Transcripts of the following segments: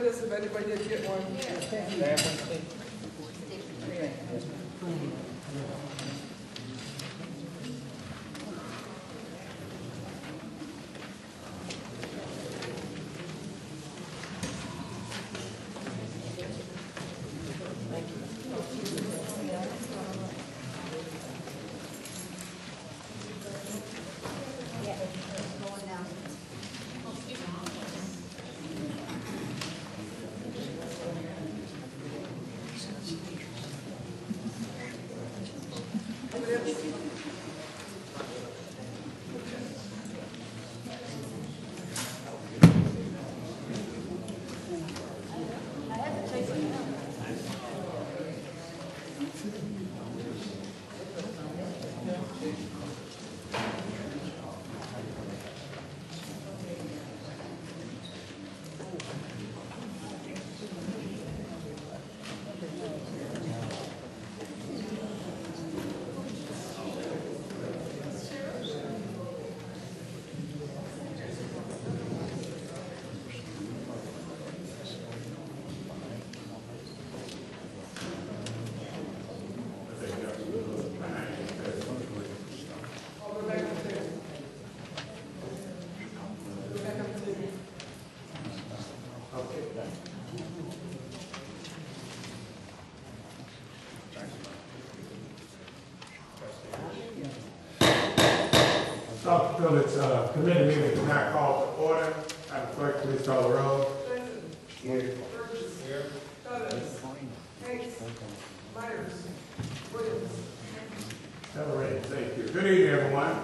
this if anybody did get one. Sauk Village committee meeting is now called to order. Madam Clerk, please call the roll. Here. Douglas. Hanks. Myers. Williams. All right, thank you. Good evening, everyone.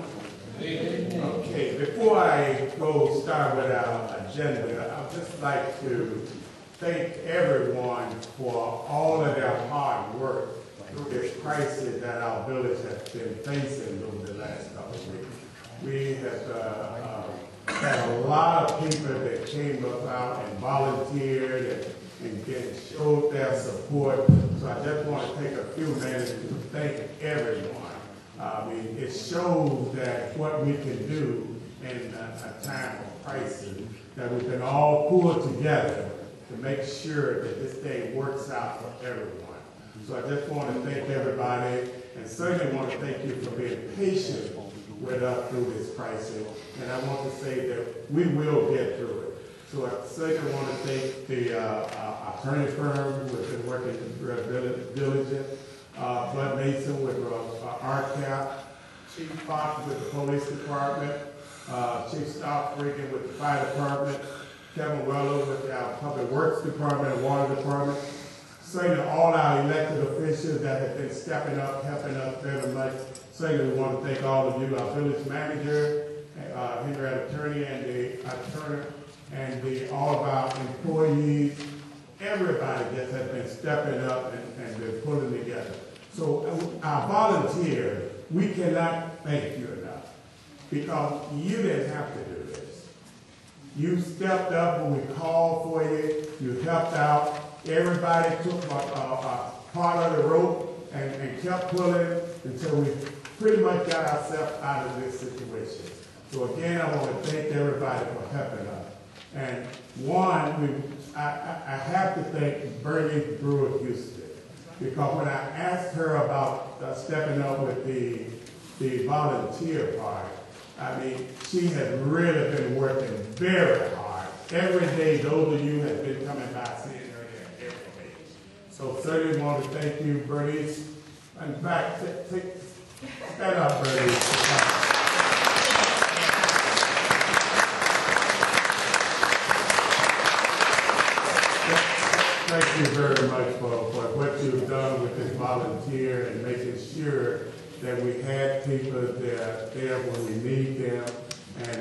Good evening. Okay, before I start with our agenda, I'd just like to thank everyone for all of their hard work through this crisis that our village has been facing over the last couple of weeks. We have had a lot of people that came up out and volunteered and showed their support. So I just want to take a few minutes to thank everyone. I mean, it shows that what we can do in a time of crisis, that we can all pull together to make sure that this thing works out for everyone. So I just want to thank everybody, and certainly want to thank you for being patient with us through this crisis. And I want to say that we will get through it. So I certainly want to thank the attorney firm who has been working diligent, Bud Mason with RCAP, Chief Fox with the police department, Chief Stockbreaker with the fire department, Kevin Weller with our public works department and water department. Certainly all our elected officials that have been stepping up, helping us very much. Certainly we want to thank all of you, our village manager, Henrietta Attorney, and the attorney, and all of our employees, everybody that has been stepping up and been pulling together. So our volunteers, we cannot thank you enough, because you didn't have to do this. You stepped up when we called for you. You helped out. Everybody took a part of the rope and kept pulling until we pretty much got ourselves out of this situation. So again, I want to thank everybody for helping us. And one, I have to thank Bernie Brewer Houston, because when I asked her about stepping up with the volunteer part, I mean, she has really been working very hard. Every day, those of you have been coming by seeing her there every day. So certainly want to thank you, Bernice. In fact, stand up, Bernice. Thank you very much for what you've done with this volunteer and making sure that we had people there when we need them. And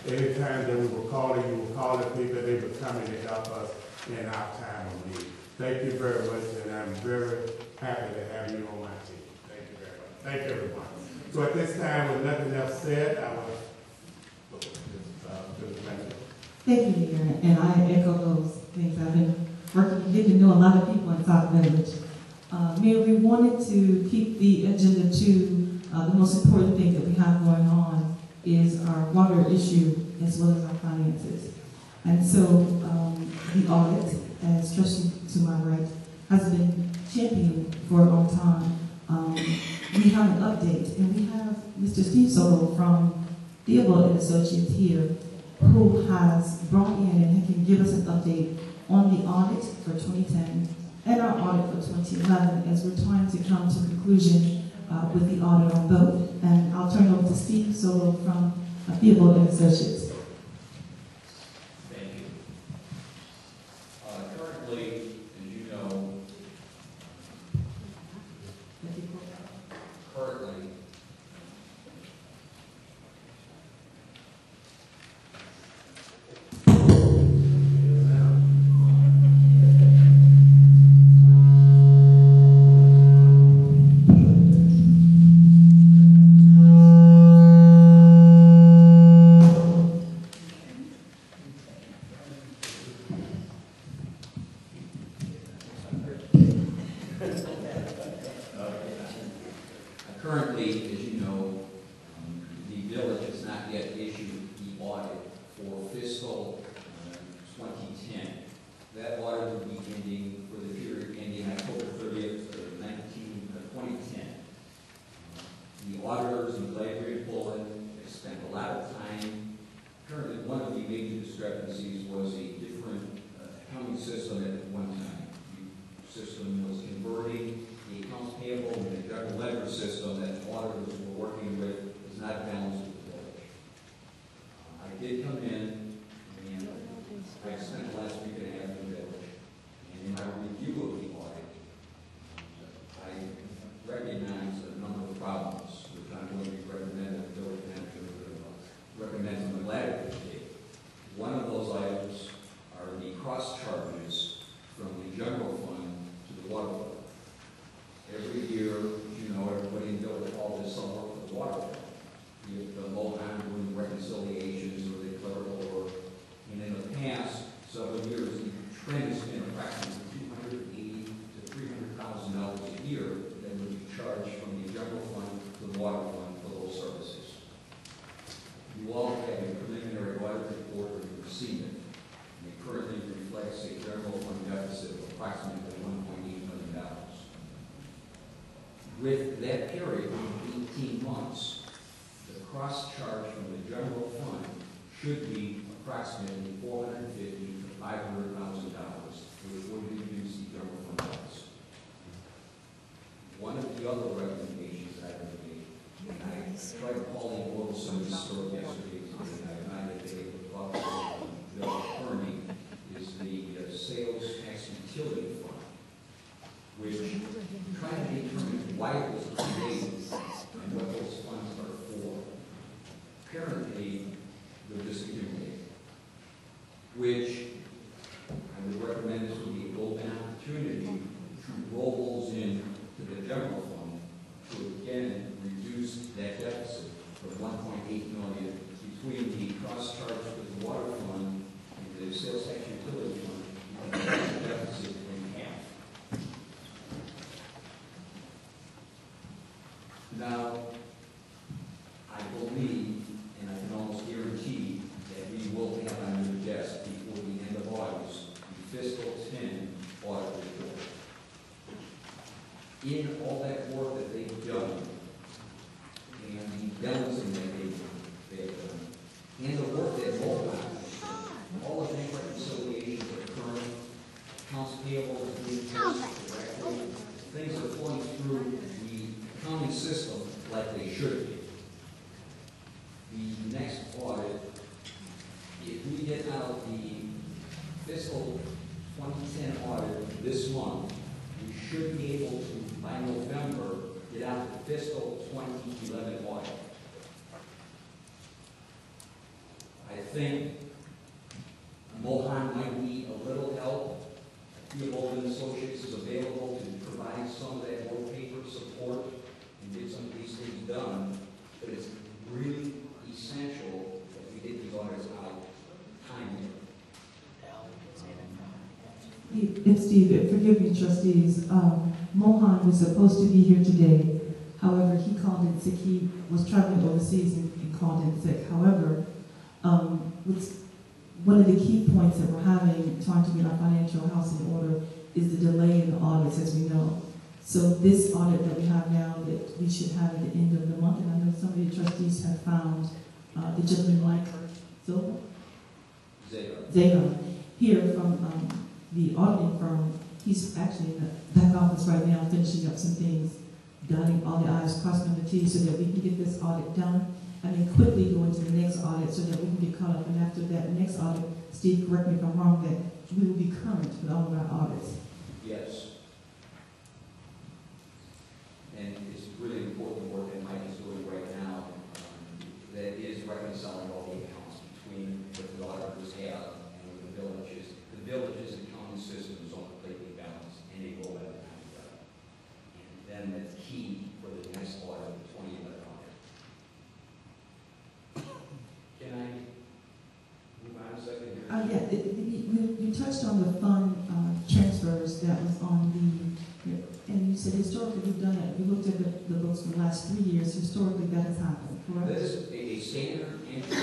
anytime that we were calling, you were calling people, they were coming to help us in our time of need. Thank you very much, and I'm very happy to have you on my team. Thank you very much. Thank everyone. So at this time, with nothing else said, I will Thank you, Mayor, and I echo those things. I've been working and getting to know a lot of people in Sauk Village. Mayor, we wanted to keep the agenda to the most important thing that we have going on is our water issue as well as our finances. And so the audit, as trustee to my right, has been championed for a long time. We have an update, and we have Mr. Steve Soto from Theobald and Associates here, who has brought in and can give us an update on the audit for 2010 and our audit for 2011, as we're trying to come to conclusion with the audit on both. And I'll turn it over to Steve Soto from Theobald and Associates. Thank you. Currently, as you know, currently, currently, as you know, the village has not yet issued the audit for fiscal 2010. That audit will be ending for the period ending October 30th, 2010. The auditors in Blackberry and Poland have spent a lot of time. Currently, one of the major discrepancies was a different accounting system at one time. The system was converting the accounts payable and the general ledger system that the auditors were working with is not balanced with the village. I did come in and I spent the last week and a half in the village, and in my review of the audit, I recognized a number of problems, which I'm going to recommend that the village manager recommend some of the latter today. One of those items are the cross charges from the general fund to the water fund. Every year, you know, everybody in the village calls this some work for the water fund. If the Mohan doing reconciliations or the clerical work, and in the past several years, the trend has been approximately $280,000 to $300,000 a year that would be charged from the general fund to the water fund for those services. You all have a preliminary audit report or you receive it. And it currently reflects a general fund deficit of approximately $1.8 million. With that period of 18 months, the cross charge from the general fund should be approximately $450,000 to $500,000, which would reduce the general fund deficit. One of the other recommendations I have made, and I tried calling Wilson store yesterday, and I might have been able to talk to the attorney, is the sales tax utility fund, which trying to determine why it was created and what those funds are for. Apparently, they're just accumulating, which I would recommend this would be a golden opportunity to roll those in to the general fund to again reduce that deficit from $1.8 million between the cross charge for the water fund and the sales tax utility fund, the deficit in half. Now, I believe, and I can almost guarantee, that we will have on your desk before the end of August the fiscal 10 audit report. In all that work that they've done, and the balancing that they've done, and the work that all the bank reconciliations are current, accounts payable is being posted correctly, things are flowing through the accounting system like they should be. The next audit, if we get out the fiscal 2010 audit this month, we should be able to, by November, get out the fiscal 2011 audit. I think Mohan might need a little help. Theobald and Associates is available to provide some of that work paper support and get some of these things done, but it's really essential that we get these audits out timely. And Steve, forgive me, trustees. Mohan was supposed to be here today. However, he called in sick. He was traveling overseas and called in sick. However, one of the key points that we're having, trying to get our financial house in order, is the delay in the audits, as we know. So this audit that we have now, that we should have at the end of the month, and I know some of the trustees have found the gentleman Mike Zagon here from the auditing firm. He's actually in the back office right now finishing up some things, dotting all the I's, crossing the T's, so that we can get this audit done and then quickly go into the next audit so that we can get caught up. And after that next audit, Steve, correct me if I'm wrong, that we will be current with all of our audits. Yes. And it's really important work that Mike is doing right now that is reconciling all the accounts between what the auditors have and what the villages. The villages accounting systems don't completely balance, and they go at a time together. And then that's key for the next audit, the 2011 audit. Can I move on a second here? Yeah, you touched on the fund transfers that was on the, and you said historically we've done it. We looked at the books for the last 3 years. Historically, that has happened, correct? That is a standard entry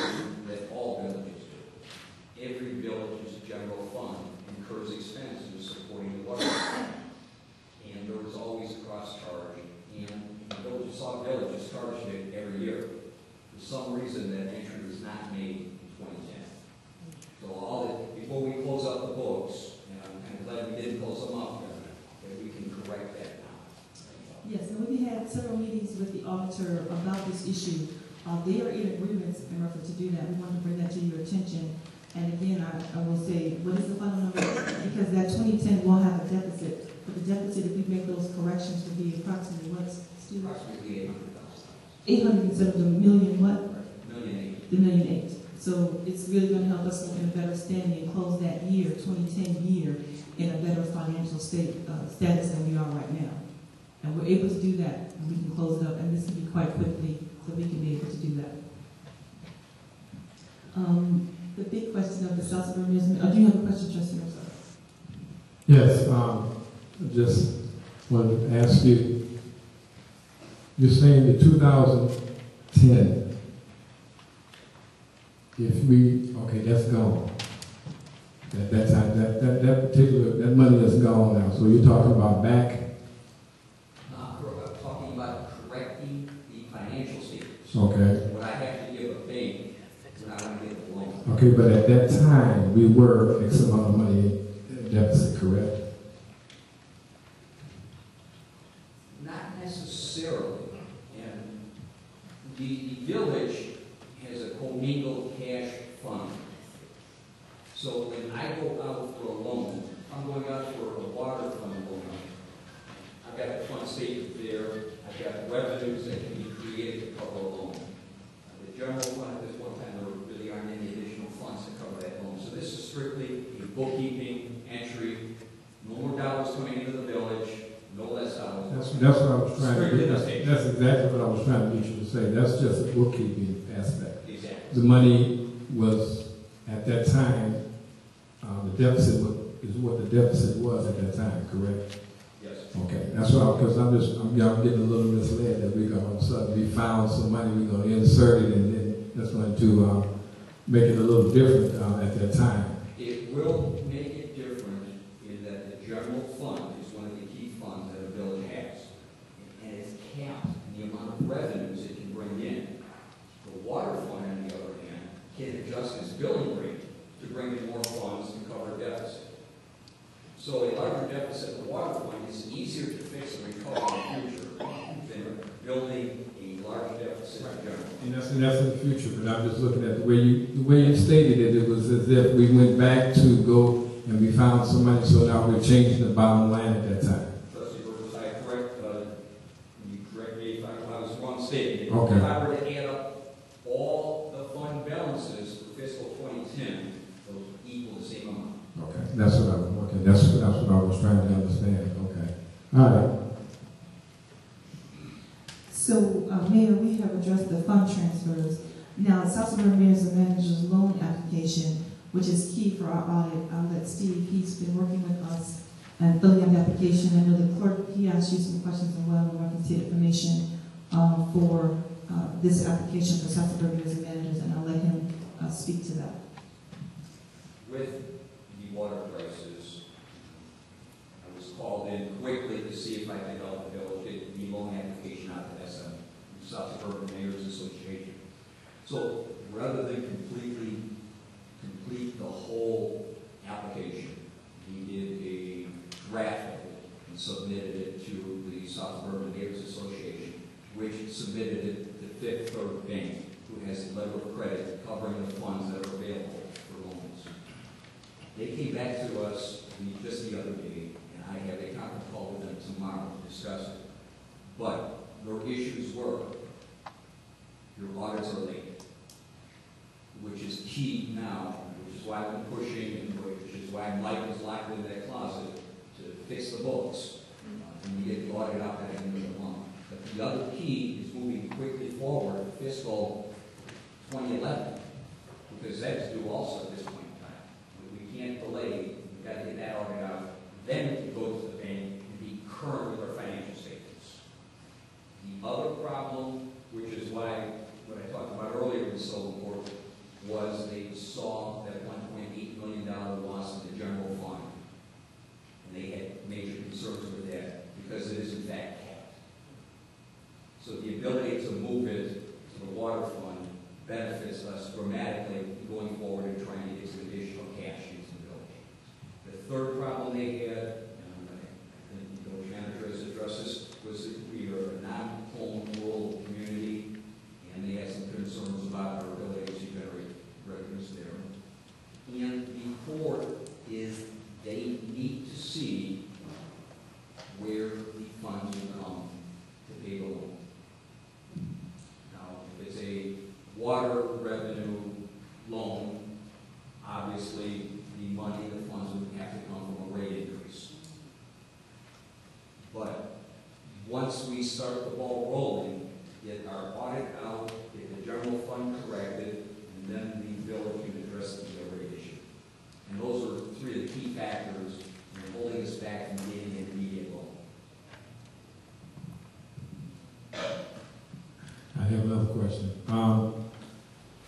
that all villages do. Every village's general fund incurs expenses supporting the water system. And there was always a cross charge. And the village of Sauk Village is charged it every year. For some reason, that entry was not made in 2010. So before we close up the books, and I'm kind of glad we didn't close them up, that we can correct that now. Yes, and we had several meetings with the auditor about this issue. They are in agreement in reference to do that. We want to bring that to your attention. And again, I will say, what is the final number? Because that 2010 will have a deficit. But the deficit, if we make those corrections, would be approximately what, Steve? Approximately 800,000. 800 instead of the million what? $1,000,008. The $1,000,008. So it's really going to help us in a better standing and close that year, 2010 year, in a better financial status than we are right now. And we're able to do that, and we can close it up, and this can be quite quickly, so we can be able to do that. The big question of the South Suburban Museum, do you have a question, Trustee? I'm sorry. Yes, just wanted to ask you, you're saying the 2010, if we, okay, that's gone. That money is gone now. So you're talking about back? I'm talking about correcting the financial statements. Okay. What I have to give a bank when I want to get a loan. Okay, but at that time, we were X amount of money in deficit, correct? Not necessarily. And the village has a commingled cash fund. So when I go out for a loan, I'm going out for a water fund loan. I've got a fund statement there. I've got revenues that can be created to cover a loan. The general fund at this one time, there really aren't any additional funds to cover that loan. So this is strictly a bookkeeping entry. No more dollars coming into the village, no less dollars. That's what I was trying to get. That's exactly what I was trying to get you to say. That's just a bookkeeping aspect. Exactly. The money was, at that time, the deficit is what the deficit was at that time, correct? Yes. Okay, that's why, because I'm getting a little misled that we're going to, all of a sudden, we found some money, we're going to insert it, and then that's going to make it a little different at that time. It will make it different in that the general fund is one of the key funds that a village has. And it's capped in the amount of revenues it can bring in. The water fund, on the other hand, can adjust its billing rate to bring in more funds to cover a deficit. So a larger deficit in the water fund is easier to fix and recover in the future than building a large deficit in general. And that's in the future, but I'm just looking at the way you stated it. It was as if we went back to go and we found some money, so now we're changing the bottom line at that time. Trustee Burgess, I you correct me if I was wrong stating. Okay. If I were to add up all the fund balances for fiscal 2010, those equal the same amount. Okay, that's what I was trying to understand. Okay, all right. So, Mayor, we have addressed the fund transfers. Now, South Suburban Mayors and Managers loan application, which is key for our audit. I'll let Steve, he's been working with us and filling out the application. I know the clerk, he asked you some questions as well, and I can see information for this application for South Suburban Mayors and Managers, and I'll let him speak to that. with the water prices, I was called in quickly to see if I could help the village get the loan application out to SM, South Suburban Mayors Association. So rather than complete the whole application, we did a draft of it and submitted it to the South Suburban Mayors Association, which submitted it to Fifth Third Bank, who has a letter of credit covering the funds that are available for loans. They came back to us just the other day, and I have a conference call with them tomorrow to discuss it. But their issues were, your audits are late, which is key now, which is why I've been pushing, and which is why Mike was locked in that closet to fix the books, and we get the audit out at the end of the month. But the other key is moving quickly forward to fiscal 2011, because that's due also at this point in time. We can't delay, we've got to get that audit out, then we can go to the bank and be current with our financial statements. The other problem, which is why what I talked about earlier was so important, was they saw that $1.8 million loss in the general fund. And they had major concerns with that because it is in fact capped. So the ability to move it to the water fund benefits us dramatically going forward and trying to get some additional cash into the village. The third problem they had, and I think the village manager has addressed this, was that we are a non-home rural community, and they had some concerns about our ability to generate revenues there. And the fourth is they need to see where the funds will come to pay the loan. Now, if it's a water revenue loan, obviously the money, the funds would have to come from a rate increase. But once we start the ball rolling, get our audit out, get the general fund corrected, and then the village can address the rate issue. And those are three of the key factors in holding us back from getting an immediate loan. I have another question.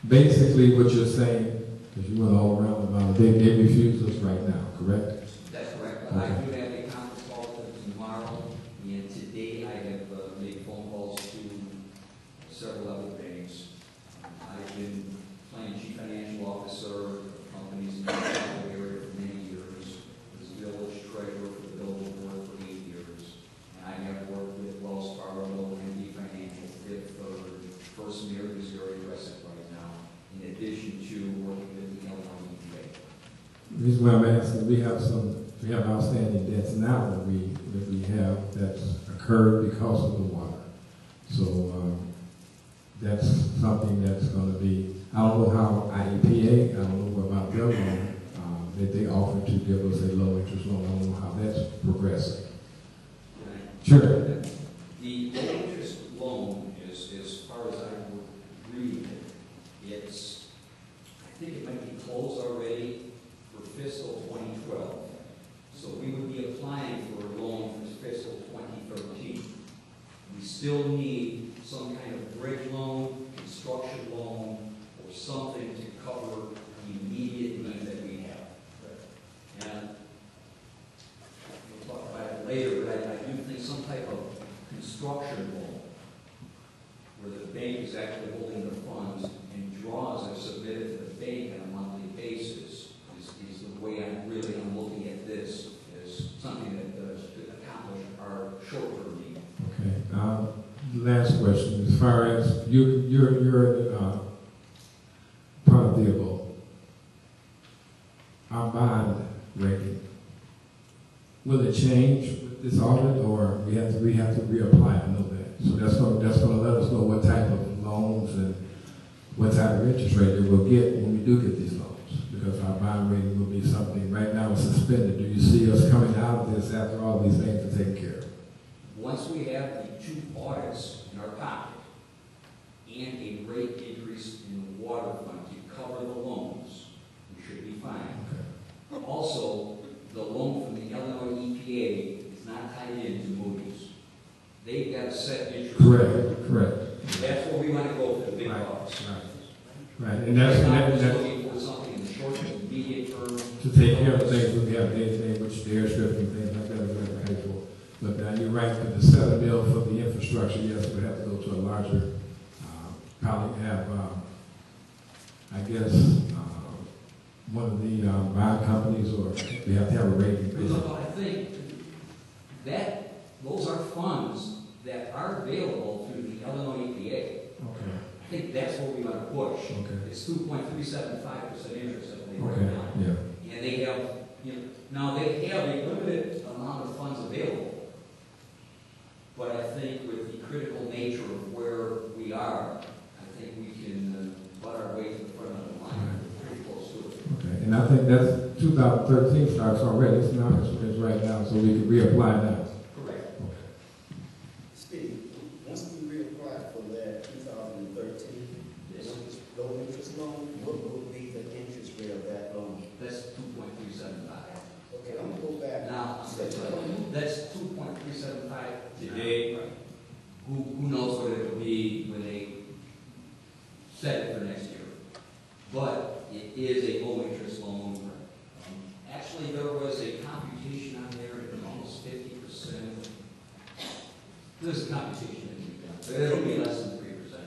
Basically, what you're saying, because you went all around about it, they refuse us right now, correct? That's correct. But Okay. I do have a conference call with them tomorrow, and today I have made phone calls to several other banks. I've been playing chief financial officer of companies in the Chicago area for many years. Was village treasurer for the village board for 8 years. And I have worked with Wells Fargo, MD Financial, Fifth Third, First Mayor Missouri Crescent right now, in addition to working with the Illinois EPA. The reason why I'm asking, we have outstanding debts now that we have that's occurred because of the water. So that's something that's going to be, I don't know how IEPA, I don't know about their loan, that they offer to give us a low interest loan. I don't know how that's progressing. Sure. The low interest loan is, as far as I would read it, it's, I think it might be closed already for fiscal 2012. So we would be applying for a loan for fiscal 2013. We still need some kind of bridge loan, construction loan, or something to cover the immediate need that we have. And we'll talk about it later, but I do think some type of construction loan where the bank is actually holding the funds and draws are submitted to the bank on a monthly basis is the way I'm looking at this as something that could accomplish our short-term need. Okay. Last question. As far as you're part of the above, our bond rating, will it change with this audit, or we have to reapply? I know that. So that's going to let us know what type of loans and what type of interest rate that we'll get when we do get these loans, because our bond rating will be something right now it's suspended. Do you see us coming out of this after all these things are taken care of? Once we have the 2 audits in our pocket and a rate increase in the water fund to cover the loans, we should be fine. Okay. Also, the loan from the Illinois EPA is not tied into Moody's. They've got a set interest. Correct. That's where we want to go for the big Right. bucks. Right. And that's looking for something in the short and medium term to take care of the things that we have day-to-day, which the airstrip and things like that we have to pay for. But you're right, for the $7 million for the infrastructure, yes, we have to go to a larger, probably have, I guess, one of the bond companies, or we have to have a rating. No, I think that those are funds that are available through the Illinois EPA. Okay. I think that's what we want to push. Okay. It's 2.375% interest, I believe, right Okay. now. Yeah. And they have, now they have a limited amount of funds available. But I think with the critical nature of where we are, I think we can butt our way to the front of the line. We're pretty close to it. Okay. And I think that's 2013 starts already. It's not, it's right now, so we can reapply now. Correct. Okay. Steve, once we reapply for that 2013 Yes. low interest loan, what will be the interest rate of that loan? That's 2.375. Okay, I'm gonna go back. Now, that's 2.375 today. Who knows what it will be when they set it for next year? But it is a low interest loan. Actually, there was a computation on there at almost 50%. There's a computation that we've done, but it'll be less than 3%.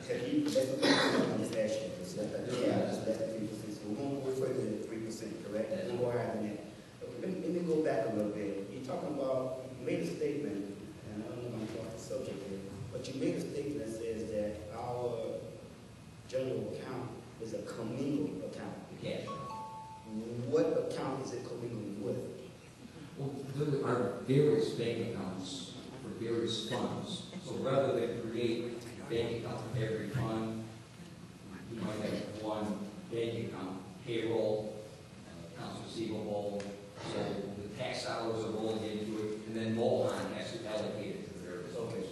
Have you, that's what I'm just asking, it's less than 3%, so we're gonna go further than 3%, correct? That's We're gonna go higher than that. Okay, let me go back a little bit. You're talking about, you made a statement, and I don't know if I'm off the subject here, but you made a statement that says that our general account is a commingled account. The cash. What account is it commingled with? Well, there are various bank accounts for various funds. So rather than create a bank account for every fund, you might have one bank account, payroll, accounts receivable, so the tax dollars are rolling into it, and then Mohan has to allocate it to the various funds. Okay.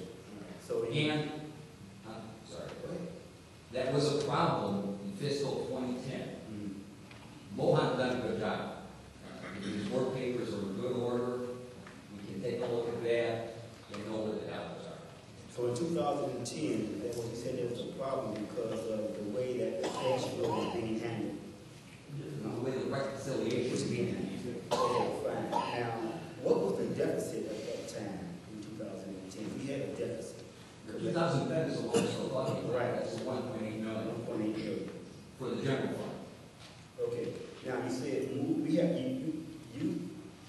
So And, sorry, that was a problem in fiscal 2010. Mohan done a good job. His work papers are in good order. We can take a look at that and know where the dollars are. So in 2010, that was, you said there was a problem because of the way that the cash flow was being handled. The way the reconciliation was being handled. Okay, fine. Now, what was the deficit at that time in 2010? We had a deficit. 2010 is the one still talking about. Right. That's 1.8 million 1.8 million. for the general fund. Okay. Now, you said you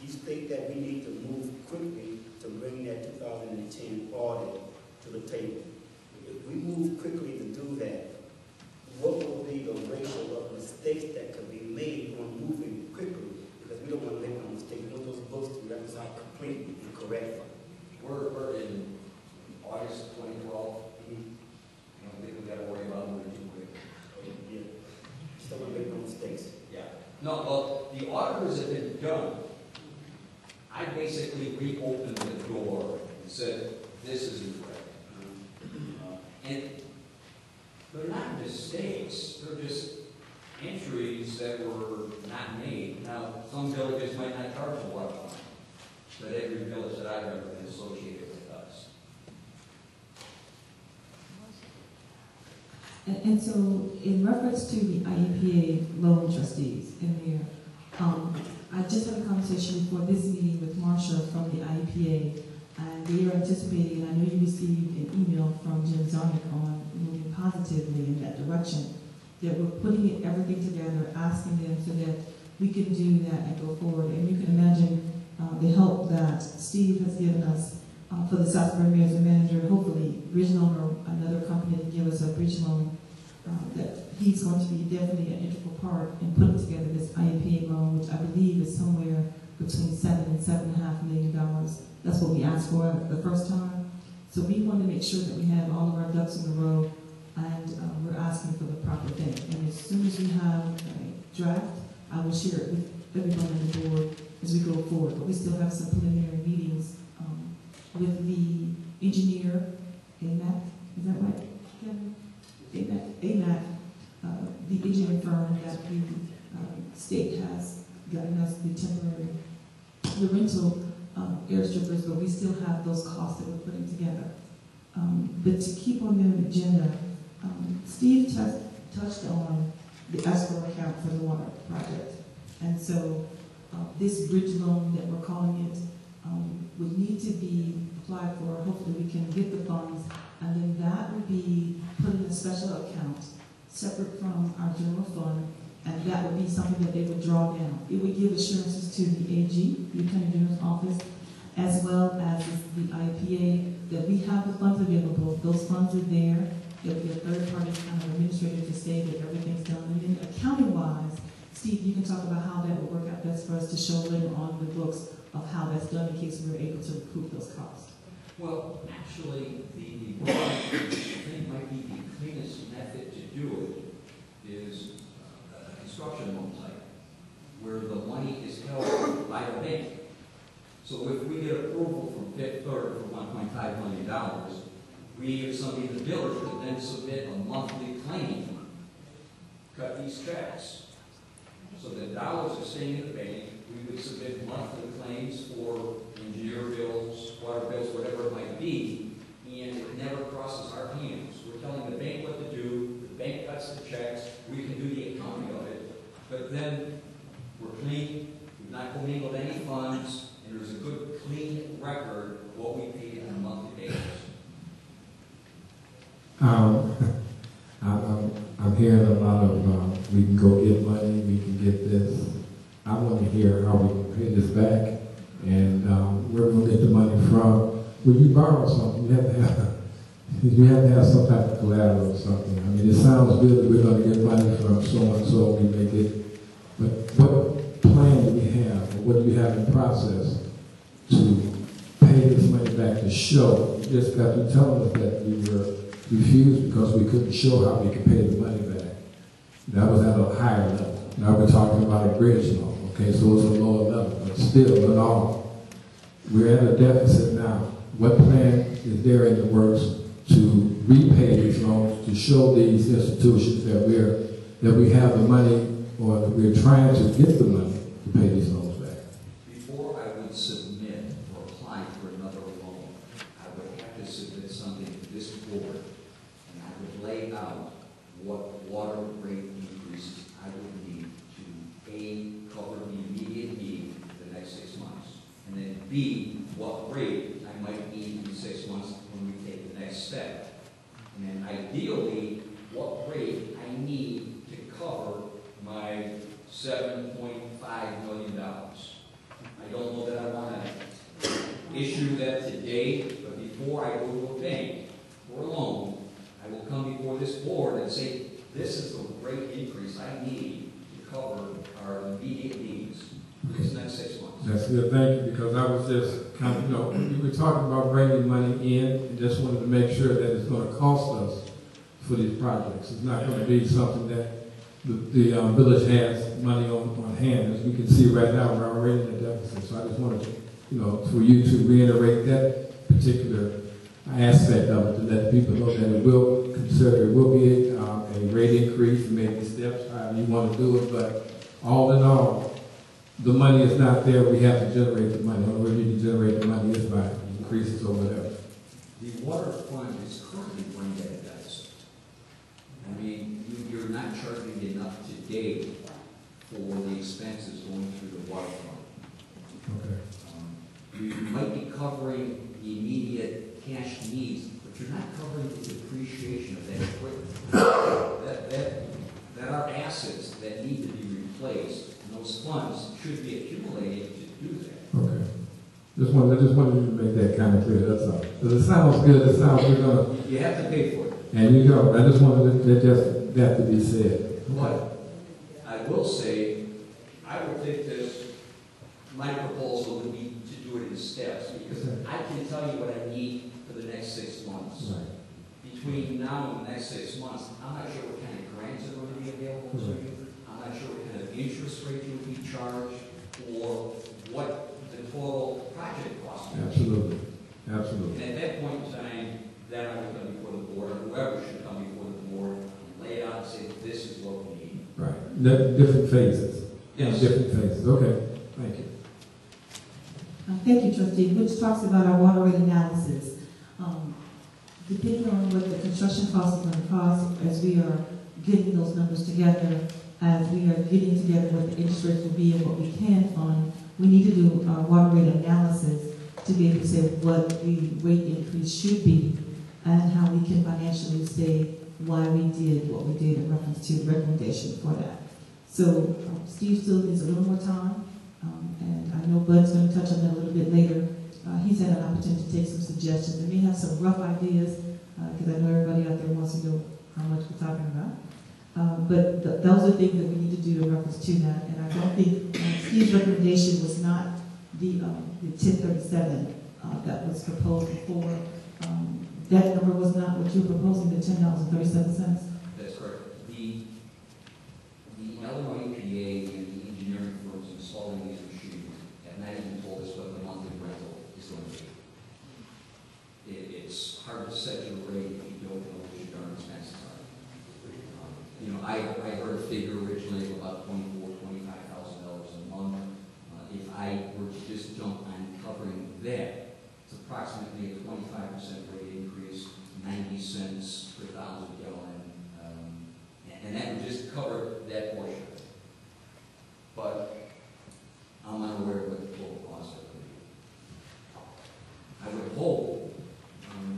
state that we need to move quickly to bring that 2010 audit to the table. If we move quickly to do that, what will be the ratio of mistakes that could be made on moving quickly? Because we don't want to make no mistakes. We want those books to reconcile completely and correctly. We're in August 2012. I don't think we got to worry about moving too quick. Yeah. Still want to make no mistakes. Yeah. No, well, the auditors have been done. I basically reopened the door and said, this isn't correct. And they're not mistakes. They're just entries that were not made. Now, some villages might not charge a water fund, but every village that I've ever been associated with does. And so, in reference to the IEPA loan trustees in there, I just had a conversation before this meeting with Marsha from the IEPA, and they are anticipating, and I know you received an email from Jim Zarnick on moving positively in that direction, that we're putting everything together, asking them so that we can do that and go forward. And you can imagine the help that Steve has given us for the South Bend Mayor as a manager, hopefully bridge loan or another company to give us a bridge loan, that he's going to be definitely an integral part in putting together this IEPA loan, which I believe is somewhere between $7 and $7.5 million. That's what we asked for the first time. So we want to make sure that we have all of our ducks in a row, and we're asking for the proper thing. And as soon as we have a draft, I will share it with everyone on the board as we go forward. But we still have some preliminary meetings with the engineer, AMAC, is that right, Kevin? AMAC, the engineering firm that the state has gotten us the rental airstrippers, but we still have those costs that we're putting together. But to keep on the agenda, Steve touched on the escrow account for the water project. And so this bridge loan that we're calling it would need to be applied for. Hopefully we can get the funds, and then that would be put in a special account separate from our general fund, and that would be something that they would draw down. It would give assurances to the AG, the Attorney General's office, as well as the IPA, that we have the funds available. Those funds are there. There would be a third-party kind of administrator to say that everything's done. And then accounting-wise, Steve, you can talk about how that would work out best for us to show later on the books of how that's done in case we're able to recoup those costs. Well, actually, the thing might be the cleanest method to do it is a construction loan type, where the money is held by the bank. So if we get approval from Fifth Third for $1.5 million, we, as somebody in the village, could then submit a monthly claim, cut these checks. So the dollars are staying in the bank. We would submit monthly claims for engineer bills, water bills, whatever it might be, and it never crosses our hands. We're telling the bank what to do, the bank cuts the checks, we can do the accounting of it, but then we're clean, we've not commingled any funds, and there's a good, clean record of what we paid on a monthly basis. I'm hearing a lot of, we can go get money, we can get this. I want to hear how we can pay this back, and where we're going to get the money from. When you borrow something, you have to have some type of collateral or something. I mean, it sounds good that we're going to get money from so-and-so, we make it, but what plan do we have, or what do we have in process to pay this money back to show? You just got to tell us that we were refused because we couldn't show how we could pay the money back. That was at a higher level. Now we're talking about a bridge loan, okay, so it's a lower level, but still, in all, we're at a deficit now. What plan is there in the works to repay these loans, to show these institutions that we have the money, or that we're trying to get the money to pay these loans back? Before I would submit or apply for another loan, I would have to submit something to this board, and I would lay out what water rate increases I would need to A, cover the immediate need for the next 6 months, and then B, what rate I might need in 6 months when we take the next step. And then ideally, what rate I need to cover my $7.5 million. I don't know that I want to issue that today, but before I go to a bank for a loan, I will come before this board and say, this is the rate increase I need to cover our immediate needs for this next 6 months. That's good, thank you, because I was just kind of, we were talking about bringing money in, and just wanted to make sure that it's going to cost us for these projects. It's not going to be something that the village has money on hand. As we can see right now, we're already in a deficit. So I just wanted to, for you to reiterate that particular aspect of it, to let people know that it will be a rate increase, maybe steps, however you want to do it, but all in all, the money is not there. We have to generate the money. The only way you can generate the money is by increases or whatever. The water fund is currently running at a deficit. I mean, you're not charging enough today for the expenses going through the water fund. Okay. You might be covering the immediate cash needs, but you're not covering the depreciation of that equipment. That are assets that need to be replaced, and those funds should be accumulated to do that. Okay. I just wanted you to make that kind of clear, that's all. Because it sounds good, it sounds we're going to... You have to pay for it. And you don't. I just wanted that to be said. But I will say, I would think that my proposal would be to do it in steps, because I can tell you what I need for the next 6 months. Right. Between now and the next 6 months, I'm not sure what kind of grants are going to be available to you. I'm not sure what kind of interest rate you'll be charged, or what the total project cost will be. Absolutely. Absolutely. And at that point in time, then I would come before the board, or whoever should come before the board, and lay it out and say, this is what we need. Right. Different phases. Yes. Different phases. Okay. Thank you. Thank you, Trustee. Which talks about our water rate analysis. Depending on what the construction cost is going to cost, as we are getting those numbers together, as we are getting together what the interest rates will be and what we can fund, we need to do a water rate analysis to be able to say what the rate increase should be and how we can financially say why we did what we did in reference to the recommendation for that. So Steve still needs a little more time, and I know Bud's going to touch on that a little bit later. He's had an opportunity to take some suggestions and may have some rough ideas, because I know everybody out there wants to know how much we're talking about. But those are things that we need to do in reference to that. And I don't think Steve's recommendation was not the 1037 that was proposed before. That number was not what you were proposing, the $10.37. That's correct. The Illinois EPA and the engineering firms installing these machines have not even told us what the monthly rental is going to be. It's hard to set your rate if you don't know what your darn expenses are. You know, I heard a figure originally of about $24,000 to $25,000 a month. If I were to just jump on covering that, it's approximately a 25% rate increase, 90 cents per 1,000 gallon, and that would just cover that portion. But I'm unaware of what the total cost of it is. I would hope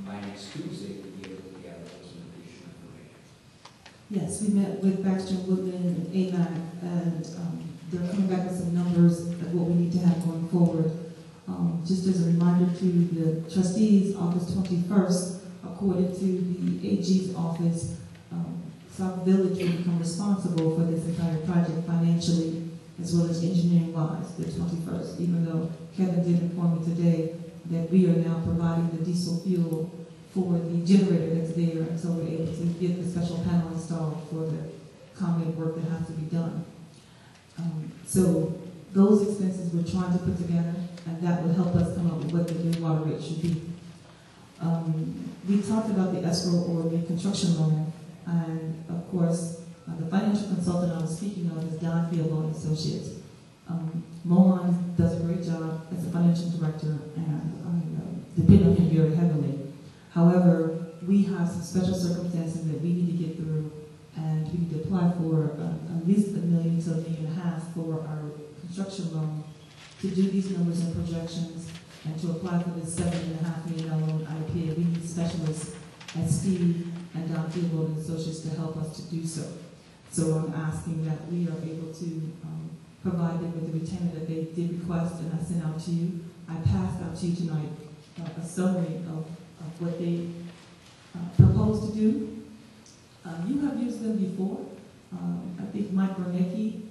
by next Tuesday we'll be able to gather some additional information. Yes, we met with Baxter and Woodman and AMAC, and they're coming back with some numbers of what we need to have going forward. Just as a reminder to the trustees, August 21st, according to the AG's office, Sauk Village will become responsible for this entire project financially as well as engineering-wise, the 21st, even though Kevin did inform me today that we are now providing the diesel fuel for the generator that's there, and so we're able to get the special panel installed for the common work that has to be done. So those expenses we're trying to put together, and that will help us come up with what the new water rate should be. We talked about the escrow or the construction loan, and of course, the financial consultant I was speaking of is Don Theobald Associates. Mohan does a great job as a financial director, and I depend on him very heavily. However, we have some special circumstances that we need to get through, and we need to apply for at least $1 million to $1.5 million for our construction loan to do these numbers and projections, and to apply for this $7.5 million loan IPA. We need specialists as Steve and Don Theobald and Associates to help us to do so. So I'm asking that we are able to provide them with the retainer that they did request, and I sent out to you. I passed out to you tonight a summary of what they propose to do. You have used them before. I think Mike Bernecki,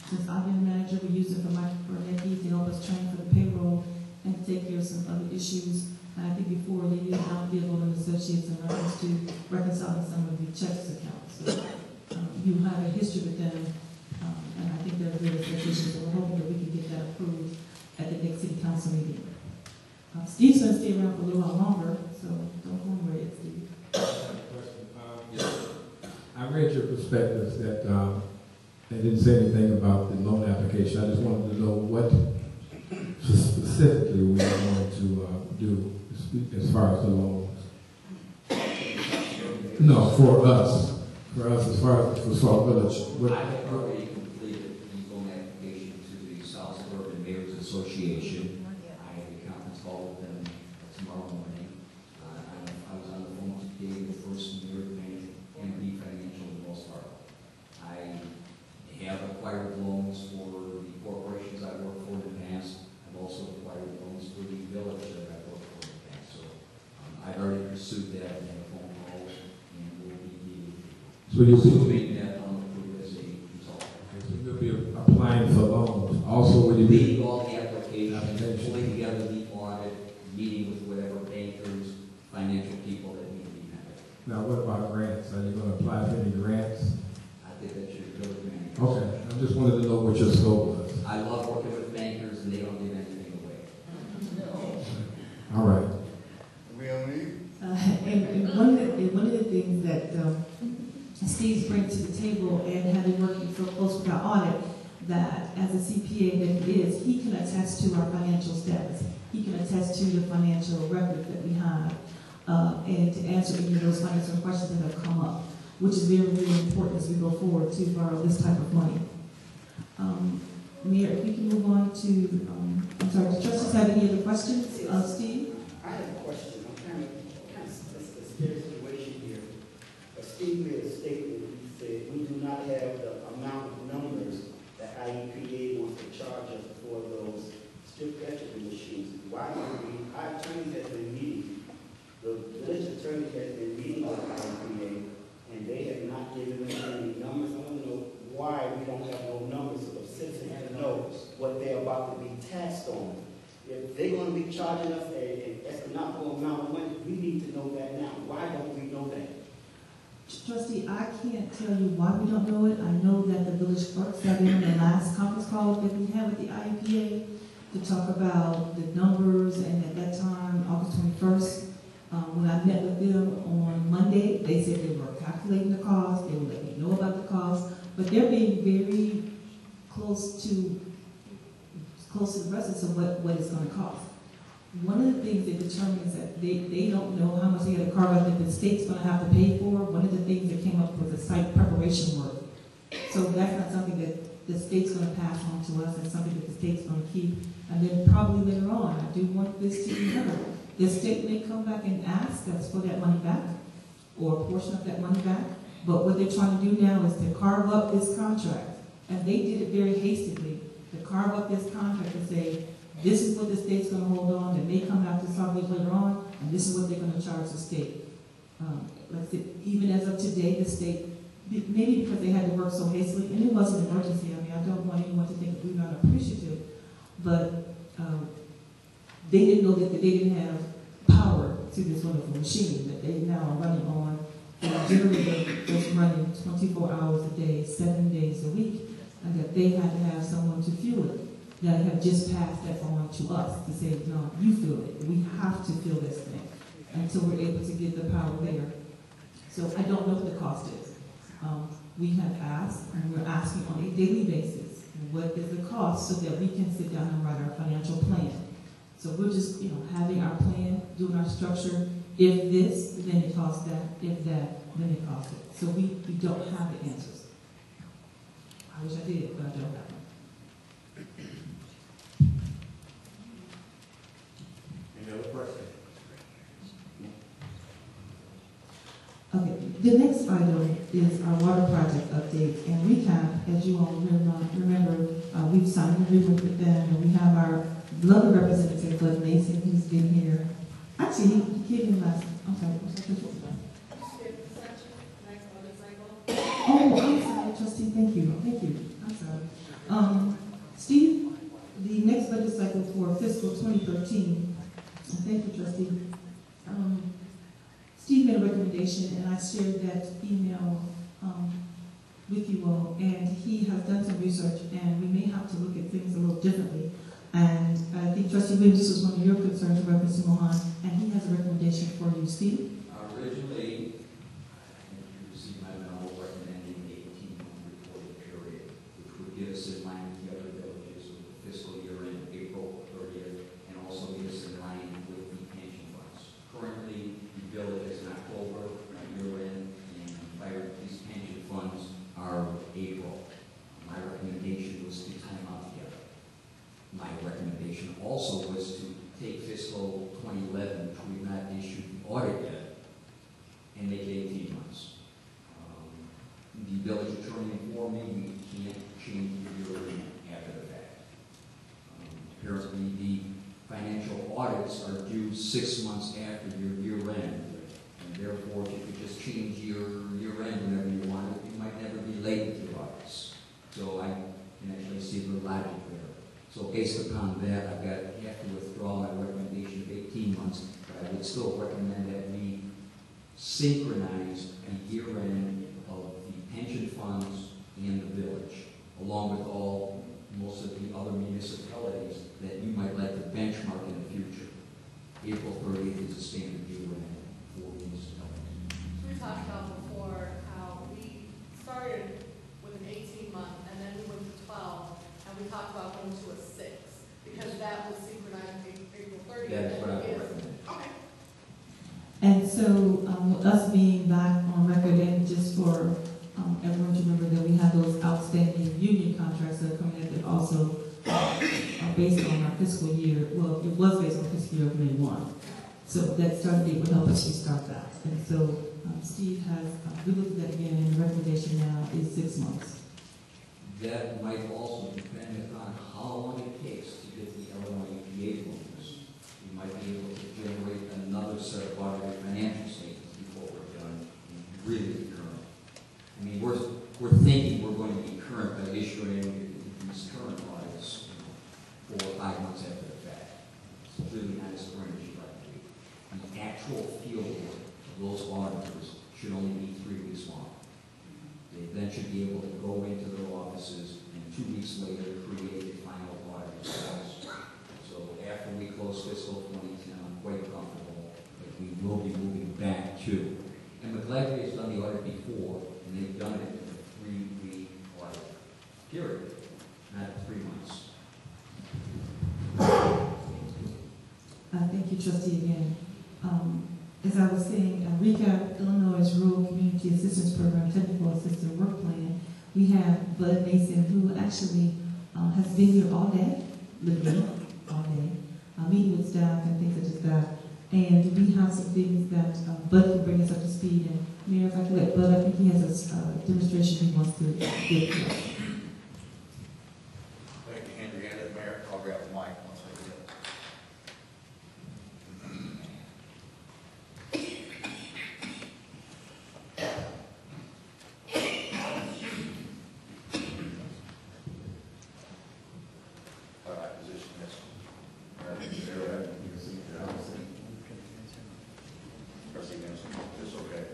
since I've been manager, we used it for Mike Bernecki to help us train for the payroll and to take care of some other issues. And I think before they used Don Theobald and Associates in reference to reconciling some of the checks accounts. So you have a history with them, and I think they're a good association, so we're hoping that we can get that approved at the next city council meeting. Steve's going to stay around for a little while longer, so don't go anywhere yet, Steve. I read your perspectives that they didn't say anything about the loan application. I just wanted to know what specifically we are going to do as far as the loans. No, for us. For us, as far as for Sauk Village. I have already completed the loan application to the South Suburban Mayors Association. I have a conference call with them tomorrow morning. I was on the phone today with the first Mayor MD Financial in Wells Fargo. I have acquired loans for the corporations I worked for in the past. I've also acquired loans for the village that I worked for in the past. So I've already pursued that and had phone calls, and we'll be meeting. So you'll assuming that I'm approved as a consultant. So you'll be applying for loans. Also, will you be Leading all the applications, pulling together the audit, meeting with whatever bankers, financial people that need to be met. now? What about grants? Are you going to apply for any grants? I think that should go to managers. Okay, I just wanted to know what your scope was. I love working with bankers, and they don't give anything away. All right. We on leave? And one of the things that Steve's bringing to the table, and having working so close with our audit, that as a CPA that he is, he can attest to our financial status. He can attest to the financial record that we have, and to answer any of those financial questions that have come up. which is very, very important as we go forward to borrow this type of money. Mayor, if we can move on to, I'm sorry, do trustees have any other questions? Steve? I have a question. I'm kind of it's a scary situation here. Steve made a statement. He said we do not have the amount of numbers that IEPA wants to charge us for those strip vegetable machines. Why don't we? Our attorney has been meeting. The village attorney has been meeting with IEPA, and they have not given us any numbers. I want to know why we don't have no numbers so the citizens can know what they're about to be taxed on. If they're going to be charging us an astronomical amount of money, we need to know that now. Why don't we know that? Trustee, I can't tell you why we don't know it. I know that the village clerk sat in on the last conference call that we had with the IEPA to talk about the numbers, and at that time, August 21st, when I met with them on Monday, they said they were calculating the cost, they would let me know about the cost, but they're being very close to the rest of what it's going to cost. One of the things they determined is that they don't know how much they got to carve out that the state's going to have to pay for. One of the things that came up was the site preparation work. So that's not something that the state's going to pass on to us. It's something that the state's going to keep. And then probably later on, I do want this to be heard. The state may come back and ask us for that money back, or a portion of that money back. But what they're trying to do now is to carve up this contract. And they did it very hastily, to carve up this contract and say, this is what the state's going to hold on. They may come back to Sauk Village later on, and this is what they're going to charge the state. Like I said, even as of today, the state, maybe because they had to work so hastily, and it was an emergency. I mean, I don't want anyone to think that we're not appreciative, but they didn't know that they didn't have power to this wonderful machine that they now are running on. A generator that's running 24 hours a day, 7 days a week, and that they had to have someone to fuel it. That have just passed that on to us to say, no, you feel it. We have to feel this thing until we're able to get the power there. So I don't know what the cost is. We have asked, and we're asking on a daily basis, what is the cost so that we can sit down and write our financial plan. So we're just, having our plan, doing our structure. If this, then it costs that. If that, then it costs it. So we don't have the answers. I wish I did, but I don't have them. Any other questions? Okay, the next item is our water project update and recap. As you all remember, we've signed an agreement with them, and we have our beloved representative, Bud Mason, who's been here. Actually, he came in last. I'm sorry. Oh, I'm sorry, trustee. Thank you. I'm sorry. Steve, the next budget cycle for fiscal 2013. Thank you, trustee. Steve made a recommendation, and I shared that email with you all, and he has done some research, and we may have to look at things a little differently. And I think Trustee Williams, this was one of your concerns about Mr. Mohan, and he has a recommendation for you, Steve. Originally, you received my memo recommending the 18-month reporting period, which would give us in line with the other villages with the fiscal year end April 30th, and also give us in line with the pension funds. Currently, the village is in October, year end, and these pension funds are April. My recommendation was to time out together. My recommendation also was to take fiscal 2011, which we've not issued the audit yet, and make it 18 months. The village attorney informed me we can't change the year end after the fact. Apparently, the financial audits are due 6 months after your year end, and therefore, if you could just change your year end whenever you want it, you might never be late with your audits. So I can actually see the logic there. So based upon that, have to withdraw my recommendation of 18 months, but I would still recommend that we synchronize the year end of the pension funds and the village, along with most of the other municipalities that you might like to benchmark in the future. April 30th is a standard year end for municipalities. We talked about before how we started with an 18-month, and then we went to 12, and we talked about going to a 6, because that was synchronized April 30th. That's what I would recommend. Okay. And so, with us being back on record, and just for year of May 1. So that start date will help us restart that. And so Steve has, we looked at that again, and the recommendation now is 6 months. That might also depend upon how long it takes to get the Illinois EPA rules. We might be able to generate another set of audited financial statements before we're done and really current. I mean, we're thinking we're going to be current by issuing these current audits 4 or 5 months after the fact. It's really not as current as you'd like to be. The actual field work of those auditors should only be 3 weeks long. They then should be able to go into their offices and 2 weeks later create a final audit results. So after we close fiscal 2010, I'm quite comfortable that we will be moving back to. And McLeod has done the audit before, and they've done it in a 3-week audit period, not 3 months. Thank you, Trustee, again. As I was saying, recap Illinois' Rural Community Assistance Program Technical Assistance Work Plan. We have Bud Mason, who actually has been here all day, literally all day, meeting with staff and things such as that. And we have some things that Bud can bring us up to speed. And Mayor, if I could let Bud, I think he has a demonstration he wants to give to us. Thank you, Henrietta. Mayor, I'll grab the mic once I get it. All right, position this. Trustee Benson, is this okay?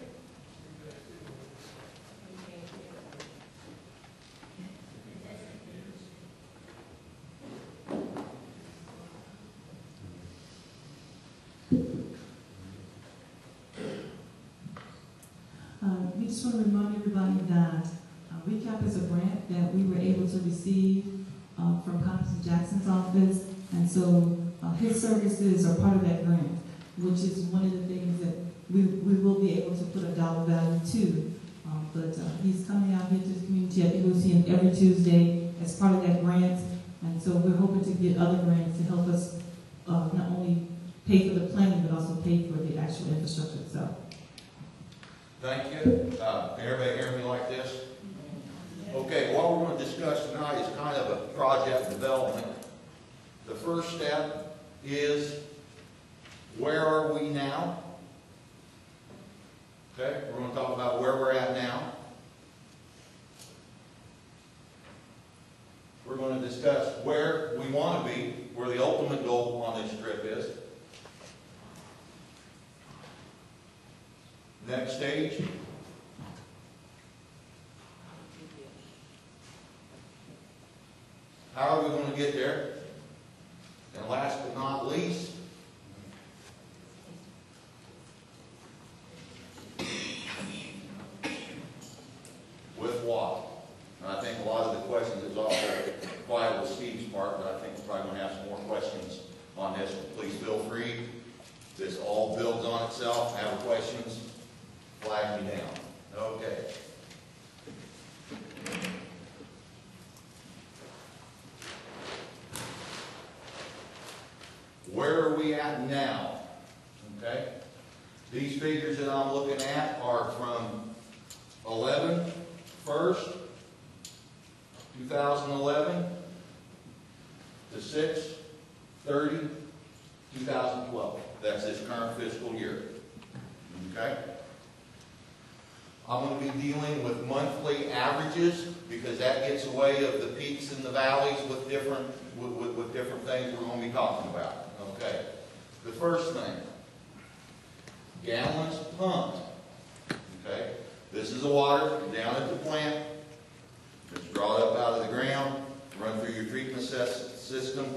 We just want to remind everybody that RECAP is a grant that we were able to receive from Congressman Jackson's office, and so his services are part of that grant, which is one of the things that we will be able to put a dollar value to. But he's coming out here to the community. I think we'll see him every Tuesday as part of that grant, and so we're hoping to get other grants to help us not only pay for the planning, but also pay for the actual infrastructure itself. Thank you. Can everybody hear me like this? Okay, what we're going to discuss tonight is kind of a project development. The first step is, where are we now? Okay, we're going to talk about where we're at now. We're going to discuss where we want to be, where the ultimate goal on this trip is. Next stage. How are we going to get there? And last but not least, with what? And I think a lot of the questions is also quiet with Steve's part, but I think we're probably going to have some more questions on this. Please feel free. This all builds on itself. Have questions? Flag me down. Okay. Where are we at now? Okay. These figures that I'm looking at are from 11/1/2011 to 6/30/2012. That's this current fiscal year. Okay. I'm going to be dealing with monthly averages because that gets away of the peaks and the valleys with different things we're going to be talking about. Okay. The first thing, gallons pumped. Okay. This is the water down at the plant. It's brought up out of the ground, run through your treatment system,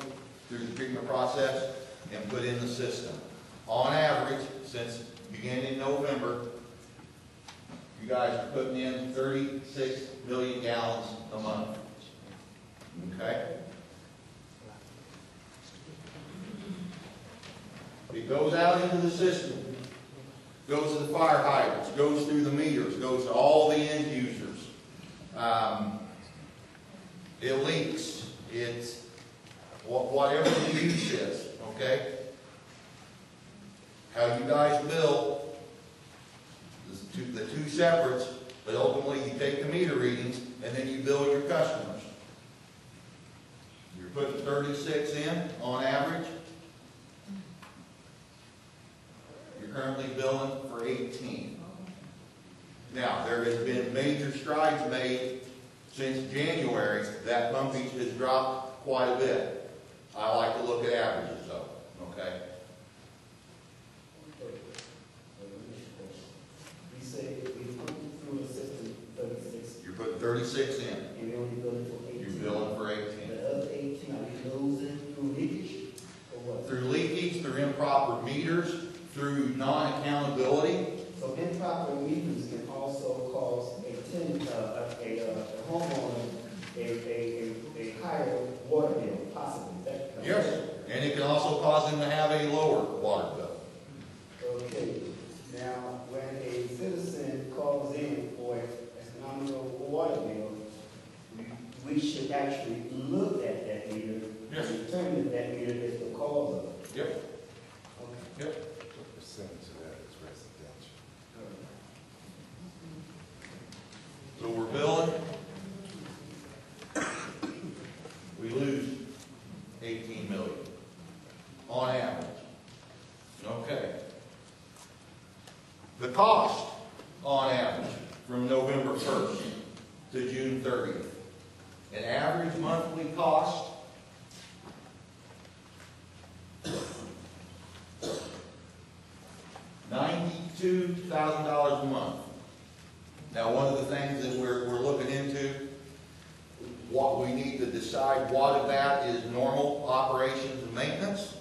through the treatment process, and put in the system. On average, since beginning in November, you guys are putting in 36 million gallons a month. Okay? It goes out into the system, goes to the fire hydrants, goes through the meters, goes to all the end users. It leaks. It's whatever the use is. Okay? how you guys bill, the two separates, but ultimately you take the meter readings and then you bill your customers. You're putting 36 in on average. You're currently billing for 18. Now, there has been major strides made since January. That pumpage has dropped quite a bit. I like to look at averages though, okay? You say we put through the system 36, You're putting 36 in. and we only billing for 18. You're billing for 18. The other 18, are we losing through leakage or what? Through leakage, through improper meters, through non-accountability. So improper meters can also cause a homeowner a higher water bill, possibly. Is that correct? Yes. And it can also cause them to have a lower water bill. Okay. Now, when a citizen calls in for an astronomical water bill, we should actually look at that meter Yes. and determine if that meter is the cause of it. Yep. Okay. Yep. What percentage of that is residential? So we're billing. We lose 18 million on average. Okay. The cost on average from November 1st to June 30th. An average monthly cost $92,000 a month. Now, one of the things that we're looking into, what we need to decide what of that is normal operations and maintenance,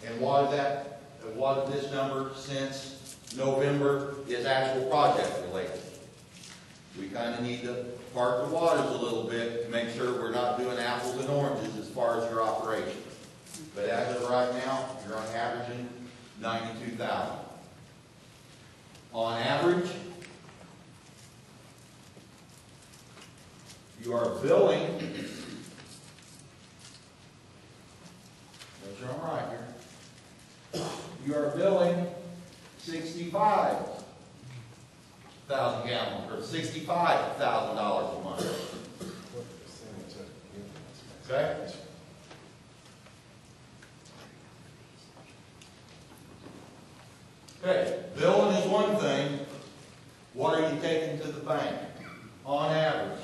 and what of this number since November is actual project related. We kind of need to park the waters a little bit to make sure we're not doing apples and oranges as far as your operation. But as of right now, you're on averaging 92,000. On average, you are billing, make sure I'm right here, you are billing 65,000 gallons, or $65,000 a month. What percentage of the unit is Okay? residential? Okay, billing is one thing. What are you taking to the bank? On average,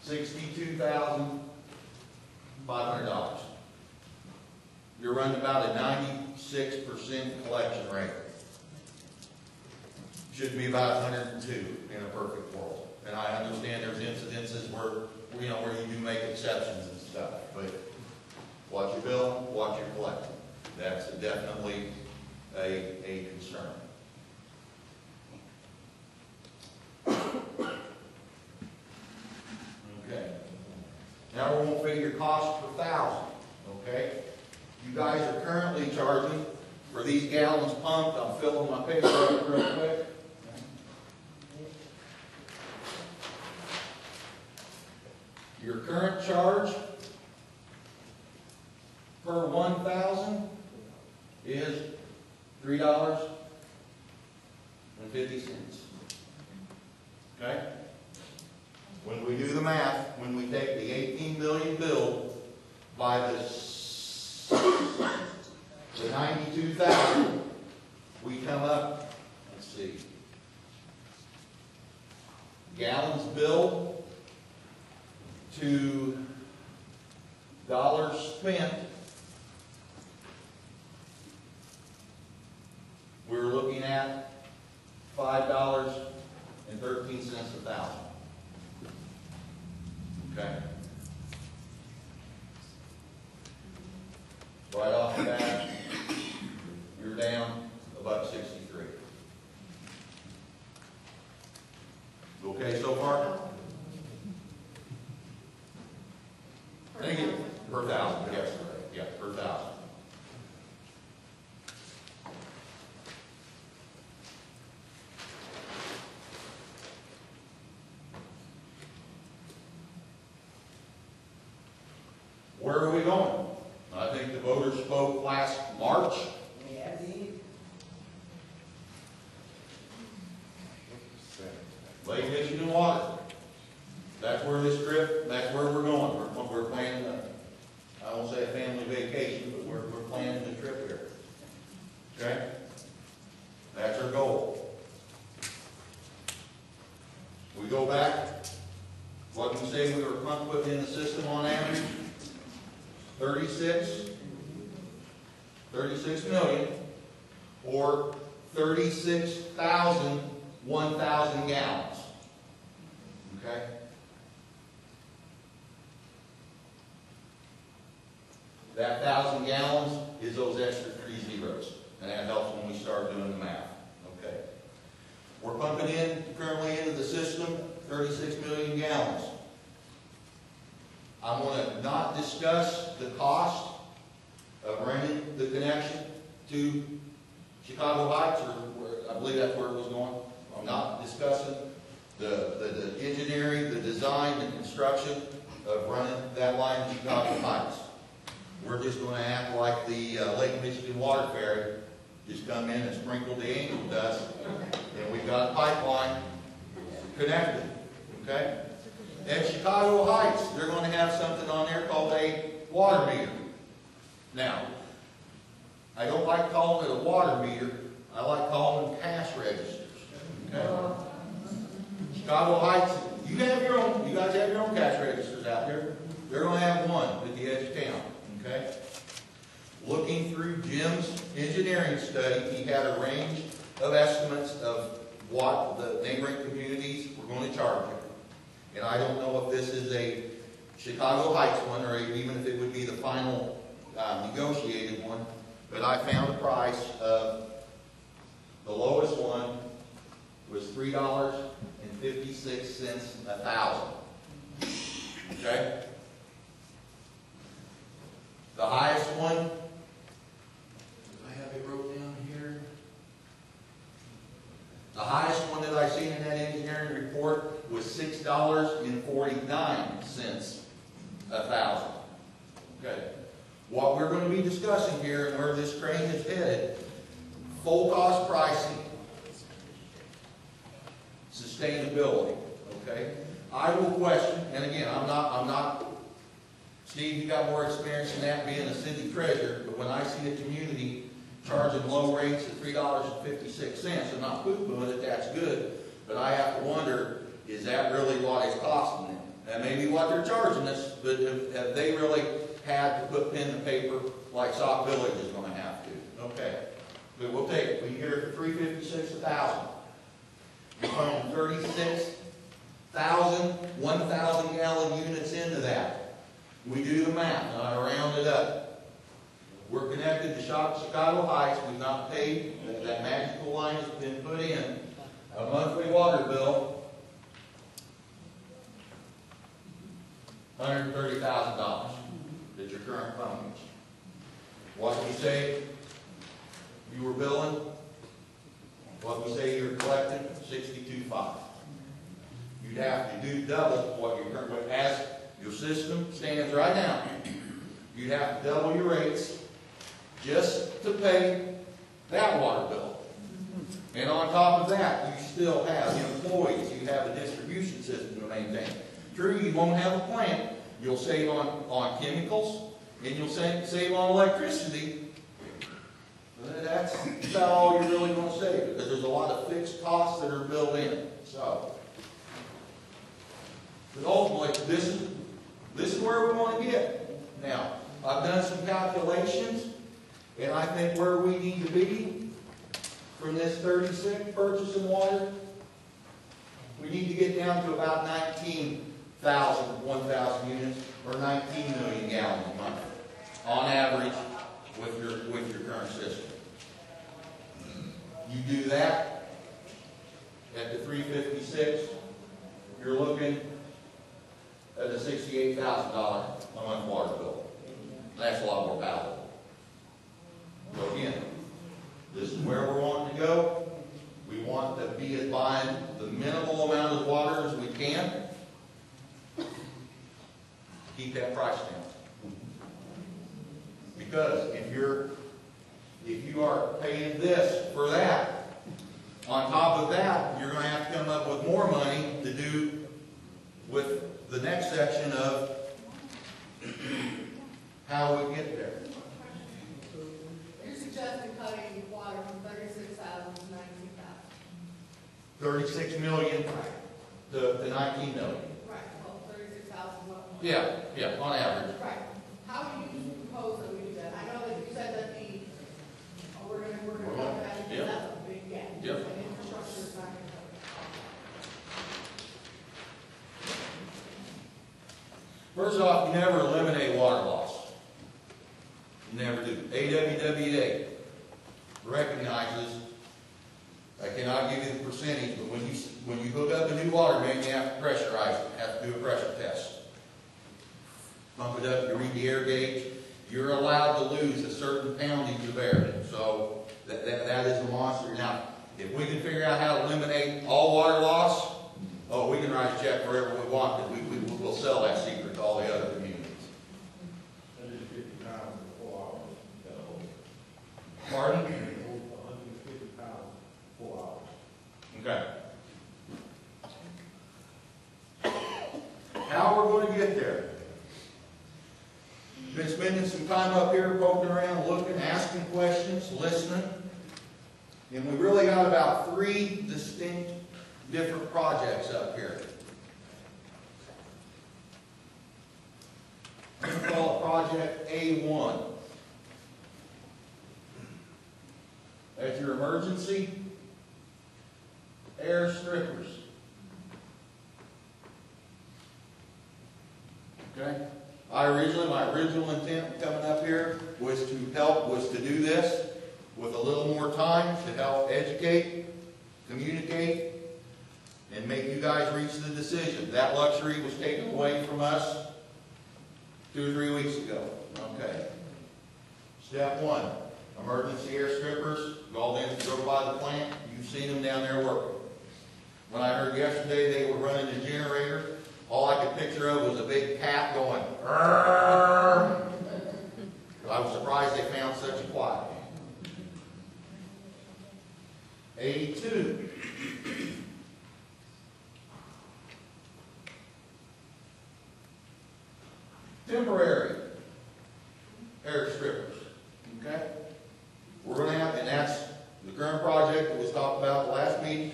$62,500. You're running about a 96% collection rate. Should be about 102 in a perfect world. And I understand there's incidences where you do make exceptions and stuff, but what you bill, what you're collecting. That's definitely a concern. Okay. Now we won't figure cost per thousand, okay? You guys are currently charging for these gallons pumped. I'm filling my paper up real quick. Your current charge per 1,000 is $3.50. Okay? When we do the math, when we take the 18 million bill by the 92,000, we come up, let's see, gallons billed to dollars spent, we're looking at $5.13 a thousand. Okay? Right off the bat, you're down $1.63. Okay so far? I think it per thousand, yes, yeah, per thousand. Where are we going? I think think the voters spoke last March. What percentage? Lake Michigan water. That's where this trip, that's where we're going. We're planning I won't say a family vacation, but we're planning the trip here. Okay? That's our goal. We go back, what we say we were putting in the system on average, 36 million, or 36,000 1,000 gallons. Okay? That 1,000 gallons is those extra 3 zeros, and that helps when we start doing the math. Okay? We're pumping in, currently into the system, 36 million gallons. I'm going to not discuss the cost of running the connection to Chicago Heights, or I believe that's where it was going. I'm not discussing the engineering, the design, the construction of running that line to Chicago Heights. We're just going to act like the Lake Michigan Water Ferry, just come in and sprinkle the angel dust, and we've got a pipeline connected, okay? At Chicago Heights, they're going to have something on there called a water meter. Now, I don't like calling it a water meter. I like calling them cash registers, okay? Chicago Heights, you guys have your own cash registers out there. They're going to have one at the edge of town, okay? Looking through Jim's engineering study, he had a range of estimates of what the neighboring communities were going to charge you. And I don't know if this is a Chicago Heights one, or even if it would be the final negotiated one, but I found a price of, the lowest one was $3.56 a thousand. Okay? The highest one, do I have it wrote down here? The highest one that I seen in that engineering report was $6.49 a thousand. Okay. What we're going to be discussing here and where this train is headed, full cost pricing, sustainability. Okay. I will question, and again, I'm not, Steve, you got more experience in that being a city treasurer, but when I see a community charging low rates at $3.56, I'm not poo-pooing it, that's good, but I have to wonder, is that really what it's costing them? That may be what they're charging us, but have they really had to put pen to paper like Sauk Village is going to have to? Okay, but we'll take it. We can get her for $3.56 a thousand. We're putting 36,000 1,000 gallon units into that. We do the math, and I round it up. We're connected to Chicago Heights. We've not paid, that magical line has been put in. A monthly water bill, $130,000 at your current pumpage. What we say you were billing, what we say you're collecting, $62.5. You'd have to do double what your current, as your system stands right now. You'd have to double your rates just to pay that water bill. And on top of that, you still have employees. You have a distribution system to maintain. True, you won't have a plant. You'll save on chemicals, and you'll save on electricity. But that's about all you're really going to save, because there's a lot of fixed costs that are built in. So, but ultimately, this is where we want to get. Now, I've done some calculations, and I think where we need to be from this 36 purchasing water, we need to get down to about 19,000, 1,000 units, or 19 million gallons a month, on average, with your current system. You do that at the 356, you're looking at a $68,000 a month water bill. That's a lot more palatable. So again, this is where we're wanting to go. We want to be buying the minimal amount of water as we can to keep that price down. Because if you are paying this for that, on top of that, you're going to have to come up with more money to do with the next section of how we get there. You're suggesting cutting water from 36,000 to 19,000. 36 million to 19 million. Right, well, 36,000 what? Yeah, on average. Right. How do you propose that we do that? I know that you said that we're gonna cut that, because that's a big gap. Yep. And infrastructure is not gonna cover it. First off, you never eliminate water loss. You never do. AWWA recognizes, I cannot give you the percentage, but when you hook up a new water main, you have to pressurize it, have to do a pressure test. Pump it up, you read the air gauge, you're allowed to lose a certain poundage of air. So that is a monster. Now, if we can figure out how to eliminate all water loss, oh, we can write a check wherever we want, because we'll sell that secret to all the other communities. That is 50,000 for 4 hours. Pardon? 150,000 for 4 hours. Okay. How we're going to get there? Been spending some time up here poking around, looking, asking questions, listening. And we really got about 3 distinct different projects up here. We call it Project A1. That's your emergency air strippers. Okay? My original intent coming up here was to do this with a little more time to help educate, communicate, and make you guys reach the decision. That luxury was taken away from us 2 or 3 weeks ago. Okay. Step 1, emergency air strippers. You all didn't go by the plant. You've seen them down there working. When I heard yesterday they were running a generator, all I could picture of was a big cat going, "Arr!" I was surprised they found such a quiet. A2. Temporary air strippers. Okay? We're going to have, and that's the current project that was talked about the last meeting.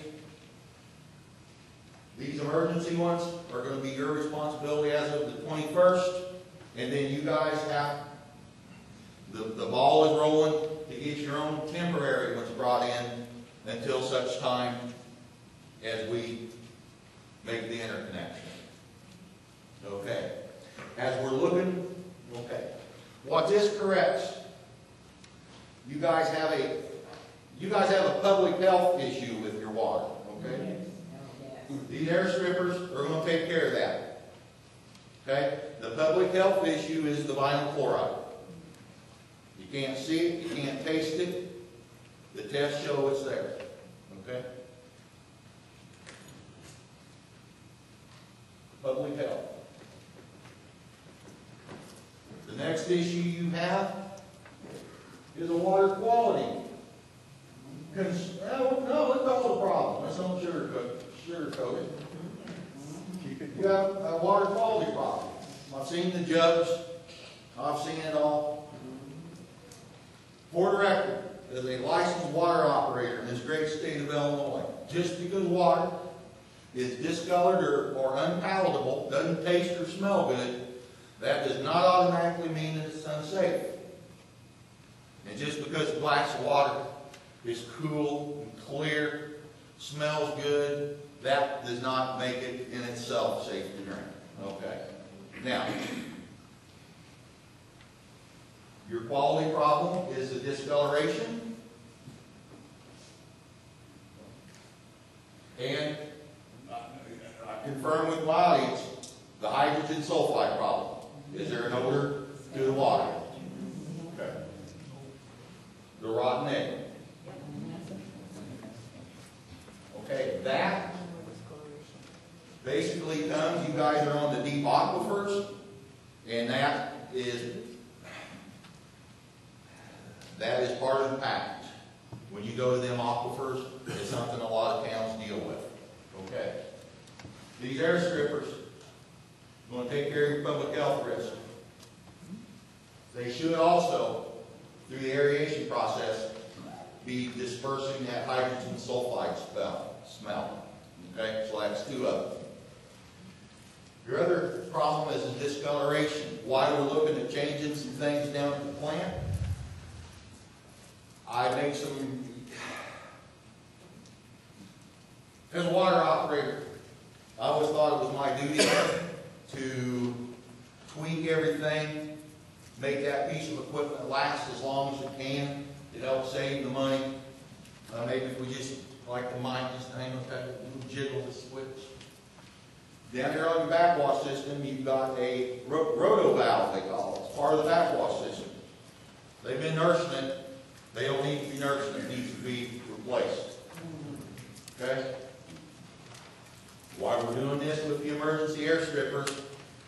These emergency ones are going to be your responsibility as of the 21st. And then you guys have, the ball is rolling to get your own temporary ones brought in until such time as we make the interconnection. Okay. As we're looking, okay. What this corrects, you guys have a public health issue with your water. Okay. These air strippers are going to take care of that. Okay? The public health issue is the vinyl chloride. You can't see it, you can't taste it. The tests show it's there. Okay? Public health. The next issue you have is a water quality. No, it's all a problem. Let's don't sugarcoat it. You have a water quality problem. I've seen the jugs. I've seen it all. For the record, as a licensed water operator in this great state of Illinois, just because water is discolored or unpalatable, doesn't taste or smell good, that does not automatically mean that it's unsafe. And just because a glass of water is cool and clear, smells good, that does not make it in itself safe to drink. Okay. Now, your quality problem is the discoloration. And I confirm with my audience the hydrogen sulfide problem. Is there an odor to the water? Okay. The rotten egg. Okay, that basically comes, you guys are on the deep aquifers, and that is, That is part of the package. When you go to them aquifers, it's something a lot of towns deal with. Okay. These air strippers, you want to take care of your public health risk. They should also, through the aeration process, be dispersing that hydrogen sulfide smell. Okay, so that's two of them. Your other problem is the discoloration. Why we're looking at changing some things down at the plant? I make some, as a water operator, I always thought it was my duty to tweak everything, make that piece of equipment last as long as it can. It helps save the money. Maybe if we just, like the mine, just hang up that little jiggle the switch. Down here on your backwash system, you've got a roto valve, they call it. It's part of the backwash system. They've been nursing it. They don't need to be nursing it. It needs to be replaced. Okay? Why we're doing this with the emergency air strippers,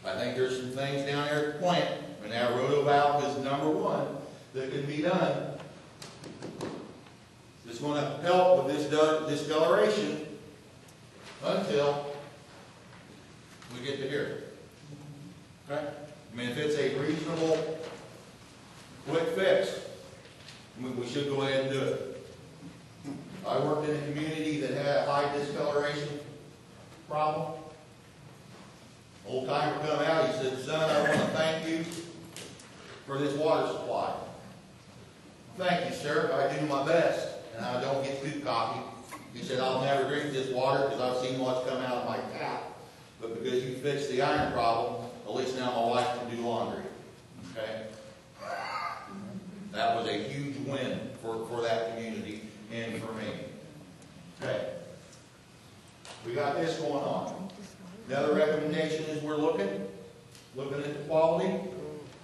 I think there's some things down there at the plant, and that roto valve is number one that can be done. It's going to help with this discoloration until we get to here. Okay? I mean, if it's a reasonable, quick fix, we should go ahead and do it. I worked in a community that had a high discoloration problem. Old timer come out, he said, "Son, I want to thank you for this water supply." "Thank you, sir. I do my best, and I don't get too cocky." He said, "I'll never drink this water because I've seen what's come out of my tap. But because you fixed the iron problem, at least now my wife can do laundry." Okay? That was a huge win for that community and for me. Okay. We got this going on. Another recommendation is we're looking at the quality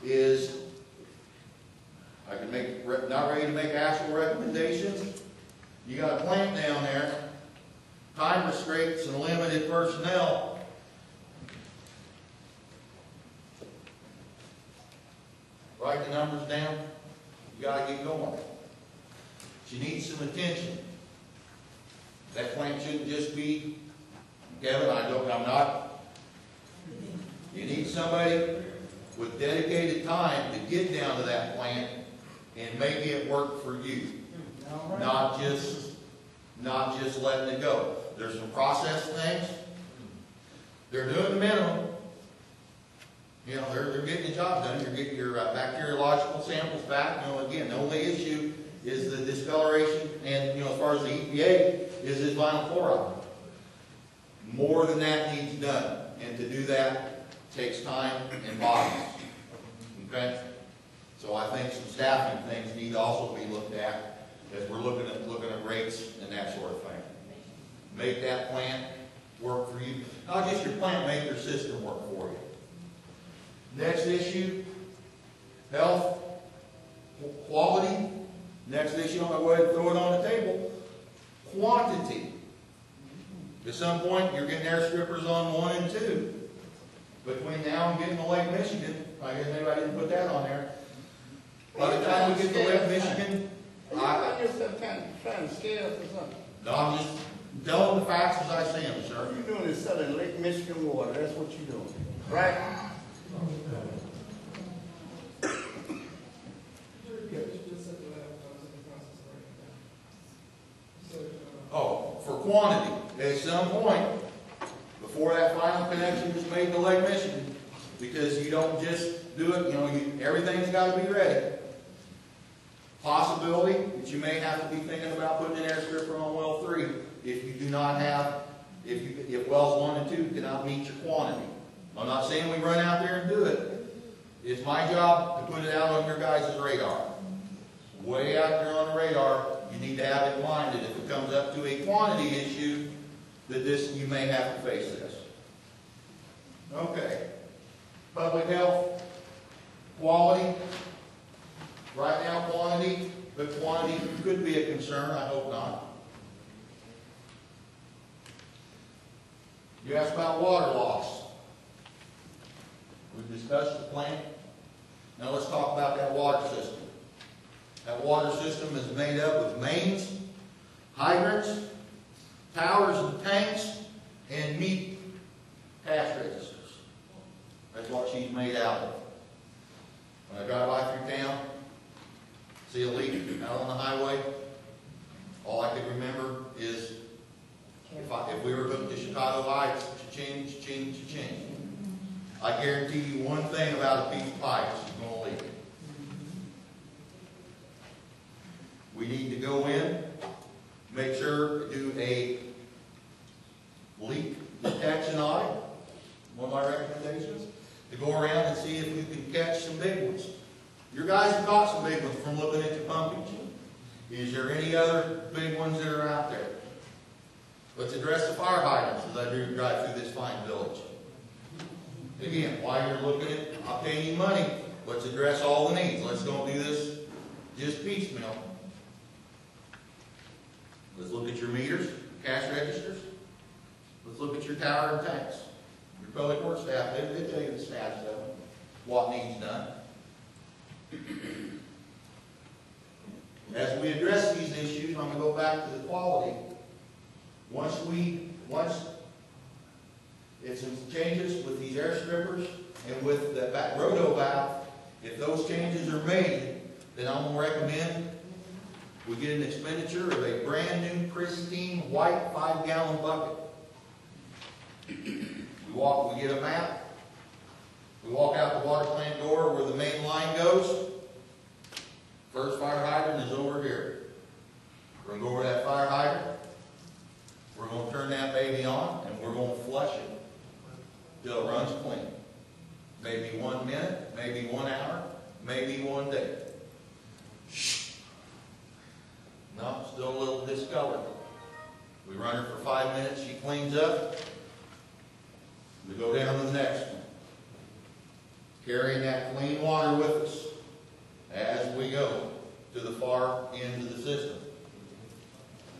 is, I can make, not ready to make actual recommendations. You got a plant down there, time restraints and limited personnel. Write the numbers down. You got to get going. She needs some attention. That plant shouldn't just be, Kevin, I'm not. You need somebody with dedicated time to get down to that plant and make it work for you. Not just letting it go. There's some process things. They're doing the minimum. You know, they're getting the job done. You're getting your bacteriological samples back. You know, again, the only issue is the discoloration, and you know, as far as the EPA, is this vinyl chloride. More than that needs done, and to do that takes time and bodies. Okay, so I think some staffing things need to also be looked at as we're looking at rates and that sort of thing. Make that plant work for you. Not just your plant, make your system work for you. Next issue, health, quality. Next issue, I'm going to go ahead and throw it on the table. Quantity. At some point, you're getting air strippers on 1 and 2. Between now and getting to Lake Michigan, I guess maybe I didn't put that on there. By the time we get to Lake Michigan, I guess I'm trying to scare us or something. no, I'm just telling the facts as I see them, sir. All you're doing is selling Lake Michigan water. That's what you're doing, right? Oh, for quantity. At some point, before that final connection is made to Lake Michigan, because you don't just do it, you know, everything's got to be ready. Possibility that you may have to be thinking about putting an air stripper on well 3 if you do not have, if wells 1 and 2 cannot meet your quantity. I'm not saying we run out there and do it. It's my job to put it out on your guys' radar. Way out there on the radar, you need to have it in mind that if it comes up to a quantity issue, that you may have to face this. Okay. Public health, quality. Right now, quantity, but quantity could be a concern. I hope not. You asked about water loss. We've discussed the plant. Now let's talk about that water system. That water system is made up of mains, hydrants, towers and tanks, and meat cash registers. That's what she's made out of. When I drive by through town, see a leak out on the highway, all I can remember is if we were hooked to Chicago lights, cha-ching, cha-ching, cha-ching. I guarantee you one thing about a piece of pipe, it's going to leak. We need to go in, make sure, do a leak detection audit, one of my recommendations, to go around and see if we can catch some big ones. Your guys have caught some big ones from looking at your pumpage. Is there any other big ones that are out there? Let's address the fire hydrants as I drive through this fine village. Again, while you're looking at obtaining money, let's address all the needs. Let's don't do this just piecemeal. Let's look at your meters, cash registers. Let's look at your tower and tanks. Your public works staff, they tell you the stats of what needs done. As we address these issues, I'm going to go back to the quality. Once if some changes with these air strippers and with the back roto valve, if those changes are made, then I'm going to recommend we get an expenditure of a brand new, pristine, white 5-gallon bucket. We get a map. We walk out the water plant door where the main line goes. First fire hydrant is over here. We're going to go over that fire hydrant. We're going to turn that baby on, and we're going to flush it till it runs clean. Maybe 1 minute, maybe 1 hour, maybe 1 day. No, still a little discolored. We run her for 5 minutes, she cleans up. We go down to the next one. Carrying that clean water with us as we go to the far end of the system.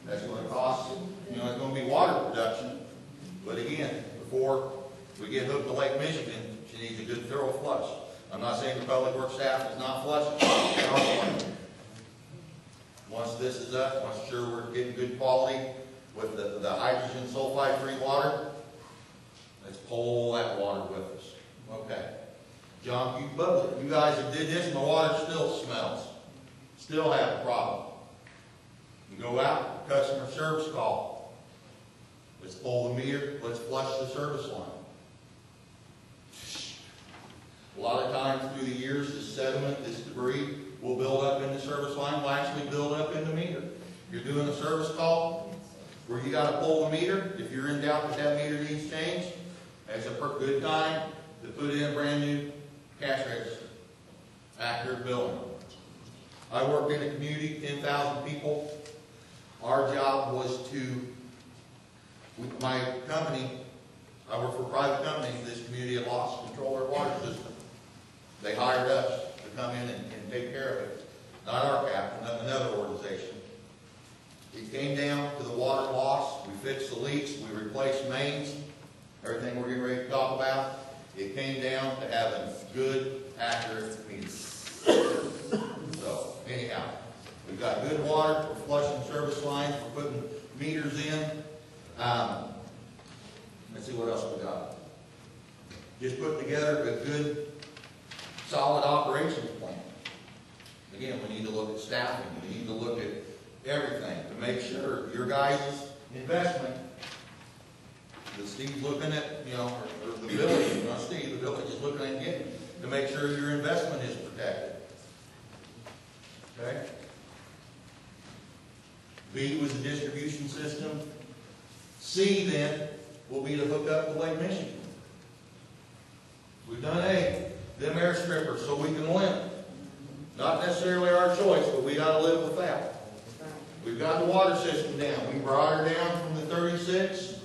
That's going to cost, it's going to be water production. But again, before we get hooked to Lake Michigan, she needs a good thorough flush. I'm not saying the public works staff is not flushing. Once this is up, once sure we're getting good quality with the hydrogen sulfide-free water, let's pull that water with us. Okay. John Q. Public, you guys have did this and the water still smells. Still have a problem. You go out, customer service call. Let's pull the meter, let's flush the service line. A lot of times through the years, this sediment, this debris will build up in the service line, will actually build up in the meter. You're doing a service call where you got to pull the meter. If you're in doubt that that meter needs changed, that's a good time to put in a brand new cash register. Accurate billing. I work in a community, 10,000 people. Our job was to, with my company, I work for a private company, this community had lost control of their water system. They hired us to come in and take care of it. Not our captain, another organization. It came down to the water loss. We fixed the leaks. We replaced mains. Everything we're getting ready to talk about. It came down to having good, accurate meters. So, anyhow, we've got good water. We're flushing service lines. We're putting meters in. Let's see what else we got. Just put together a good, solid operations plan. Again, we need to look at staffing. We need to look at everything to make sure your guys' investment, that Steve's looking at, or the village, not Steve, the village is looking at getting, to make sure your investment is protected. Okay? B was the distribution system. C then will be to hook up to Lake Michigan. We've done A, them air strippers so we can limit. Not necessarily our choice, but we got to live with that. We've got the water system down. We brought her down from the 36.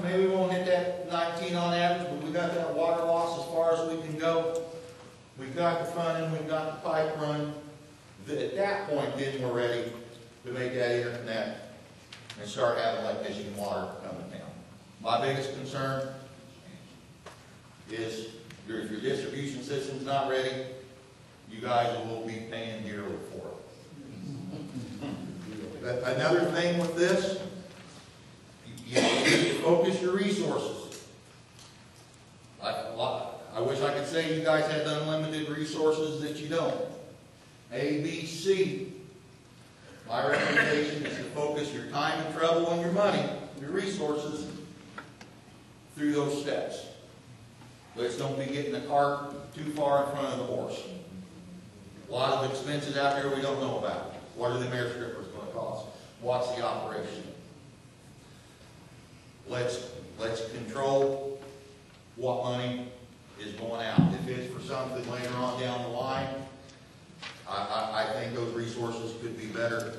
Maybe we won't hit that 19 on average, but we got that water loss as far as we can go. We've got the front end, we've got the pipe run. At that point, then we're ready to make that interconnect and start having Lake Michigan water coming down. My biggest concern is if your distribution system's not ready, you guys will be paying dearly for it. Another thing with this, you need to focus your resources. I wish I could say you guys had unlimited resources that you don't. A, B, C. My recommendation is to focus your time and trouble and your money, your resources, through those steps. Let's don't be getting the cart too far in front of the horse. A lot of expenses out there we don't know about. What are the mare strippers going to cost? What's the operation? Let's control what money is going out. If it's for something later on down the line, I think those resources could be better.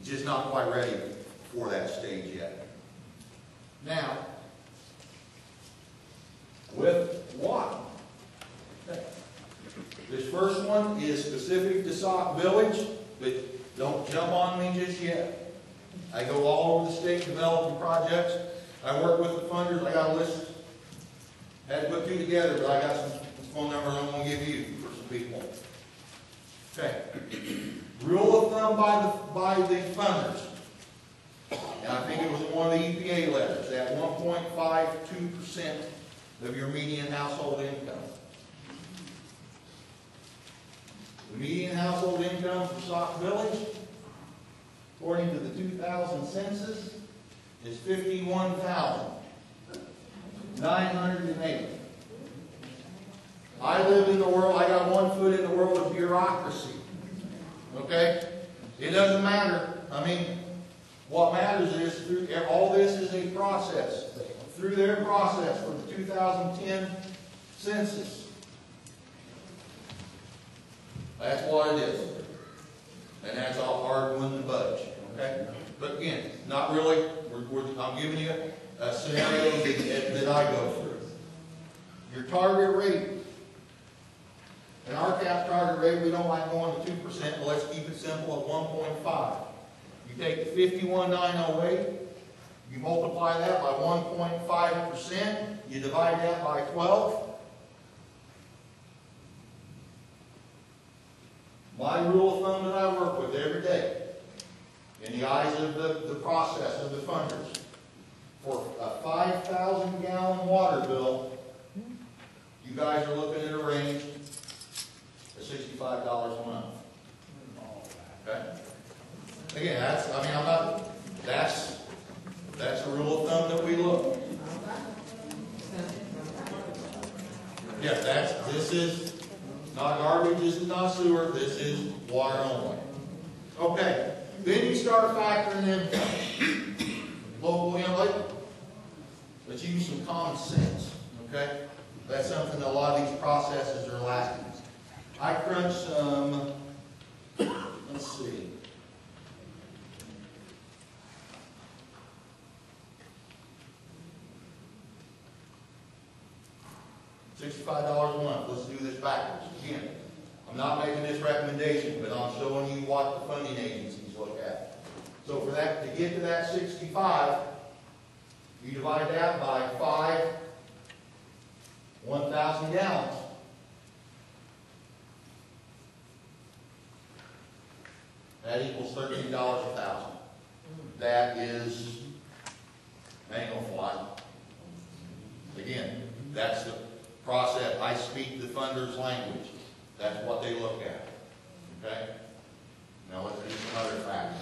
Just not quite ready for that stage yet. Now, with water. This first one is specific to Sauk Village, but don't jump on me just yet. I go all over the state developing projects. I work with the funders. I got a list. Had to put two together, but I got some phone numbers I'm going to give you for some people. Okay. Rule of thumb by the funders. And I think it was in one of the EPA letters, at 1.52% of your median household income. The median household income for Sauk Village, according to the 2000 census, is $51,980. I live in the world, I got one foot in the world of bureaucracy. Okay? It doesn't matter. I mean, what matters is all this is a process. Through their process for the 2010 census. That's what it is. And that's a hard one to budge. Okay? But again, not really. I'm giving you a scenario that I go through. Your target rate. In our cap target rate, we don't like going to 2%, but let's keep it simple at 1.5. You take the 51,908, you multiply that by 1.5%, you divide that by 12. My rule of thumb that I work with every day, in the eyes of the process of the funders, for a 5,000 gallon water bill, you guys are looking at a range of $65 a month. Okay? Again, that's a rule of thumb that we look. Yeah, this is not garbage, this is not sewer, this is water only. Okay, then you start factoring in local, let's use some common sense, okay? That's something that a lot of these processes are lacking. I crunched some, let's see. $65 a month. Let's do this backwards. Again, I'm not making this recommendation, but I'm showing you what the funding agencies look at. So for that, to get to that 65, you divide that by 1,000 gallons. That equals $13 a thousand. That is, ain't gonna fly. Again, that's the process. I speak the funders' language. That's what they look at. Okay? Now let's do some other facts.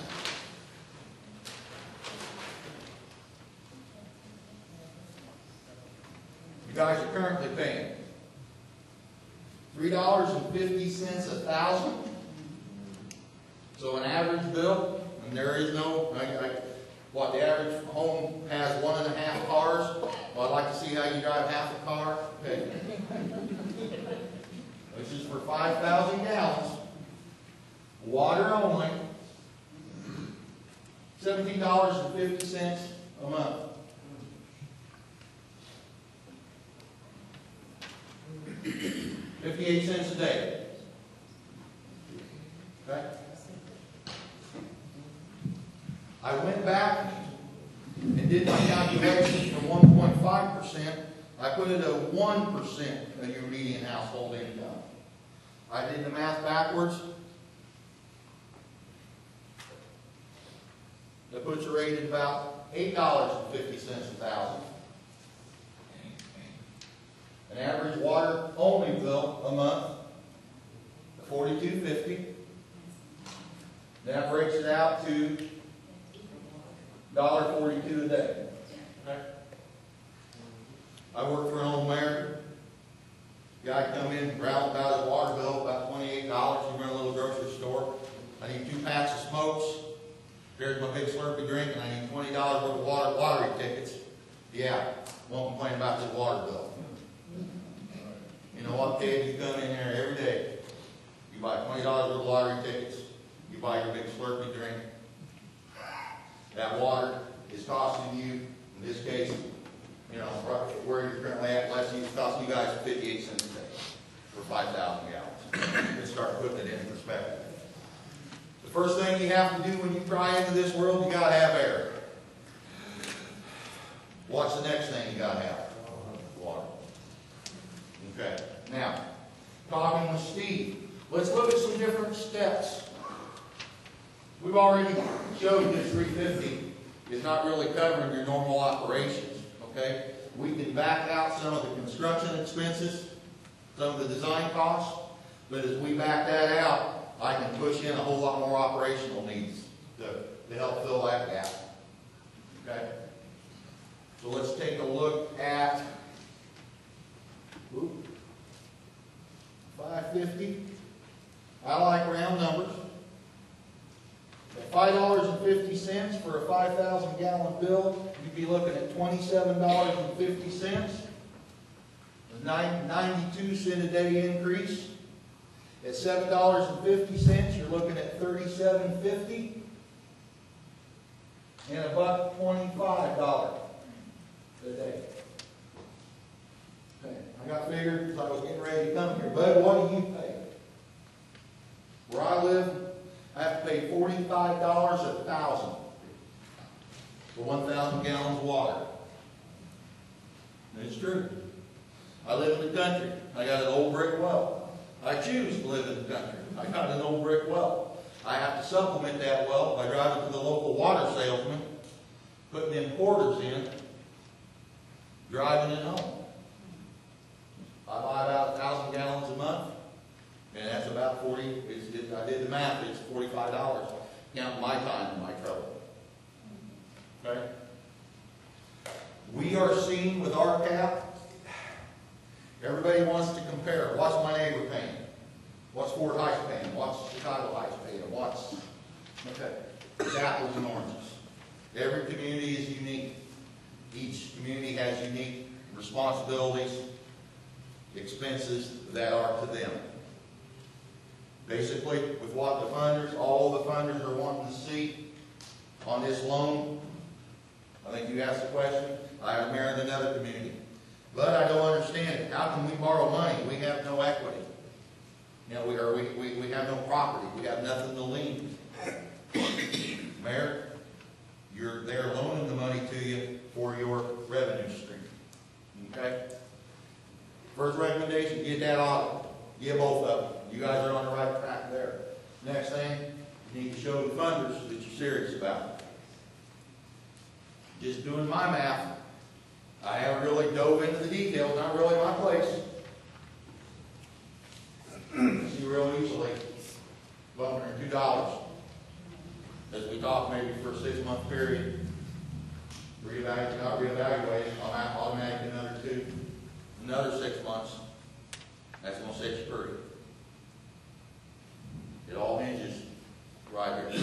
You guys are currently paying $3.50 a thousand. So an average bill, and there is no, what the average home has 1.5 cars. Well, I'd like to see how you drive half a car. Okay. This is for 5,000 gallons. Water only. $17.50 a month. $0.58 a day. Okay? I went back and did my calculations for 1.5%. I put it at 1% of your median household income. I did the math backwards. puts a rate at about $8.50 a thousand. An average water only bill a month, $42.50. That breaks it out to $1.42 a day. Okay. I work for an old American. Guy come in, rattle about his water bill, about $28. He run a little grocery store. I need 2 packs of smokes. Here's my big Slurpee drink, and I need $20 worth of lottery tickets. Yeah, won't complain about this water bill. You know what, kid? You come in here every day. You buy $20 worth of lottery tickets. You buy your big Slurpee drink. That water is costing you, in this case, you know, where you're currently at, it's costing you guys 58 cents a day for 5,000 gallons. Let's start putting it in perspective. The first thing you have to do when you pry into this world, you gotta have air. What's the next thing you gotta have? Water. Okay. Now, talking with Steve, let's look at some different steps. We've already showed that 350 is not really covering your normal operations. Okay? We can back out some of the construction expenses, some of the design costs, but as we back that out, I can push in a whole lot more operational needs to help fill that gap. Okay? So let's take a look at 550. I like round numbers. At $5.50 for a 5,000 gallon bill, you'd be looking at $27.50. A 92 cent a day increase. At $7.50, you're looking at $37.50. And $1.25 a day. Okay, I got figured as I was getting ready to come here. Bud, what do you pay? Where I live, I have to pay $45 a thousand for 1,000 gallons of water. And it's true. I live in the country. I got an old brick well. I choose to live in the country. I got an old brick well. I have to supplement that well by driving to the local water salesman, putting them quarters in, driving it home. I buy about 1,000 gallons a month, and that's about 40. I did the math. It's $45. Count my time and my trouble. Okay. We are seeing with our cap. Everybody wants to compare. What's my neighbor paying? What's Fort Heights paying? What's Chicago Heights paying? What's okay? It's apples and oranges. Every community is unique. Each community has unique responsibilities, expenses that are to them. Basically, with what the funders, all the funders are wanting to see on this loan, I think you asked the question, I am marrying another community. But I don't understand it. How can we borrow money? We have no equity. You know, we have no property. We have nothing to lien. Mayor, they're loaning the money to you for your revenue stream. Okay? First recommendation, get that audit. Get both of them. You guys are on the right track there. Next thing, you need to show the funders that you're serious about it. Just doing my math, I haven't really dove into the details, not really my place. See real easily, $102. As we talk maybe for a 6-month period, not reevaluate, I'll automatically another 6 months. That's going to set you free. It all hinges right here.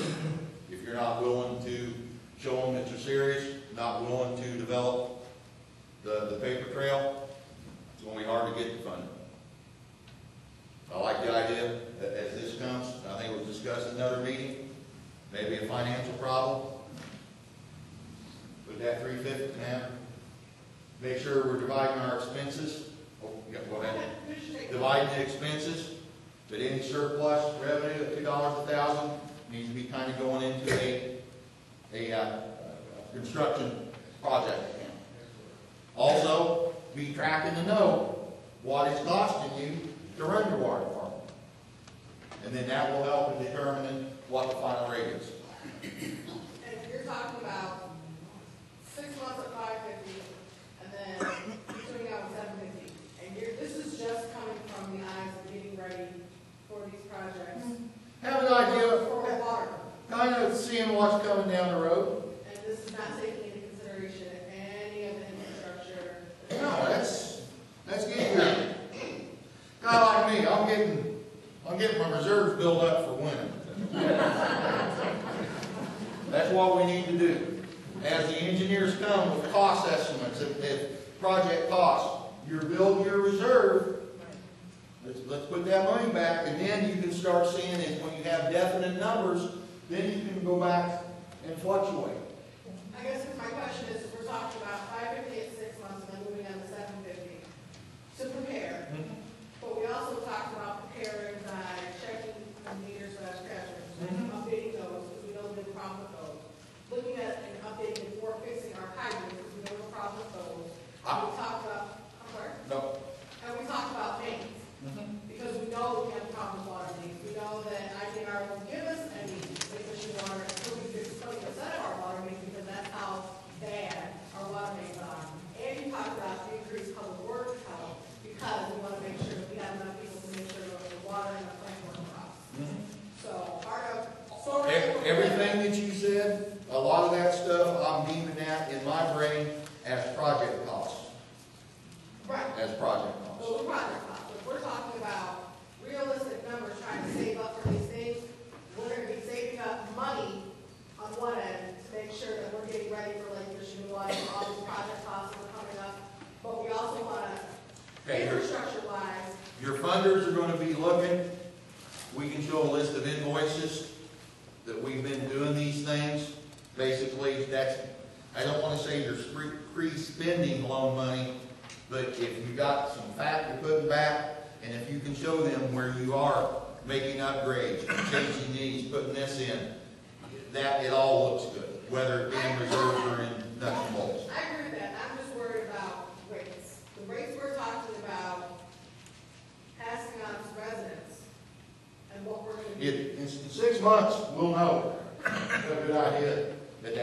If you're not willing to show them that you're serious, not willing to develop the paper trail, it's going to be hard to get the funding. I like the idea that as this comes, I think it was discussed in another meeting, maybe a financial problem. Put that 350 now. Make sure we're dividing our expenses. Oh, yeah, go ahead. Dividing the expenses, but any surplus revenue at $2 a thousand needs to be kind of going into a construction project account. Also, be tracking to know what it's costing you to run your water department. And then that will help in determining what the final rate is. And if you're talking these projects. Have an idea, For water. kind of seeing what's coming down the road. And this is not taking into consideration any of the infrastructure. No, that's getting good. Kind of like me, I'm getting my reserves built up for winter. That's what we need to do. As the engineers come with cost estimates, if project costs, you build your reserve, let's put that money back, and then you can start seeing it when you have definite numbers, then you can go back and fluctuate. I guess my question is, we're talking about 550 at 6 months and then moving on to 750 to prepare. But we also talked about preparing by checking the meters that have pressures, updating those, because we know there's a problem with those. Looking at and updating before fixing our hydrants, because we know there's a problem with those. And we talked about, I'm sorry? No. And we talked about mains. Because we know we have a problem with water mains. We know that IDR won't give us any efficient water until we fix 20% of our water mains, because that's how bad our water mains are. And you talked about increased public works help, because we want to make sure that we have enough people to make sure that the water and the plant work across. So part of Everything that you said, a lot of that stuff, I'm deeming that in my brain as project costs. right. As project costs. So we're project costs. If we're talking about realistic numbers, trying to save up for these things, we're going to be saving up money on one end to make sure that we're getting ready for Lake Michigan Water and all these project costs that are coming up. But we also want to, infrastructure-wise, Your funders are going to be looking. We can show a list of invoices that we've been doing these things. Basically, that's, I don't want to say you're pre-spending loan money, but if you got some fat you're putting back, and if you can show them where you are making upgrades, changing these, putting this in, that it all looks good, whether it be in reserves or in nuts and bolts. I agree with that. I'm just worried about rates. The rates we're talking about passing on to residents and what we're going to do. In 6 months, we'll know. Have a good idea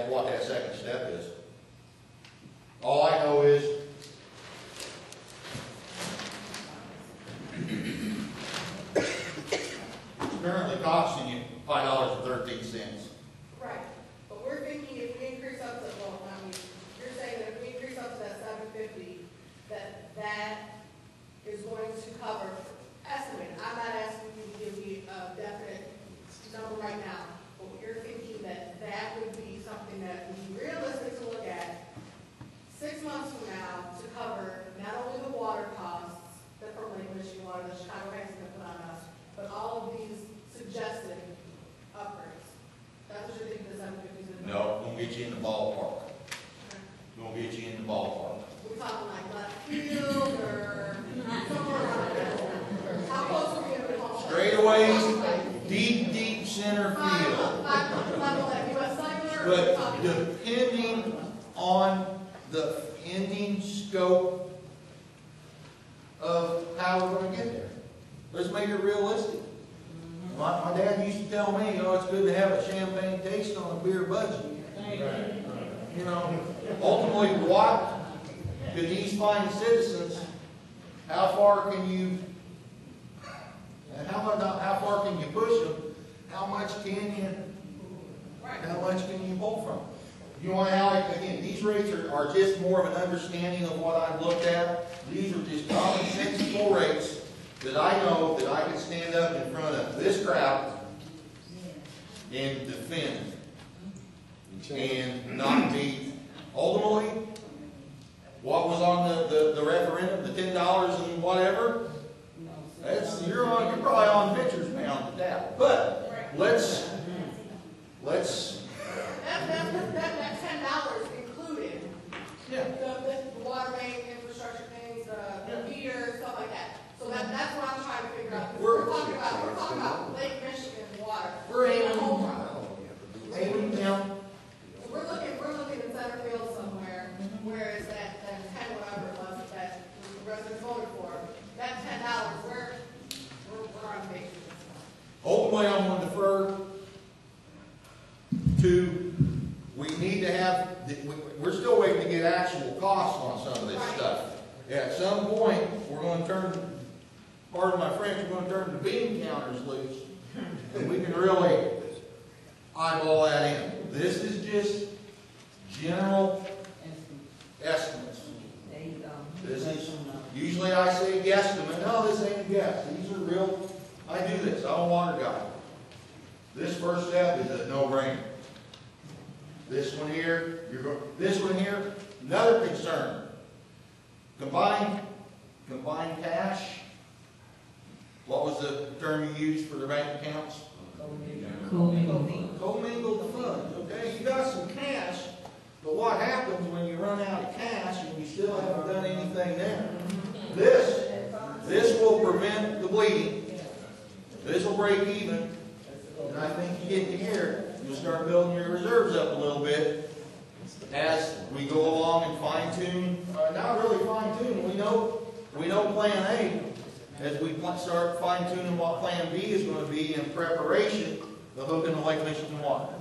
what that second step is. All I know is it's currently costing you $5.13. Right, but we're thinking if we increase up to, well, I mean, you're saying that if we increase up to that 750, that is going to cover, estimate. I'm not asking you to give me a definite number right now, but you're thinking that that would be something that would be realistic to look at 6 months from now to cover not only the water costs that from Lake Michigan Water, the Chicago Heights is going to put on us, but all of these suggested upgrades. That's what you're thinking the 750 is going to do? no, won't get you in the ballpark. Won't get you in the ballpark. We're talking like left field or somewhere around there. How close are we going to home? Straightaways, deep center field. But depending on the ending scope of how we're going to get there. Let's make it realistic. My dad used to tell me, it's good to have a champagne taste on a beer budget. You know, ultimately, what could these fine citizens, how far can you, and how far can you push them? How much can you pull from? You want to have, again, these rates are just more of an understanding of what I've looked at. These are just common sensical rates that I know that I can stand up in front of this crowd and defend and not be, ultimately, what was on the referendum, the $10 and whatever, you're probably on pitcher's mound at that. But let's That $10 included yeah. the water main infrastructure things, the meter, stuff like that. So that's what I'm trying to figure out. We're talking about Lake Michigan water. We're being a aiming home run. down. We're looking in center field somewhere, where is that 10 whatever it was that the residents voted for. That $10, we're on base with this one. Ultimately, I'm going to defer to, we need to have, we're still waiting to get actual costs on some of this stuff. At some point, we're going to turn pardon my French, we're gonna turn the bean counters loose. And we can really eyeball that in. This is just general estimates. This is, usually I say guesstimate. No, this ain't a guess. These are real. I do this. I'm a water guy. This first step is a no-brainer. This one here, this one here, another concern. Combined cash. What was the term you used for the bank accounts? Commingled funds. Okay, you got some cash, but what happens when you run out of cash and you still haven't done anything there? This will prevent the bleeding. This will break even. And I think you get here, you'll start building your reserves up a little bit as we go along and fine tune. Not really fine tune. We know Plan A. As we start fine tuning what Plan B is going to be in preparation of hooking the Lake Michigan water.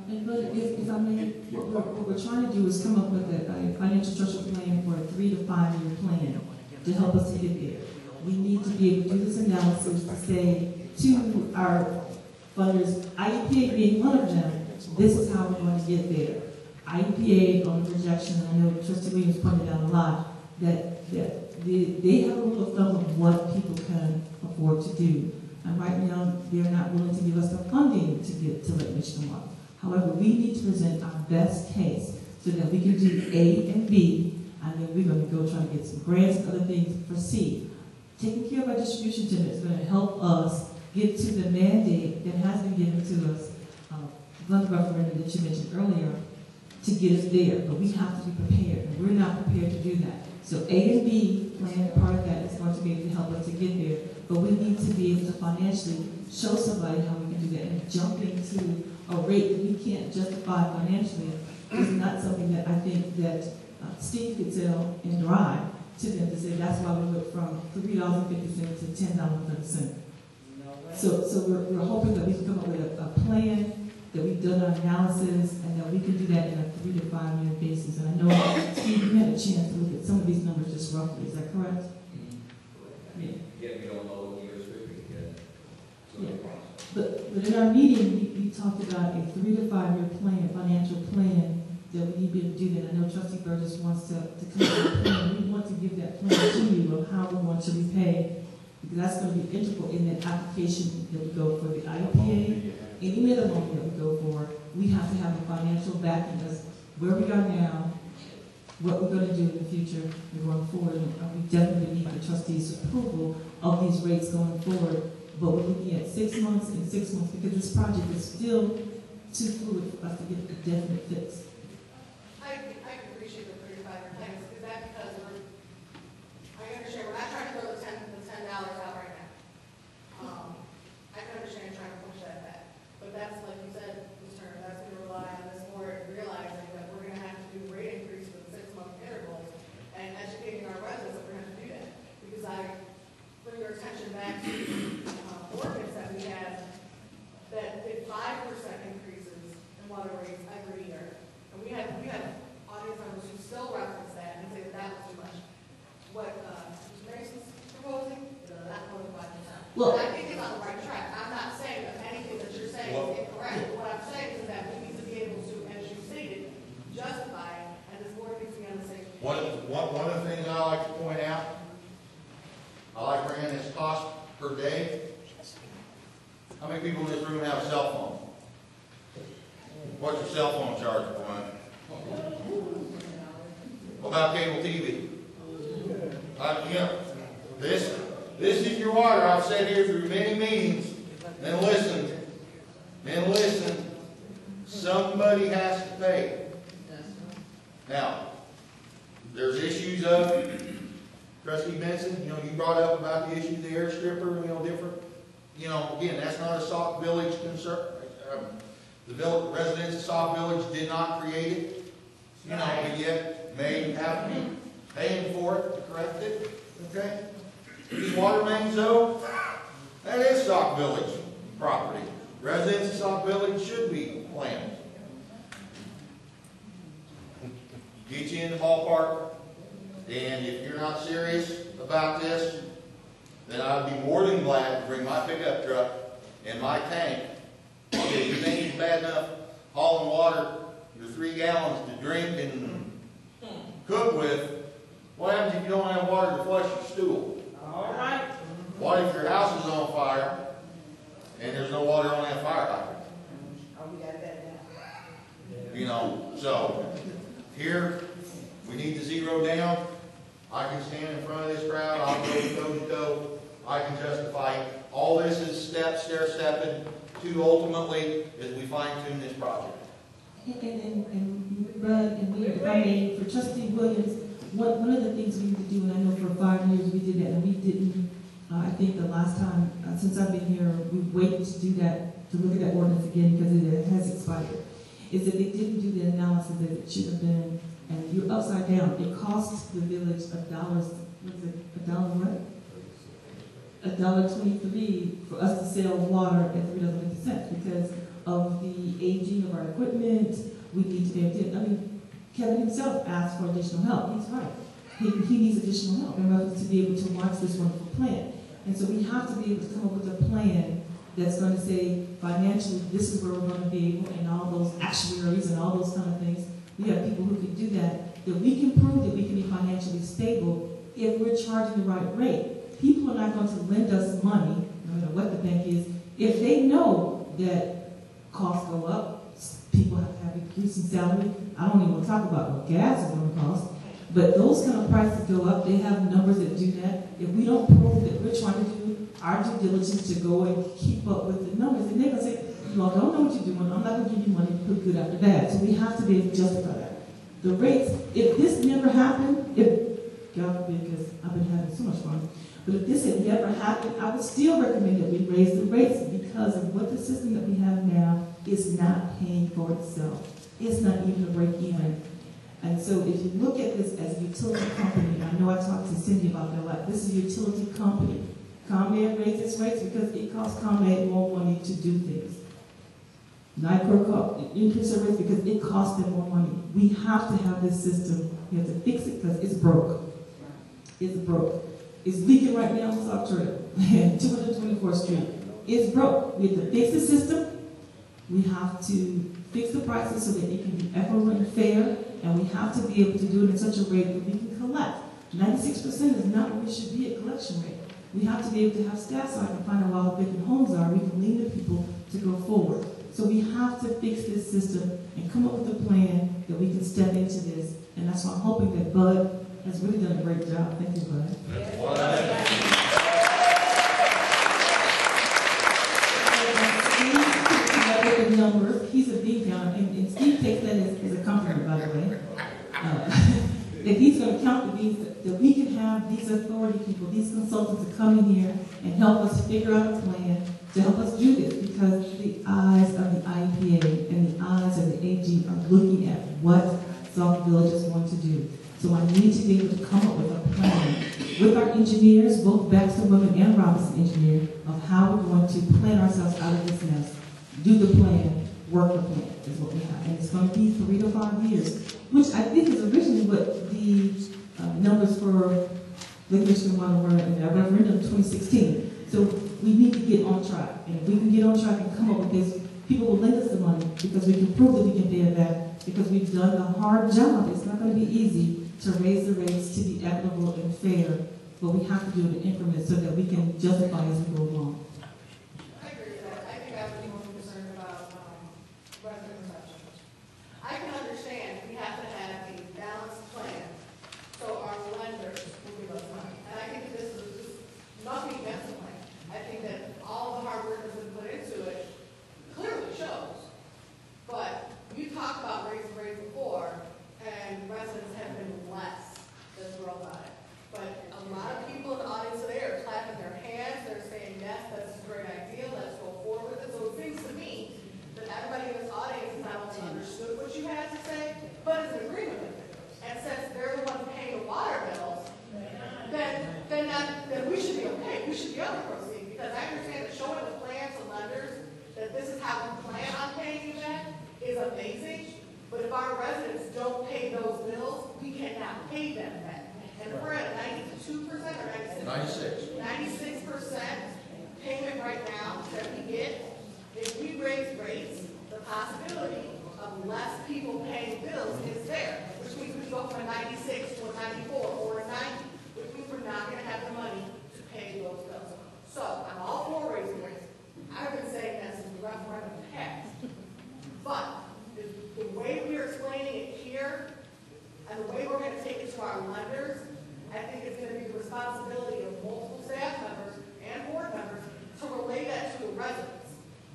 But if I may, what we're trying to do is come up with a financial structure plan for a 3 to 5 year plan to help us to get there. We need to be able to do this analysis to say to our funders, IEPA being one of them, this is how we're going to get there. IEPA on the projection, and I know Trustee Williams pointed out a lot, that they have a rule of thumb of what people can afford to do. And right now, they're not willing to give us the funding to get to Lake Michigan water. However, we need to present our best case so that we can do A and B, and then we're going to go try to get some grants and other things for C. Taking care of our distribution center is going to help us get to the mandate that has been given to us, the referendum that you mentioned earlier, to get us there. But we have to be prepared, and we're not prepared to do that. So A and B plan, part of that is going to be able to help us to get there. But we need to be able to financially show somebody how we can do that. And jumping to a rate that we can't justify financially is not something that I think that Steve could tell and drive to them to say that's why we went from $3.50 to $10.30. So we're hoping that we can come up with a plan, that we've done our analysis, and that we can do that in a 3 to 5 year basis. And I know, Steve, you had a chance to look at some of these numbers just roughly. Is that correct? Yeah, we don't know what years we're going to get. Yeah. But in our meeting, we talked about a 3 to 5 year plan, financial plan, that we need to be able to do that. I know Trustee Burgess wants to come up with a plan. We want to give that plan to you of how we want to repay, because that's going to be integral in that application that we go for the IEPA. Any minimum that we go for, we have to have the financial backing us where we are now, what we're going to do in the future, and going forward. And we definitely need the trustees' approval of these rates going forward. But we're looking at 6 months and 6 months because this project is still too fluid for us to get a definite fix. I can appreciate the 3 to 5 year plans, because I understand we're not trying to throw the $10 out right now. I can understand trying to push that back, but that's like you said, Mr. Turner, that's going to rely on this board realizing that we're going to have to do rate increase with 6 month intervals and educating our residents that we're going to have to do that. Because I bring your attention back to ordinance that we have that did 5% increases in water rates every year. And we had audience members who still reference that and say that was too much. What Mr. Mason's proposing, not more than 5%. Well, I think it's on the right track. I'm not saying that anything that you're saying is incorrect. What I'm saying is that we need to be able to, as you stated, justify it, and this board needs to be on the same page. One of the things I like to point out, I like bringing this cost per day. How many people in this room have a cell phone? What's your cell phone charge per month? What about cable TV? This is your water. I've sat here through many meetings and listened. Somebody has to pay. Now, there's issues of, Trustee Benson, you brought up about the issue of the air stripper, different. Again, that's not a Sauk Village concern. The residents of Sauk Village did not create it. But yet may have to be paying for it to correct it. Okay? These water mains, though, that is Sauk Village property. Residents of Sauk Village should be planned. Get you in the ballpark, and if you're not serious about this, then I would be more than glad to bring my pickup truck and my tank. Okay, you think it's bad enough hauling water, your 3 gallons to drink and cook with? What happens if you don't have water to flush your stool? All right. What if your house is on fire and there's no water on that fire hydrant? Oh, we got that now. You know, so here we need to zero down. I can stand in front of this crowd, I'll go toe to toe, I can justify it. All this is stair-stepping to ultimately as we fine-tune this project. And Bud and Mayor, if I may, for Trustee Williams, one of the things we need to do, and I know for 5 years we did that, and we didn't, I think the last time, since I've been here, we waited to do that, to look at that ordinance again because it has expired, is that they didn't do the analysis that it should have been, and you're upside down. It costs the village $1.23 for us to sell water at $3.50 because of the aging of our equipment. We need to be able to, I mean, Kevin himself asked for additional help. He's right. He needs additional help in order to be able to launch this wonderful plan. And so we have to be able to come up with a plan that's going to say financially this is where we're going to be able, and all those actuaries and all those kind of things. We have people who can do that, that we can prove that we can be financially stable if we're charging the right rate. People are not going to lend us money, no matter what the bank is, if they know that costs go up, people have to have increasing salary. I don't even want to talk about what gas is going to cost. But those kind of prices go up. They have numbers that do that. If we don't prove that we're trying to do our due diligence to go and keep up with the numbers, and they're going to say, you all don't know what you're doing. I'm not going to give you money to put good after bad. So we have to be able to justify that. The rates, if this never happened, God forbid, because I've been having so much fun, but if this had never happened, I would still recommend that we raise the rates because of what the system that we have now is not paying for itself. It's not even a break even. And so if you look at this as a utility company, I know I talked to Cindy about that a lot, this is a utility company. ComEd raised its rates because it costs ComEd more money to do things. NICOR increased their rates because it costs them more money. We have to have this system. We have to fix it because it's broke. It's broke. It's leaking right now on Sauk Trail, 224th Street. It's broke. We have to fix the system. We have to fix the prices so that it can be equitable and fair, and we have to be able to do it in such a way that we can collect. 96% is not where we should be at collection rate. We have to be able to have staff so I can find out while the vacant homes are. We can lead the people to go forward. So we have to fix this system and come up with a plan that we can step into this. And that's why I'm hoping that Bud has really done a great job. Thank you, Bud. That's what I have. The numbers, he's a big guy, and Steve takes that as a compliment, by the way. That he's going to count the means that we can have these authority people, these consultants to come in here and help us figure out a plan to help us do this, because the eyes of the IPA and the eyes of the AG are looking at what Sauk Village is going to do. So I need to be able to come up with a plan with our engineers, both Baxter Women and Robinson Engineer, of how we're going to plan ourselves out of this mess. Do the plan, work the plan is what we have. And it's going to be 3 to 5 years, which I think is originally what the numbers for Lake Michigan Water were in the referendum of 2016. So we need to get on track. And if we can get on track and come up with this, people will lend us the money because we can prove that we can pay it back because we've done a hard job. It's not going to be easy to raise the rates to be equitable and fair, but we have to do it in increments so that we can justify as we go along. I agree with that. I think I would be more concerned about resident perception. I can understand we have to have a balanced plan so our lenders will give us money. And I think this is nothing against the plan. I think that all the hard work that's been put into it clearly shows. But you talked about raising rates before, and residents have been less than thrilled about it. But a lot of people in the audience today are clapping their hands. They're saying, yes, that's residents.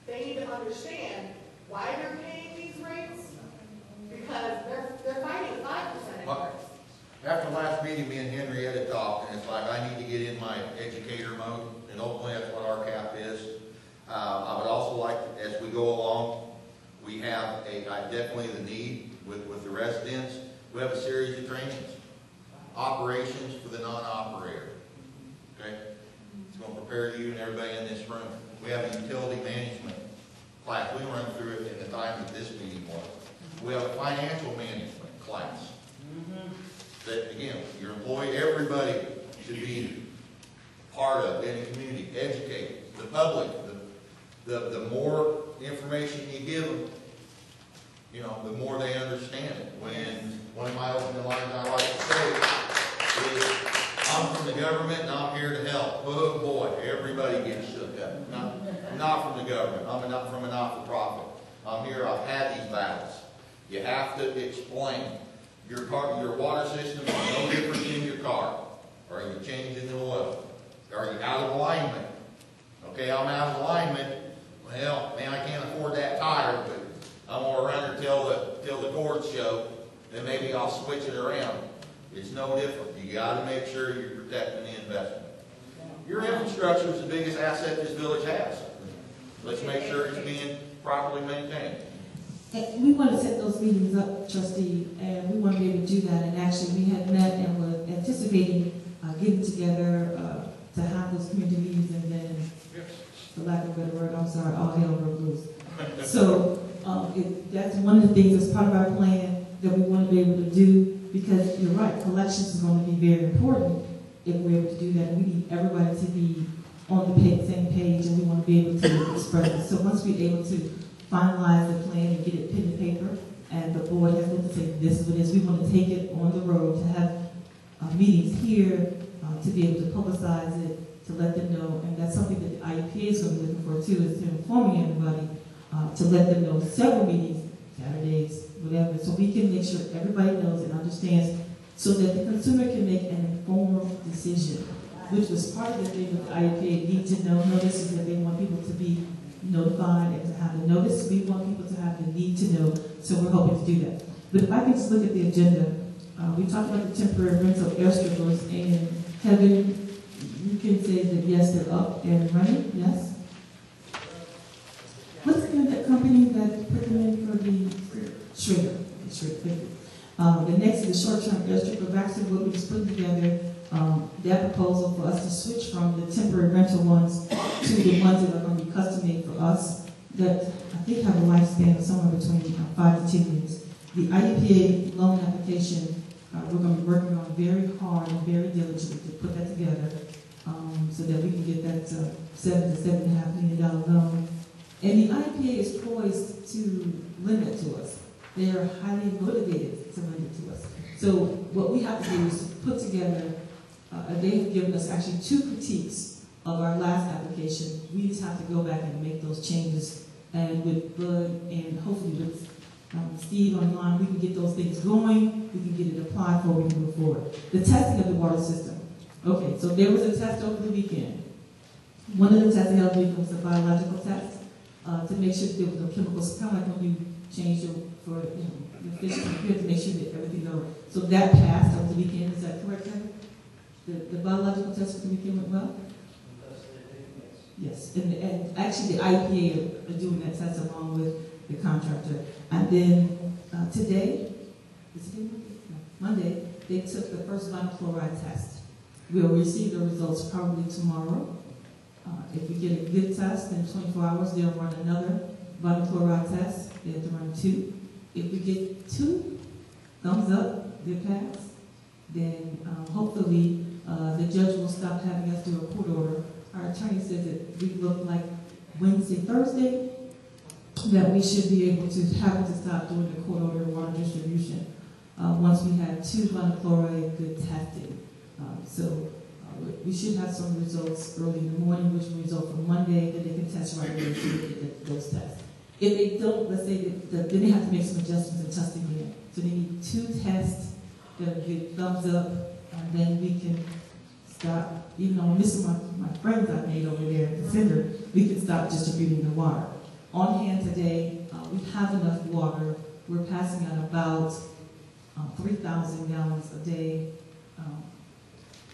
They need to understand why they're paying these rates, because they're fighting 5% increase. After last meeting, me and Henrietta talked, and it's like, I need to get in my educator mode, and hopefully that's what our cap is. I would also like, as we go along, we have definitely the need with the residents. We have a series of trainings, operations for the non-operator. Okay, it's going to prepare you and everybody in this room. We have a utility management class. We run through it in the time that this meeting was. We have a financial management class. That again, your employee, everybody should be part of in the community, educate the public. The more information you give them, you know, the more they understand it. When one of my opening lines I like to say is, I'm from the government and I'm here to help. Oh boy, everybody gets shook up. I'm not from the government. I'm not from a not-for-profit. I'm here, I've had these battles. You have to explain. Your water system is no different than your car. Are you changing the oil? Are you out of alignment? Okay, I'm out of alignment. Well, man, I can't afford that tire, but I'm going to run her till the cords show, then maybe I'll switch it around. It's no different. You got to make sure you're protecting the investment. Your infrastructure is the biggest asset this village has. Let's make sure it's being properly maintained. And we want to set those meetings up, trustee, and we want to be able to do that. And actually, we had met and were anticipating getting together to have those community meetings, and then, for lack of a better word, I'm sorry, all hell broke loose. So that's one of the things that's part of our plan that we want to be able to do, because you're right, collections is going to be very important if we're able to do that. And we need everybody to be on the same page, and we want to be able to express it. So once we're able to finalize the plan and get it pen and paper, and the board has looked to say, this is what it is, we want to take it on the road to have meetings here, to be able to publicize it, to let them know, and that's something that the IEPA is going to be looking for too, is to informing everybody, to let them know several meetings, Saturdays, whatever, so we can make sure everybody knows and understands, so that the consumer can make an informed decision, which was part of the thing with the IEPA, need to know notices, that they want people to be notified and to have the notice. We want people to have the need to know, so we're hoping to do that. But if I can just look at the agenda, we talked about the temporary rental airstrippers, and Kevin, you can say that yes, they're up and running, yes? What's the name of that company that put them in for the Schrader? The next is the short-term airstripper vaccine, what we just put together, that proposal for us to switch from the temporary rental ones to the ones that are going to be custom-made for us, that I think have a lifespan of somewhere between 5 to 10 years. The IEPA loan application, we're going to be working on very hard and very diligently to put that together, so that we can get that $7 to $7.5 million loan. And the IEPA is poised to lend it to us. They are highly motivated to lend it to us. So what we have to do is put together, they've given us actually 2 critiques of our last application. We just have to go back and make those changes. And with Bud and hopefully with Steve online, we can get those things going, we can get it applied for, we can move forward. The testing of the water system. Okay, so there was a test over the weekend. One of the tests held the weekend was a biological test to make sure that there was no chemicals, kind of like when you change your fish to make sure that everything goes. So that passed over the weekend, is that correct, Kevin? The biological test for the weekend went well? Yes, and actually the IEPA are doing that test along with the contractor. And then today, is it Monday, they took the first vinyl chloride test. We'll receive the results probably tomorrow. If we get a good test in 24 hours, they'll run another vinyl chloride test. They have to run 2. If we get 2 thumbs up, they pass, then hopefully the judge will stop having us do a court order. Our attorney says that we look like Wednesday, Thursday, that we should be able to have to stop doing the court order water distribution once we have 2 vinyl chloride good testing. So we should have some results early in the morning, which will result from Monday, that they can test right away to get those tests. If they don't, let's say that then they have to make some adjustments in testing again. So they need 2 tests that are good thumbs up, and then we can stop, even though I'm missing my my friends I've made over there in the center, we can stop distributing the water. On hand today, we have enough water. We're passing out about 3,000 gallons a day.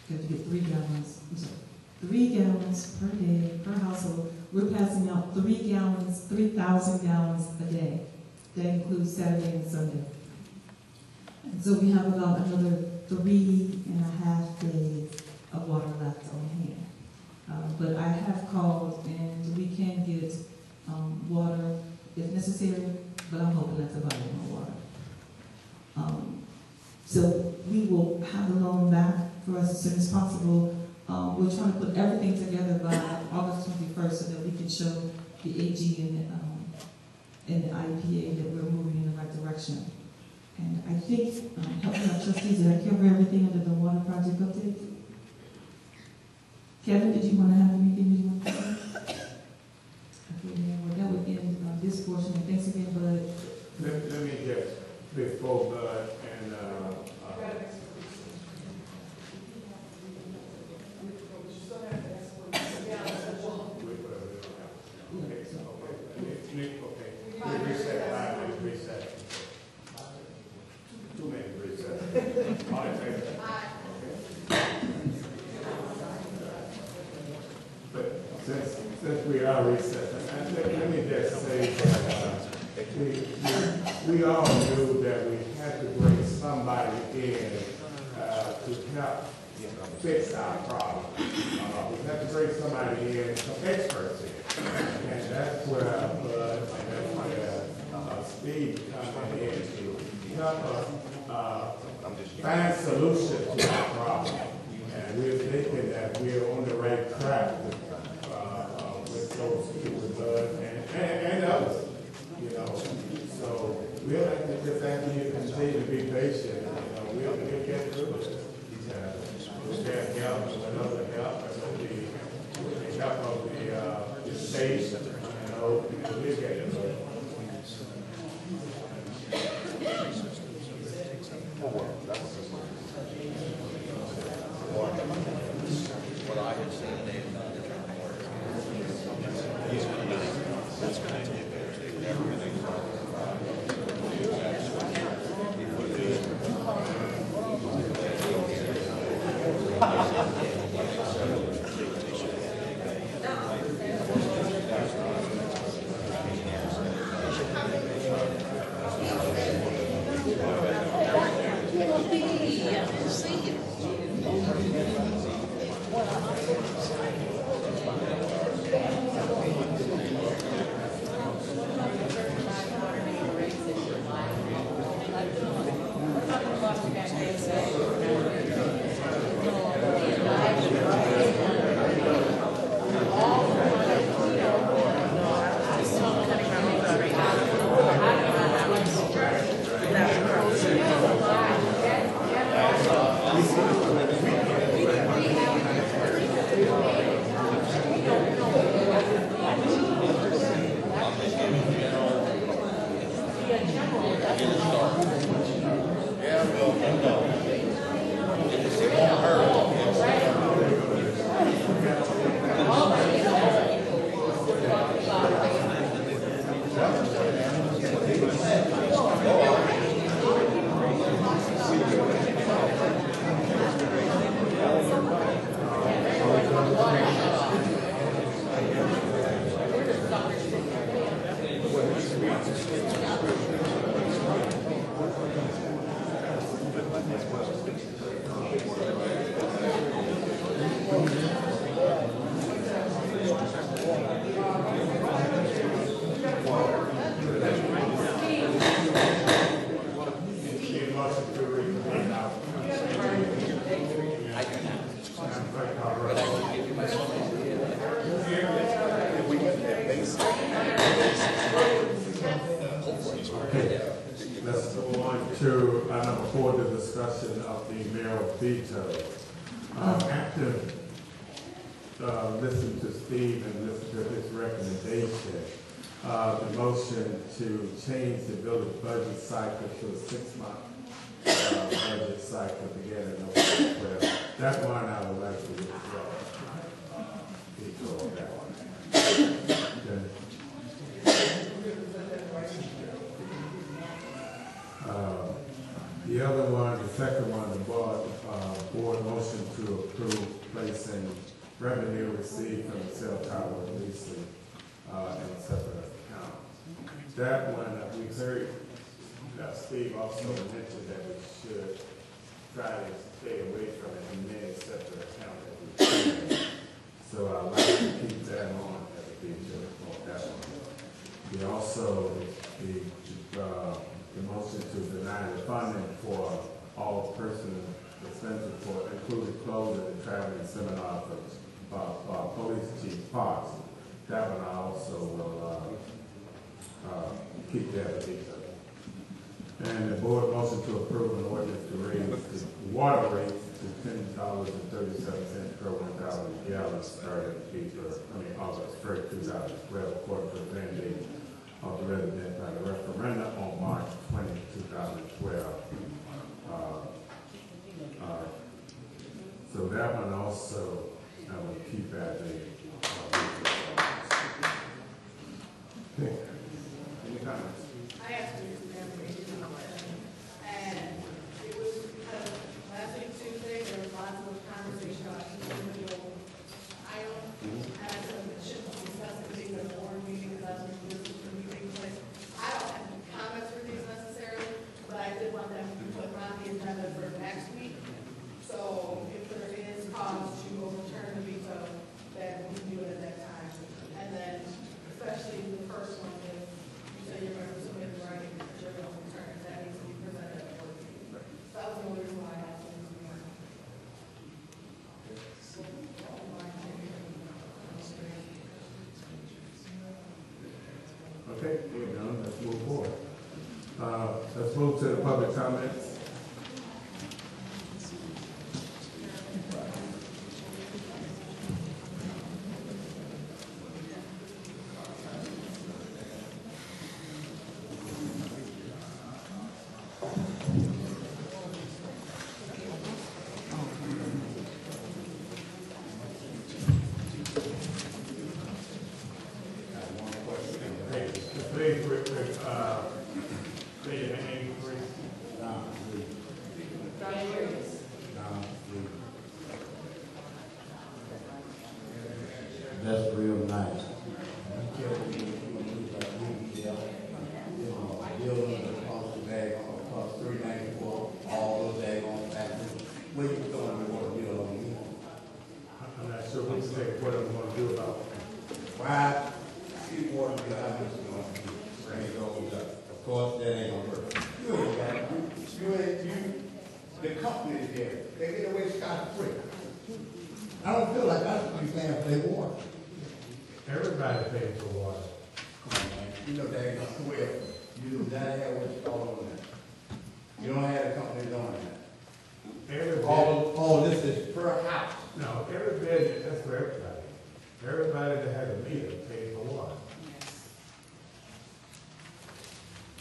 You have to get 3 gallons. I'm sorry, 3 gallons per day per household. We're passing out 3,000 gallons a day. That includes Saturday and Sunday. And so we have about another 3.5 days of water left on hand. But I have called, and we can get water if necessary, but I'm hoping that's about it, no water. So we will have the loan back for us as soon as possible. We're trying to put everything together by August 21st so that we can show the AG and the IPA that we're moving in the right direction. And I think, helping our trustees, did I cover everything under the water project update? Kevin, did you want to have anything you want to say? Okay, well, that would end this portion. And thanks again, Bud. Let me just, before Bud and reset. 2 minutes reset. All in favor? But since we are recessing, let me just say that we all knew that we had to bring somebody in to help fix our problem. We had to bring somebody in, some experts in, and that's where Bud and that's where Steve coming in to help us find solutions to our problem. And we're thinking that we're on the right track with those people, Bud and others, you know. So we'll have to just ask you to continue to be patient. You know, we'll get through it. We'll get help with other help, and with the help of the state, you know, we'll get through it. What I had seen, they had done different work. He's going to do that's going to do everything. Let's go on to number 4, the discussion of the mayoral veto. After listening to Steve and listening to his recommendation, the motion to change the village budget cycle to a 6-month budget cycle beginning in November 12th. That one I would like to withdraw. sure of that one. Okay. The other one, the second one, the board motion to approve placing revenue received from the cell tower leasing in a separate account. That one, we heard Steve also mentioned that we should try to stay away from it in many separate accounts that we can. So I'd like to keep that on as a feature on that one. We also, the motion to deny the funding for all personal expenses for including clothing and traveling seminar for police chief Fox. That one I also will keep that a feature. And the board motion to approve an ordinance to raise the water rate to $10.37 per 1,000 gallons starting August 1st, 2012, according to the mandate of the resident by the referendum on March 20, 2012. So that one also I will keep as a okay. Any comments? I asked you to remember, and it was kind of last week Tuesday, there was lots of conversation about individual items, and I said it should be discussed at the board meeting, because that's when this is going to be taking place. I don't have any comments for these necessarily, but I did want them to put on the agenda for next week. So if there is cause to overturn the veto, then we can do it at that time. And then, especially the first one, if you say you're going to submit in writing that you're going to overturn, that needs to be presented at the board meeting. So that was the only reason why I asked them to be on. Okay, we're done. Let's move forward. Let's move to the public comments. Please, say your name, please. That's real nice. Building across the bag, across 394, all those daggone factories. Where you going to want to build on me? I'm not sure what I'm going to do about it. Why? See water behind this going to be. It goes up. Of course, that ain't gonna work. You ain't got it. The company is there. They get away scot-free. I don't feel like I should be paying for their water. Everybody pays for water. Come on, man. You know that ain't gonna work. You do not have what's called on that. You don't have a company doing that. Everybody. All this is per house. No, everybody, that's for everybody. Everybody that has a meter pays for water.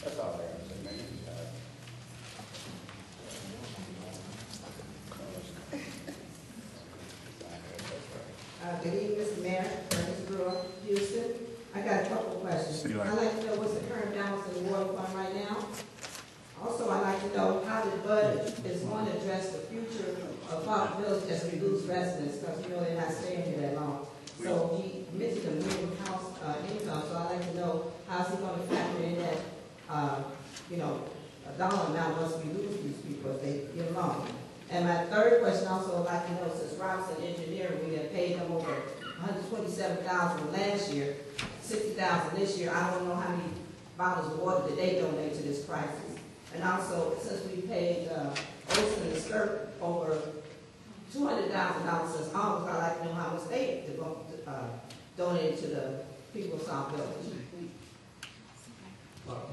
That's all I can say, man. Good evening, Mr. Mayor, Mr. Brewer, Houston. I got a couple of questions. I'd like to know what's the current balance in the water fund right now. Also, I'd like to know how the budget is going to address the future of Sauk Village as we lose residents, because you know they're not staying here that long. So he mentioned a minimum house income, so I'd like to know how's he going to factor in that, a dollar amount once we lose these people if they get along. And my third question also, I'd like to know, since Robinson Engineering, we have paid them over $127,000 last year, $60,000 this year. I don't know how many bottles of water that they donate to this crisis. And also, since we paid Olson and Skirk over $200,000 since August, I'd like to know how much they donated to the people of Sauk Village.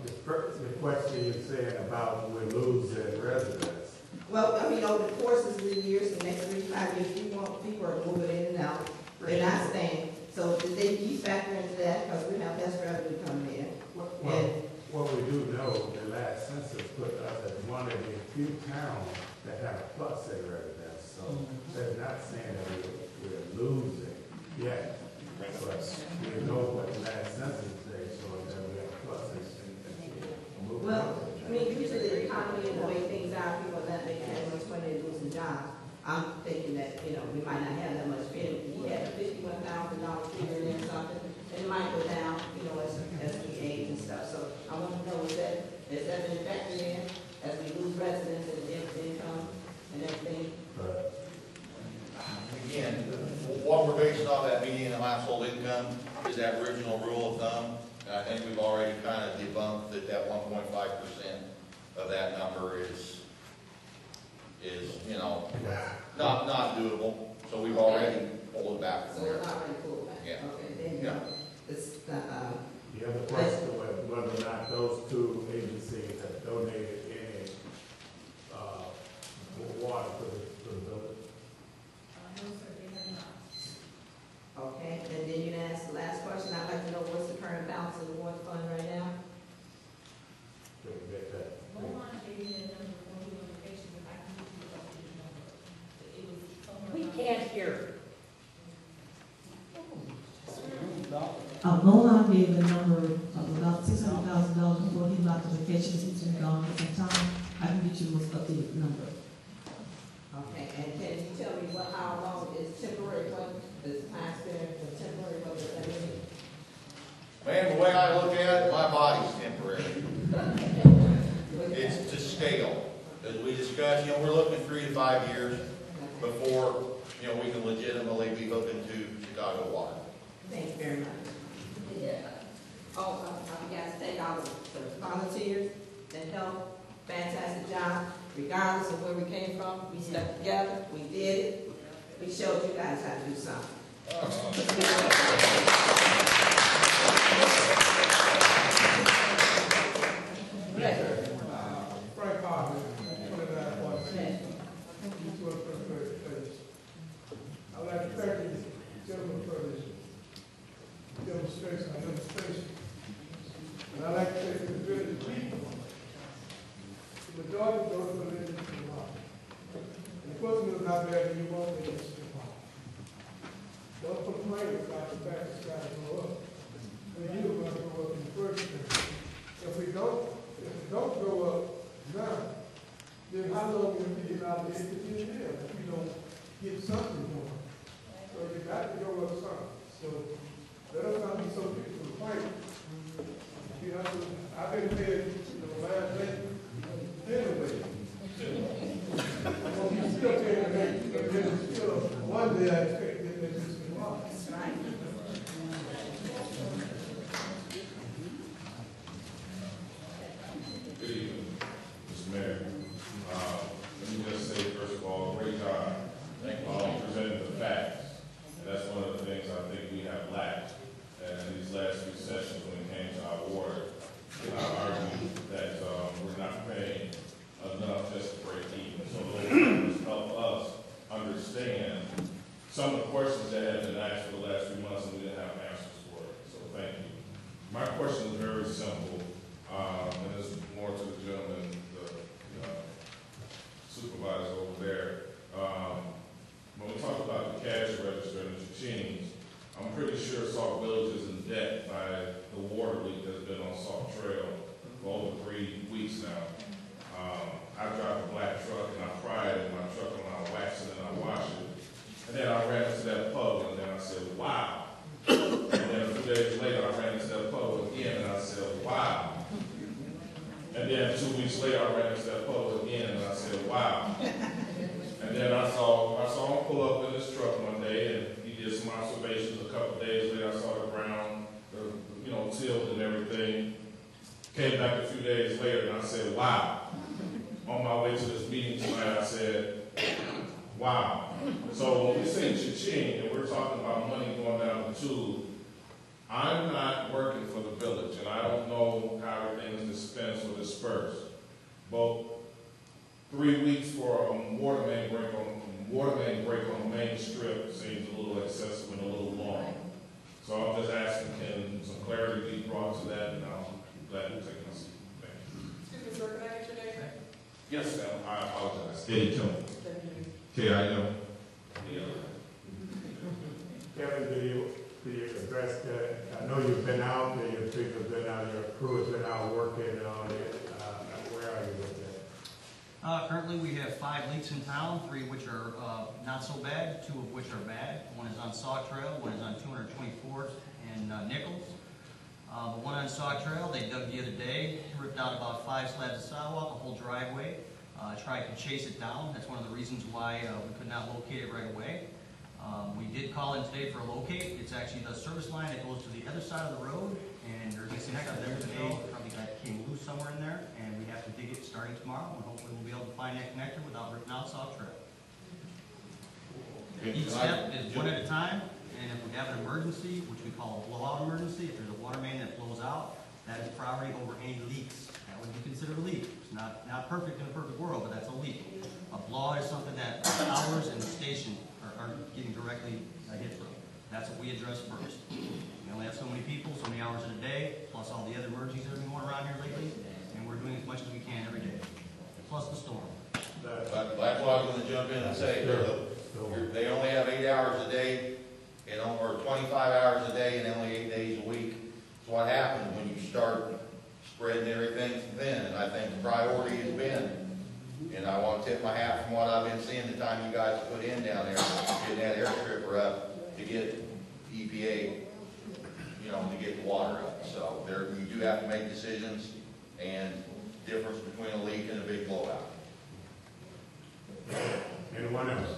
The question you're saying about we're losing residents. Well, I mean, over the course of the years, the next 3 to 5 years, we want people are moving in and out. They're not staying. So did they keep factoring into that? Because we have less revenue coming in. What we do know, the last census put us as one of the few towns that have a plus in residents. So they're not saying that we're losing yet. we know what the last census says, so that we have pluses and move Well, on. I mean, usually the economy and the way things are, people are not making as much money and losing jobs. I'm thinking that, you know, we might not have that much spending. We had a $51,000 figure in there or something, and it might go down, you know, as we age and stuff. So I want to know, is that been factored in as we lose residents and income and everything? Again, what we're basing off that median household income is that original rule of thumb. And I think we've already kind of debunked that 1.5% of that number is, you know, not doable. So we've already pulled it back from So there. it's not really cool, right? Yeah. Okay, then, Yeah. it's, You have a question whether or not those two agencies have donated any, water to the village. okay, and then you ask the last question, I'd like to know what's the current balance in the water fund right now? Can we get that? We can't hear. Molon gave a number of about $600,000 before he locked the vacation. He's been gone for some time. I can get you the most updated number. Okay, and can you tell me how long is temporary, what is time spent for temporary, what does that mean? Man, the way I look at it, my body's temporary. It's to scale. As we discussed, you know, we're looking 3 to 5 years before, you know, we can legitimately be hooking to Chicago water. Thank you very much. Oh, I forgot to thank all the volunteers that helped. Fantastic job. Regardless of where we came from, we stuck together, we did it. We showed you guys how to do something. Frank Harvey, 2946. I would like to thank you, gentlemen, for this demonstration. And I'd like to say to the village people, the majority don't believe in the law. And the person is not there, you won't be in the law. Don't complain about the fact that it's got to go up. And you are going to go up in the first place. If it don't go up now, then how long will it be allowed to continue there if we don't get something going? So you got to go up something. So let us not be so quick to complain. You know, I've been paying, last day, anyway. I'm going to be still paying the rent, but then still, one day I expect to get that system off. That's right. Good evening, Mr. Mayor. Let me just say, first of all, great job. Thank you. Presenting the facts. And that's one of the things I think we have lacked in these last few sessions when it came to our water. I argue that we're not paying enough just to break even. So those numbers help us understand some of the questions that have been asked for the last few months and we didn't have answers for it. So thank you. My question is very simple. And this is more to the gentleman, the supervisor over there. When we talk about the cash register and the cha-chings, I'm pretty sure Sauk Village is in debt by the water leak that's been on Sauk Trail for over 3 weeks now. I drive a black truck and I pride in my truck and I wax it and I wash it. And then I ran into that puddle and then I said, wow. And then a few days later I ran into that puddle again and I said, wow. And then 2 weeks later, I ran into that puddle again, and I said, "Wow!" And then I saw him pull up in his truck one day, and he did some observations. A couple of days later, I saw the ground, tilled and everything. Came back a few days later, and I said, "Wow!" On my way to this meeting tonight, I said, "Wow!" So when we say cha-ching, and we're talking about money going down the tube, I'm not working for the village, and I don't know how everything is dispensed or dispersed. But 3 weeks for a water main break on the main strip seems a little excessive and a little long. So I'm just asking, can some clarity be brought to that, and I'll gladly take my seat. Thank you. Excuse me, sir, can I get your name? Yes, ma'am. I apologize. Eddie Kim. K-I-M. Kevin, do you address that. I know you've been out there, your people have been out, your crew has been out working on it. Where are you with that? Currently, we have 5 leaks in town, 3 of which are not so bad, 2 of which are bad. One is on Sauk Trail, one is on 224th and Nichols. The one on Sauk Trail, they dug the other day, ripped out about 5 slabs of sidewalk, a whole driveway. Tried to chase it down. That's one of the reasons why we could not locate it right away. We did call in today for a locate. It's actually the service line that goes to the other side of the road, and there's a disconnect there today. Probably came loose somewhere in there, and we have to dig it starting tomorrow, and hopefully we'll be able to find that connector without ripping out Sauk Trail. Each step is one at a time, and if we have an emergency, which we call a blowout emergency, if there's a water main that blows out, that is priority over any leaks. That would be considered a leak. It's not perfect in a perfect world, but that's a leak. A blowout is something that towers and the station are getting directly hit from. That's what we address first. We only have so many people, so many hours in a day, plus all the other emergencies that have been going around here lately, and we're doing as much as we can every day, plus the storm. That's why I was going to jump in and say, they only have 8 hours a day, or 25 hours a day, and only 8 days a week. So what happens when you start spreading everything thin? And I think the priority has been, and I want to tip my hat from what I've been seeing the time you guys put in down there, getting that air stripper up to get EPA, to get the water up. So you do have to make decisions, and difference between a leak and a big blowout. Anyone else?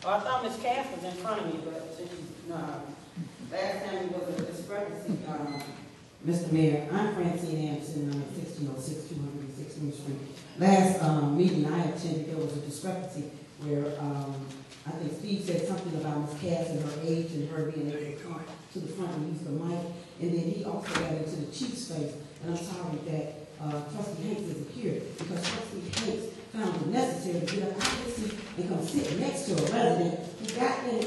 Well, I thought Ms. Cass was in front of me, but since last time it was a discrepancy, Mr. Mayor, I'm Francine Anderson, 1606 216th Street. Last meeting I attended, there was a discrepancy where I think Steve said something about Ms. Cass and her age and her being able to come to the front and use the mic. And then he also got into the chief's face. And I'm sorry that Trustee Hanks isn't here, because Trustee Hanks found it necessary to get up out of his seat and come sit next to a resident who got in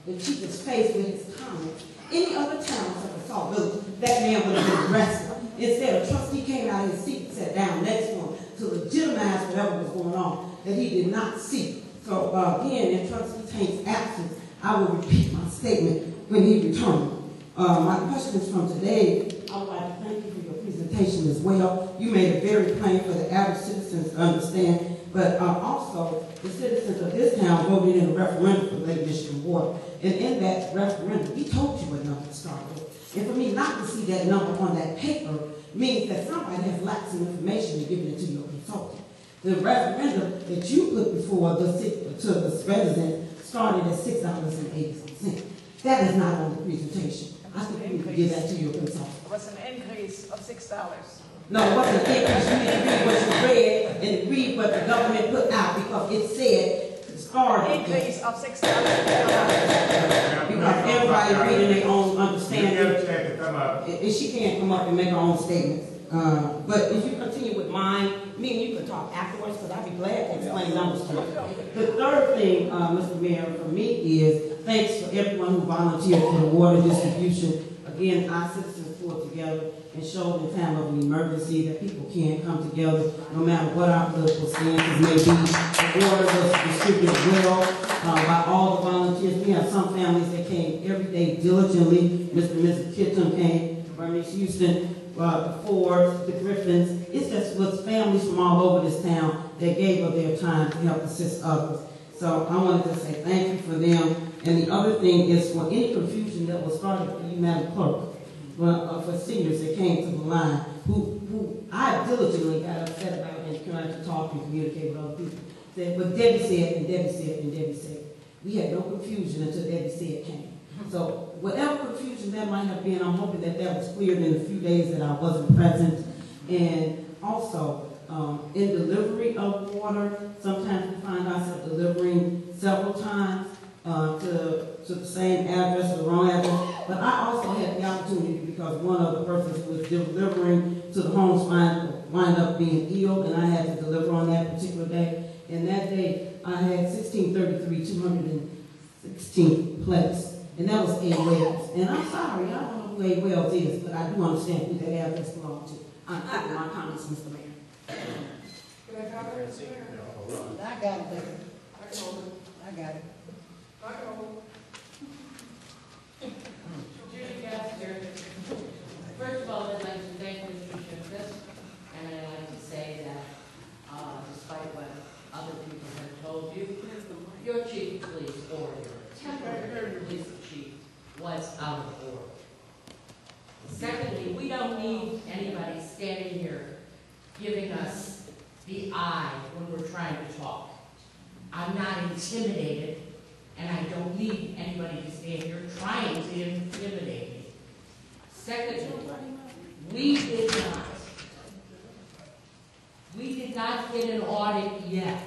the chief's face with his comments. Any other town such as Sauk Village, that man would have been arrested. Instead, a trustee came out of his seat and sat down next to him to legitimize whatever was going on that he did not see. So again, in Trustee Hank's absence, I will repeat my statement when he returned. My questions from today, I would like to thank you for your presentation as well. You made it very plain for the average citizens to understand, but also the citizens of this town voted in a referendum for Lake Michigan water. And in that referendum, we told you what number to start with. And for me not to see that number on that paper means that somebody has lacked some information and given it to your consultant. The referendum that you put before the resident started at $6.80. That is not on the presentation. I think you can give that to your consultant. It was an increase of $6. No, it wasn't an increase. You need to read what you read and read what the government put out, because it said started. Increase of $6. Because everybody reading their own understanding. You get a chance to come up. And she can't come up and make her own statements. But if you continue with mine, me and you can talk afterwards, because I'd be glad to explain numbers to you. The third thing, Mr. Mayor, for me is thanks for everyone who volunteered for the water distribution. Again, our citizens pulled together and showed in time of an emergency that people can come together no matter what our political stances may be. The water was distributed well by all the volunteers. We have some families that came every day diligently. Mr. and Mrs. Kitchen came, Bernice Houston, the Fords, the Griffins. It's just was families from all over this town that gave of their time to help assist others. So I wanted to say thank you for them. And the other thing is, for any confusion that was started for you, Madam Clerk, for seniors that came to the line, who I diligently got upset about and trying to talk and communicate with other people. But Debbie said, and Debbie said, and Debbie said. We had no confusion until Debbie said came. So whatever confusion that might have been, I'm hoping that that was cleared in the few days that I wasn't present. And also, in delivery of water, sometimes we find ourselves delivering several times to the same address or the wrong address. But I also had the opportunity, because one of the persons who was delivering to the homes wind up being ill, and I had to deliver on that particular day. And that day, I had 1633 216 plates. And that was A. Wells. And I'm sorry, I don't know who A. Wells is, but I do understand who that address belonged to. I'm taking my comments, Mr. Mayor. Can I comment, Mr. Mayor? I got it, baby. I can hold it. I got it. I can hold Judy Gaster. First of all, I'd like to thank Mr. Shimkus, and I'd like to say that despite what other people have told you, your chief of police or your temporary police chief was out of order. Secondly, we don't need anybody standing here giving us the eye when we're trying to talk. I'm not intimidated, and I don't need anybody to stand here trying to intimidate me. Secondly, we did not get an audit yet.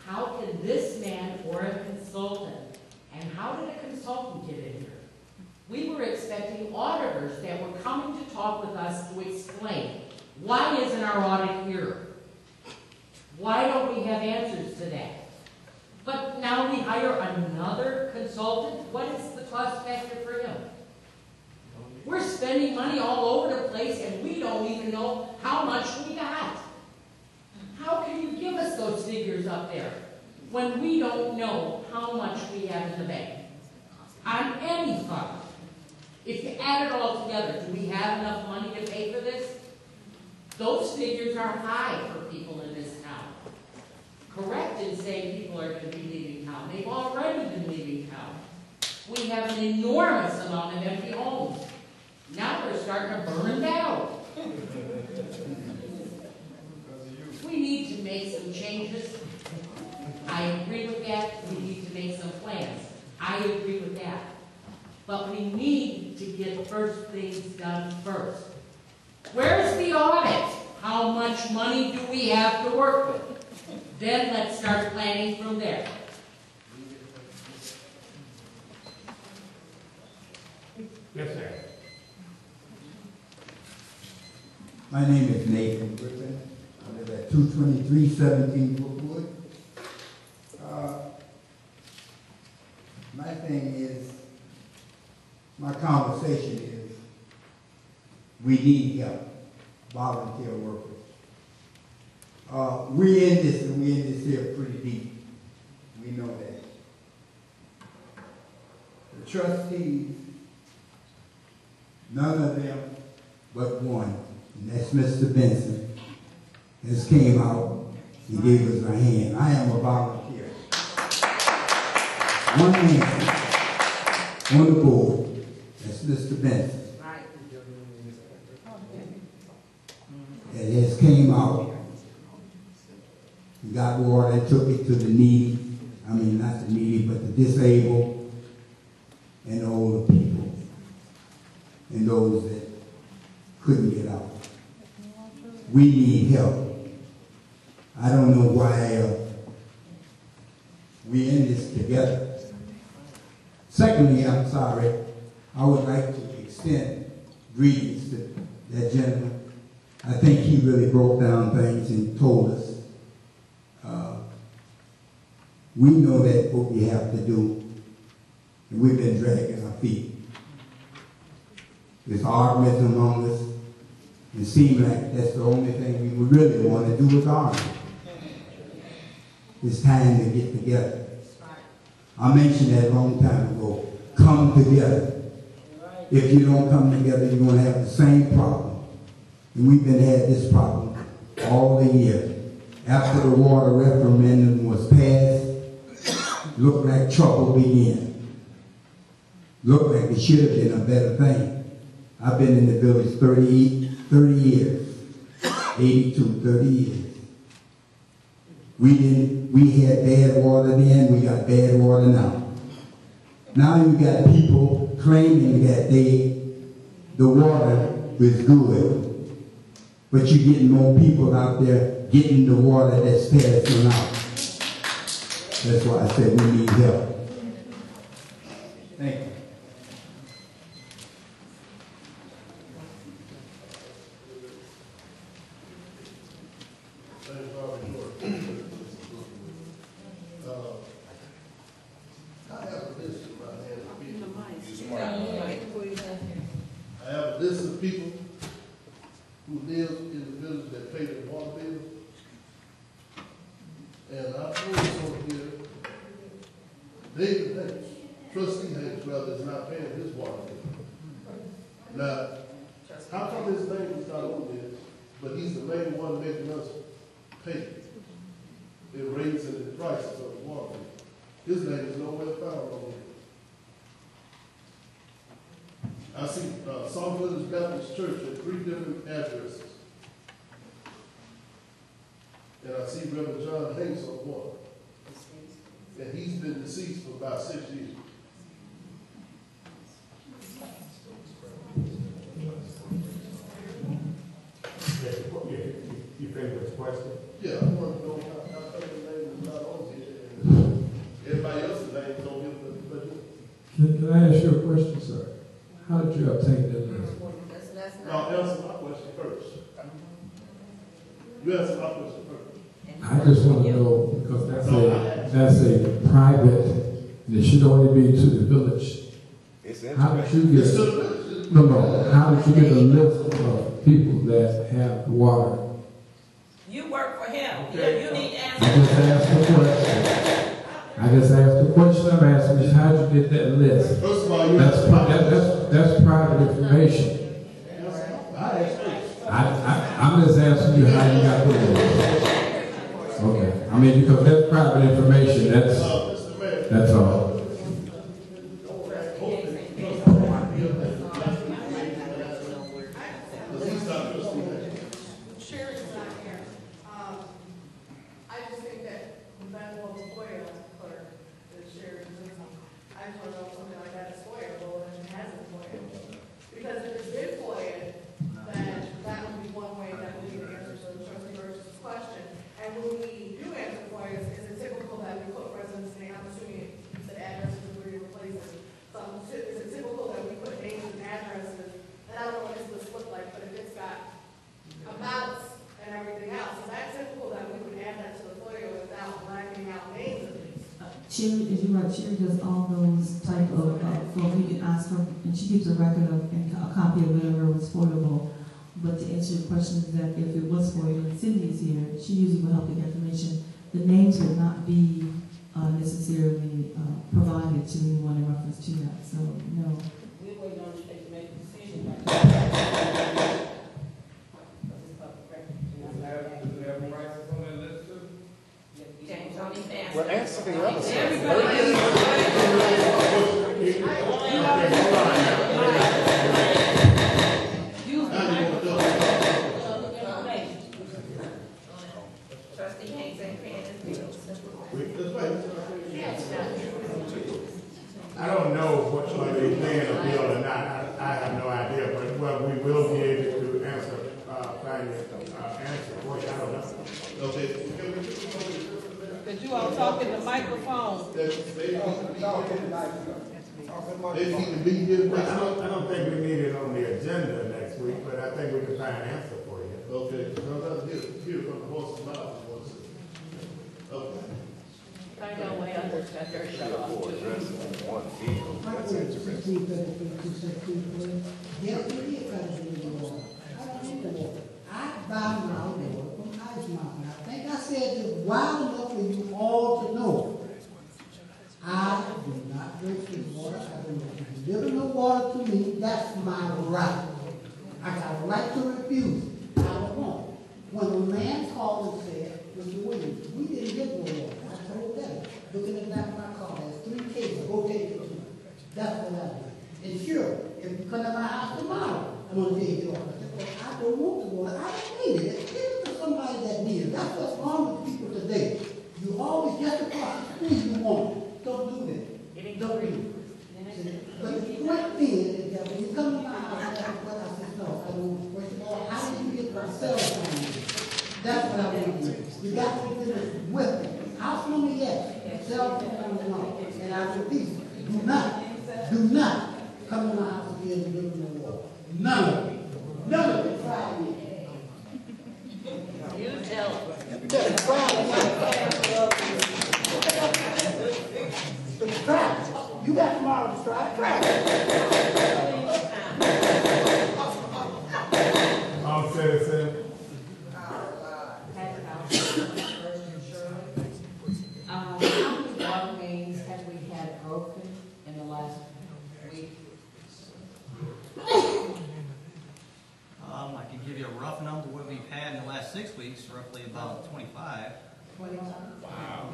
How can this man or a consultant, and how did a consultant get in here? We were expecting auditors that were coming to talk with us to explain, why isn't our audit here? Why don't we have answers to that? But now we hire another consultant? What is the cost factor for him? We're spending money all over the place and we don't even know how much we got. How can you give us those figures up there when we don't know how much we have in the bank? On any fund. If you add it all together, do we have enough money to pay for this? Those figures are high for people in this town. Correct in saying people are going to be leaving town. They've already been leaving town. We have an enormous amount of empty homes. Now they're starting to burn down. We need to make some changes. I agree with that. We need to make some plans. I agree with that. But we need to get first things done first. Where's the audit? How much money do we have to work with? Then let's start planning from there. Yes, sir. My name is Nathan Griffin. I live at 22317 Brookwood. My thing is, my conversation is, we need help, volunteer workers. We in this here pretty deep. We know that. The trustees, none of them but one, and that's Mr. Benson, has came out and gave us a hand. I am a volunteer. One man on the board, that's Mr. Benson. That has came out, got water and took it to the needy, I mean not the needy, but the disabled and the older people and those that couldn't get out. We need help. I don't know why we're in this together. Secondly, I'm sorry, I would like to extend greetings to that gentleman. I think he really broke down things and told us. We know that what we have to do, and we've been dragging our feet. There's arguments among us. It seems like that's the only thing we would really want to do is argue. It's time to get together. I mentioned that a long time ago. Come together. If you don't come together, you're going to have the same problem. And we've been had this problem all the year. After the water referendum was passed, looked like trouble began. Looked like it should have been a better thing. I've been in the village 30 years. 82, 30 years. We had bad water then, we got bad water now. Now you got people claiming that the water is good, but you're getting more people out there getting the water that's passing out. That's why I said we need help. Thank you. I have a list of people who live in the village that pay their water bill. And I told this over here, David Banks, Trustee Hayes' brother is not paying his water bill. Now, how come his name is not on there, but he's the main one making us pay? They're raising the prices of the water bill. His name is nowhere found on there. I see Sauk Village Baptist Church at 3 different addresses. And I see Reverend John Hanks on one. And he's been deceased for about 6 years. You finished with the question? Yeah, I want to know how come the name is not on here. And everybody else's name is on here, but Can I ask you a question, sir? How did you obtain that list? Now, answer my question first. You answer my question first. I just want to know, because that's a private, and it should only be to the village. How did you get, how did you get a list of people that have water? You work for him. Okay. You need to I answer. just asked the question. I just asked the question. I'm asking is how did you get that list? First of all, you That's private information. I'm just asking you how you got the list. Okay. I mean, because that's private information. That's all. Sherry's not here. I just think that the Benson Walked clerk is Sherry. I just want to know if something like that is FOIA-able and it hasn't FOIA. Because if it's been FOIA, then that would be one way that we can answer trustee Burgess' question. And when we do answer FOIA, is it typical that we put residents' name? I'm assuming you said addresses and where you replace it. Is it typical that we put names and addresses? And I don't know what this list looks like, but if it's got amounts and everything else, is that typical that we would add that to the FOIA without blanking out names at least? Sherry, as you right, Sherry does all those type of, forms we can ask her, and she keeps a record of, and a copy of whatever was FOIA-able. But to answer your question is that if it was FOIA and Cindy is here, she usually will help with information. The names would not be necessarily provided to anyone in reference to that, so no. We're waiting on the state to make a decision. We're answering other Trustee Hanks ain't paying his bills. I don't know what whether they paying a bill or not. I have no idea, but well, we will be able to answer, find an answer for you. I don't know. Okay. Could you all talk in the microphone? Maybe he can be here next I week. don't think we need it on the agenda next week, but I think we can find an answer for you. Okay, sometimes hear from the horse's mouth. Okay. I know way under that dirt shut off. That's interesting. Yes, we did try to do the water. I don't need the water. I buy my own water from Ice Mountain. I think I said this wild enough for you all to know. I do not drink this water. I do not deliver no water to me. That's my right. I got a right to refuse. I don't want it. When a man called and said, Mr. Williams, we didn't get no water. I told them, looking at the back of my car, there's 3 cases, go take it to me. That's what I did. And sure, if you come to my house tomorrow, I'm going to take it off. I said, well, I don't want the water. I don't need it. Give it to somebody that needs it. That's what's wrong with people today. You always just across the street you want it. Don't do that. Don't do it. But the point being is that when you come to my house, I said, no, I don't. First of all, how did you get my cell phone? That's what I want to do. You got to do it with me. House number, yes. Cell phone, no. And I repeat, do not come to my house again and give me no water. None of it. None of it. Try me. You tell him. You better try it. Try it. You got tomorrow to try it. Try it. All citizen. How many water mains have we had broken in the give you a rough number, what we've had in the last 6 weeks, roughly about 25. 21? Wow.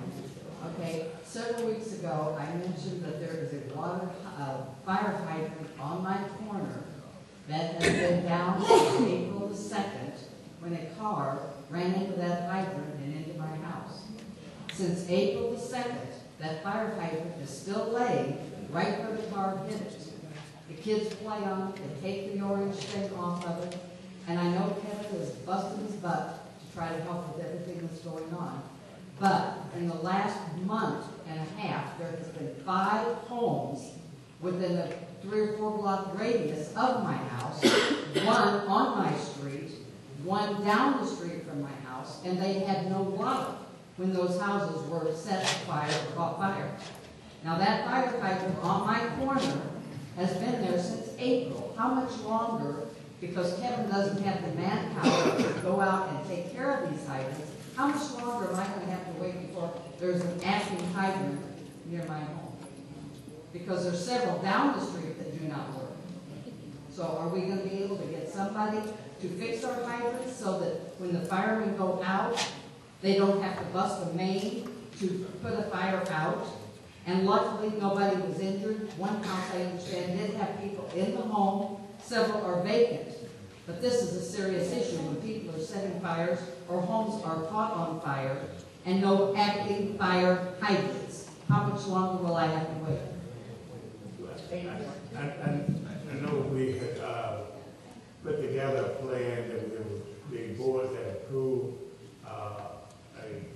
Okay, several weeks ago, I mentioned that there is a fire hydrant on my corner that has been down since April the 2nd, when a car ran into that hydrant and into my house. Since April the 2nd, that fire hydrant is still laying right where the car hit it. The kids play on it, they take the orange thing off of it, and I know Kevin is busting his butt to try to help with everything that's going on. But in the last month and a half, there has been 5 homes within a 3 or 4 block radius of my house, 1 on my street, 1 down the street from my house, and they had no water when those houses were set afire or caught fire. Now that fire hydrant on my corner has been there since April. How much longer, because Kevin doesn't have the manpower to go out and take care of these hydrants, how much longer am I going to have to wait before there's an active hydrant near my home? Because there's several down the street that do not work. So are we going to be able to get somebody to fix our hydrants so that when the firemen go out, they don't have to bust a main to put a fire out? And luckily, nobody was injured. One house, I understand, did have people in the home. Several are vacant. But this is a serious issue when people are setting fires or homes are caught on fire and no active fire hydrants. How much longer will I have to wait? I know we had put together a plan that the board had approved a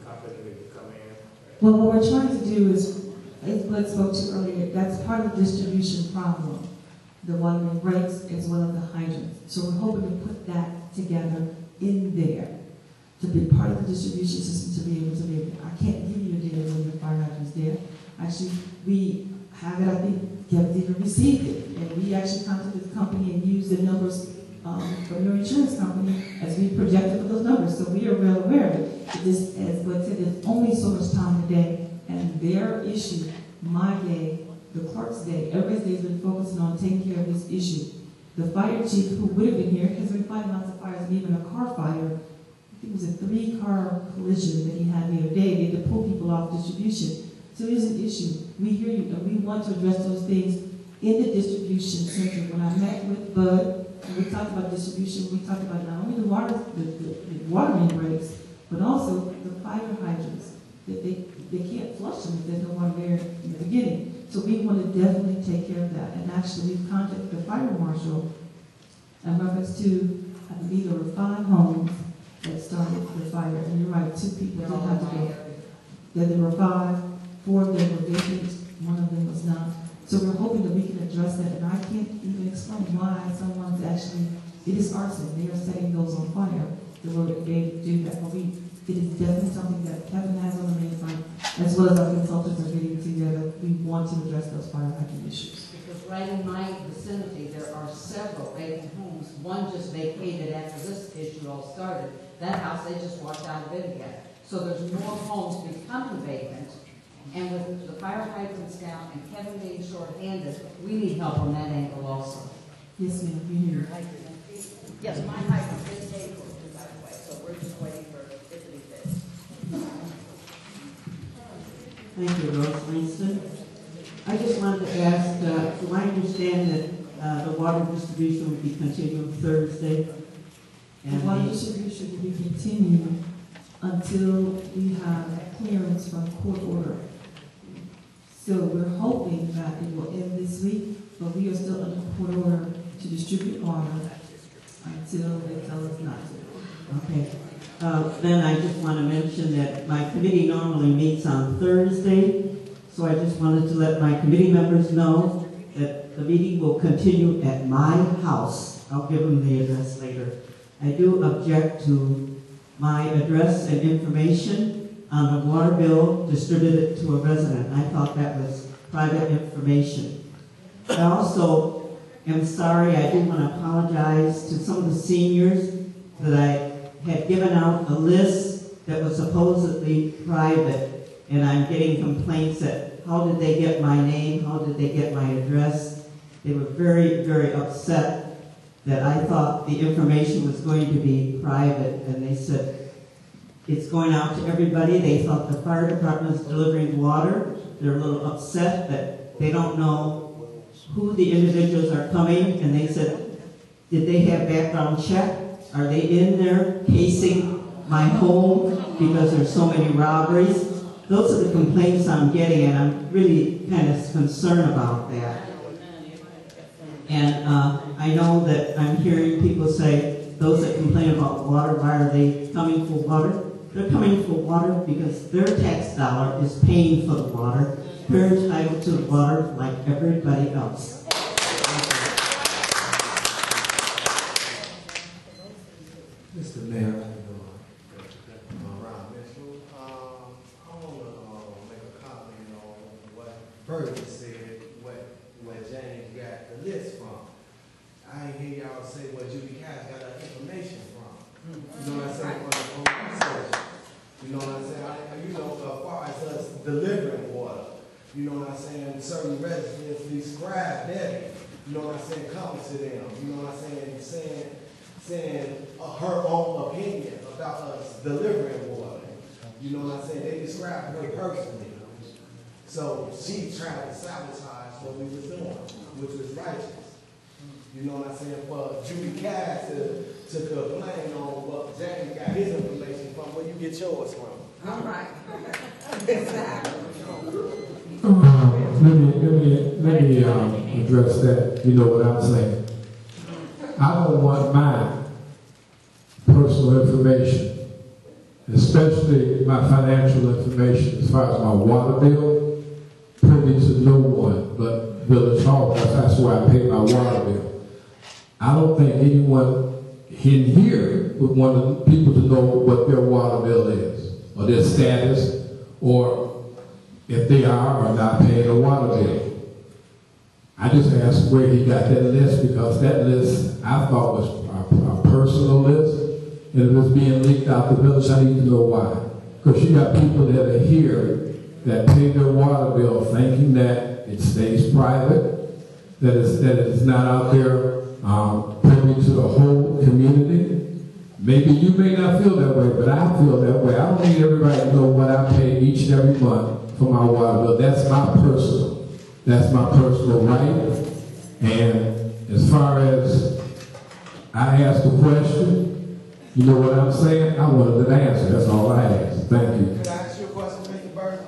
company to come in. Well, what we're trying to do is what I spoke to earlier, that's part of the distribution problem. The watering breaks as well as the hydrants. So we're hoping to put that together in there to be part of the distribution system to be able to I can't give you a date when your fire hydrant's there. Actually, we have it, I think Kevin's even received it. And we actually contacted the company and used the numbers from your insurance company as we projected for those numbers. So we are well aware of it. This, as what said, there's only so much time a day, and their issue, my day, the clerk's day, everybody's day has been focusing on taking care of this issue. The fire chief, who would have been here, has been fighting lots of fires, and even a car fire. I think it was a 3-car collision that he had the other day. They had to pull people off distribution. So it is an issue. We hear you, and we want to address those things in the distribution center. When I met with Bud, and we talked about distribution, we talked about not only the watering breaks, but also the fire hydrants. That they can't flush them if there's no water there in the beginning. So we want to definitely take care of that. And actually, we've contacted the fire marshal in reference to, I believe there were 5 homes that started the fire. And you're right, 2 people did have to go. Then there were 5, 4 of them were vacant, 1 of them was not. So we're hoping that we can address that. And I can't even explain why someone's actually, it is arson. They are setting those on fire. They were able to do that. But it is definitely something that Kevin has on the main front, as well as our consultants are getting together. We want to address those fire hydrant issues. Because right in my vicinity, there are several vacant homes. One just vacated after this issue all started. That house, they just walked out of it again. So there's more homes becoming vacant. And with the fire hydrants down and Kevin being short-handed, we need help on that angle also. Yes, ma'am, we hear you. Yes, my hydrant is paid for, by the way, so we're just waiting for it to be fixed. Thank you, Rose Winston. I just wanted to ask, do I understand that the water distribution will be continued Thursday? And the water distribution will be continued until we have clearance from court order. So we're hoping that it will end this week, but we are still under court order to distribute water until they tell us not to. Okay. Then I just want to mention that my committee normally meets on Thursday, so I just wanted to let my committee members know that the meeting will continue at my house. I'll give them the address later. I do object to my address and information on the water bill distributed to a resident. I thought that was private information. I also am sorry, I do want to apologize to some of the seniors that I had given out a list that was supposedly private, and I'm getting complaints that how did they get my name, how did they get my address. They were very, very upset that I thought the information was going to be private, and they said it's going out to everybody. They thought the fire department is delivering water. They're a little upset that they don't know who the individuals are coming, and they said, did they have background check? Are they in there casing my home because there's so many robberies? Those are the complaints I'm getting, and I'm really kind of concerned about that. And I know that I'm hearing people say, those that complain about water, why are they coming for water? They're coming for water because their tax dollar is paying for the water. They're entitled to the water like everybody else. Mr. Mayor, Ron Mitchell. I want to make a comment on what Bertie said, where James got the list from. I ain't hear y'all say where Judy Cass got that information from. You know what I'm saying? From the research. You know what I'm saying? You know, as far as us delivering water, you know what I'm saying? Certain residents describe that. You know what I'm saying? Coming to them. You know what I'm saying? Saying her own opinion about us delivering water. You know what I'm saying? They described her personally. So she tried to sabotage what we was doing, which was righteous. You know what I'm saying? For Judy Cass to complain on what James got his information from, where you get yours from. All right. let me address that. You know what I'm saying? I don't want my personal information, especially my financial information as far as my water bill, privy to no one but Village Hall, because that's where I pay my water bill. I don't think anyone in here would want people to know what their water bill is, or their status, or if they are or not paying a water bill. I just asked where he got that list, because that list I thought was a personal list, and if it's being leaked out the village, I need to know why. Because you got people that are here that pay their water bill thinking that it stays private, that it's not out there privy to the whole community. Maybe you may not feel that way, but I feel that way. I don't need everybody to know what I pay each and every month for my water bill. That's my personal right. And as far as I asked the question, you know what I'm saying? I wanted an answer. That's all I asked. Thank you. Can I ask you a question, Mr. Burns?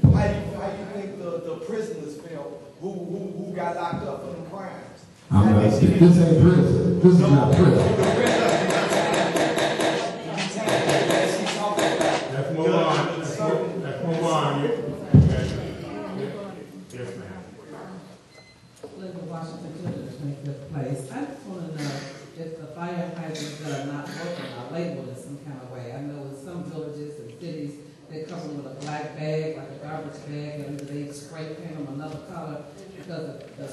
How you think the prisoners feel who got locked up for them crimes? This ain't prison. This is not prison. Let's move on. Let's move on. Yes, ma'am. Linda Washington, Children's Make Place. I just want to know if the fire hydrants that are not working are labeled in some kind of way. I know in some villages and cities, they cover them with a black bag, like a garbage bag, and they spray paint them another color because the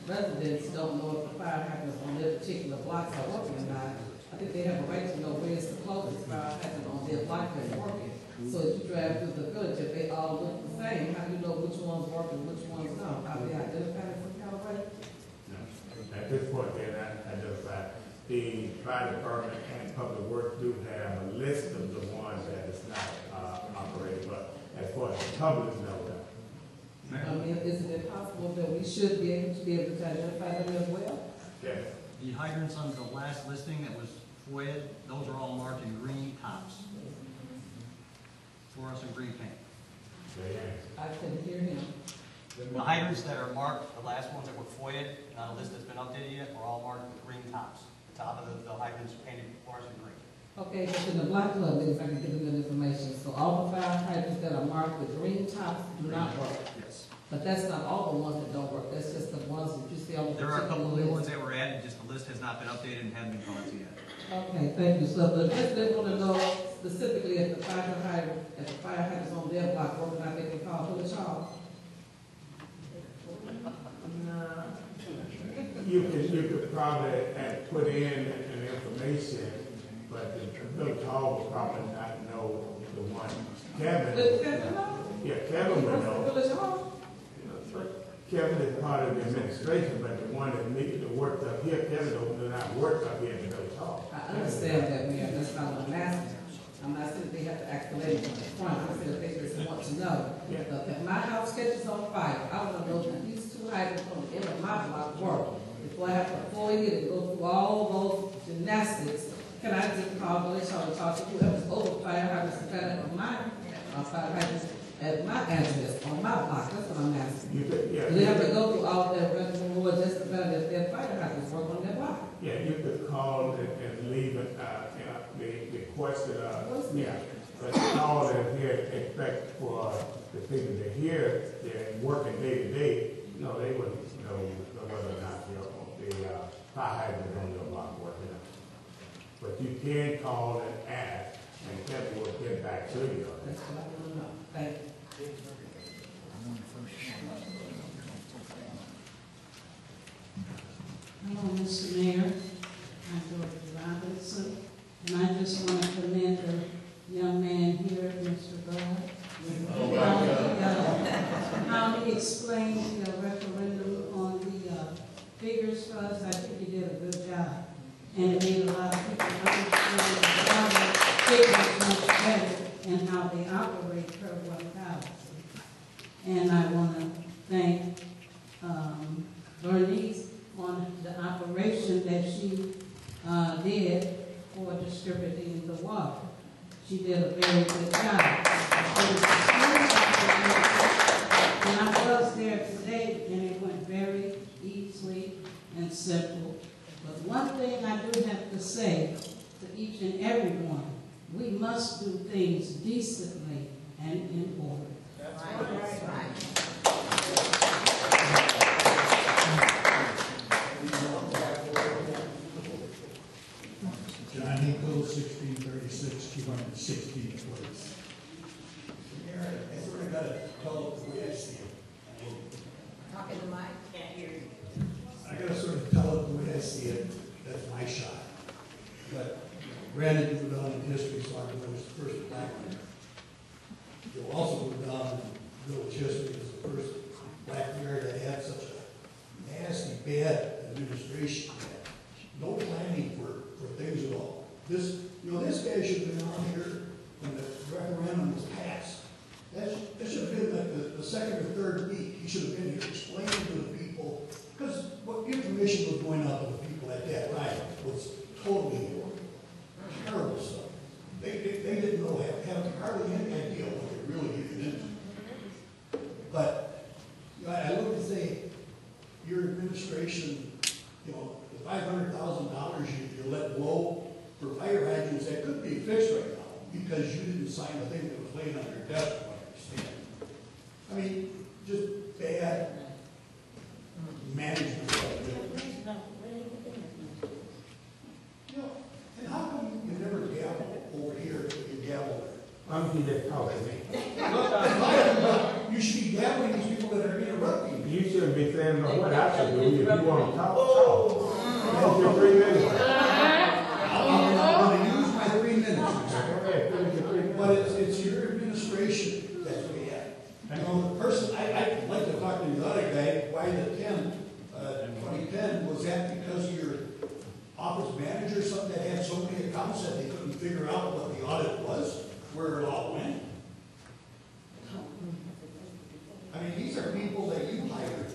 residents don't know if the fire hydrants on their particular blocks are working or not. I think they have a right to know where's the closest fire hydrant on their block that's working. So as you drive through the village, if they all look the same, how do you know which one's working, which one's not? Are they identified in some kind of way? No. At this point, they're not identified. The fire department and public works do have a list of the ones that is not operating, but as far as the public knows that. I mean, is it possible that we should be able to identify them as well? Yes. The hydrants on the last listing that was FOIA, those are all marked in green tops. Fluorescent green paint. I couldn't hear him. The hydrants that are marked, the last ones that were FOIA, not a list that's been updated yet, were all marked with green tops. The top of the hydrants painted fluorescent green. Okay, but in the block club, if I can give them that information, so all the fire hydrants that are marked with green tops do not work. Yes. But that's not all the ones that don't work, that's just the ones that you see on the There are a couple of new list. ones that were added, just the list has not been updated and hasn't been gone to yet. Okay, thank you, so, but if they want to know specifically if the fire hydrants on their block working, I think they call Village Hall. You could probably put in an information, but the Village Hall would probably not know the one. Kevin. Does Kevin know? Yeah, Kevin would know. Village Hall? Kevin is part of the administration, but the one that needed to work up here, Kevin do not work up here in the village hall. I understand that, Mayor, that's not what I'm asking. I'm not saying they have to ask the lady from the front, I said they just want to know. Look, if my house catches on fire, I want to know that these two hydrants on the end of my block work. Before I have to foil it and go through all those gymnastics, can I just call Village Hall and talk to whoever's over fire hydrants and cut up on my fire hydrants at my address, on my block? That's what I'm asking. Do they have to go through all that rigmarole just to find out if their fire hydrants work on their block? Yeah, you could call and leave it, the question, but call and here, expect for the people to hear, they're working day to day, no, they wouldn't know whether or not the fire hydrant on your block working. But you can call and ask, and Kevin will get back to you. That's what I want to know. Thank you. Hello, Mr. Mayor. I'm Dorothy Robinson, and I just want to commend the young man here, Mr. Bud. How he explained the referendum on the figures for us. I think he did a good job, and it made a lot of people understand how the figures much better and how they operate per 1,000. And I want to thank Bernice on the operation that she did for distributing the water. She did a very good job. And I was there today, and it went very easily and simple. But one thing I do have to say to each and every one, we must do things decently and in order. That's right. That's right. John Hinkle, 1636, 216th place. Mayor, I sort of got to tell it the way I see it. Talking to Mike, can't hear you. I got to sort of tell it the way I see it. That's my shot. But granted, you were down in history, so I know it's the first black mayor. You'll also go down in village history as the first black mayor that had such a nasty, bad administration. No planning for things at all. This guy should have been on here when the referendum was passed. That should have been like the second or third week. He should have been here explaining to the people, because what information was going out to the people at that time was totally terrible stuff. They didn't know, have hardly any idea what they really needed into. But I look and say, your administration, the $500,000 you let blow for fire hydrants, that could be fixed right now because you didn't sign the thing that was laying on your desk, from what I understand. I mean, just bad management. And how come you never gavel over here if you gavel there? I'm here to talk to me. You should be gaveling these people that are interrupting. You shouldn't be saying what I should do. If you want to talk. That's your 3 minutes. I'm going to use my 3 minutes. But it's your administration that's what we have. The person, I'd like to talk to the other guy, why the 2010, was that because of your office manager or something that had so many accounts that they couldn't figure out what the audit was, where it all went? I mean, these are people that you hired.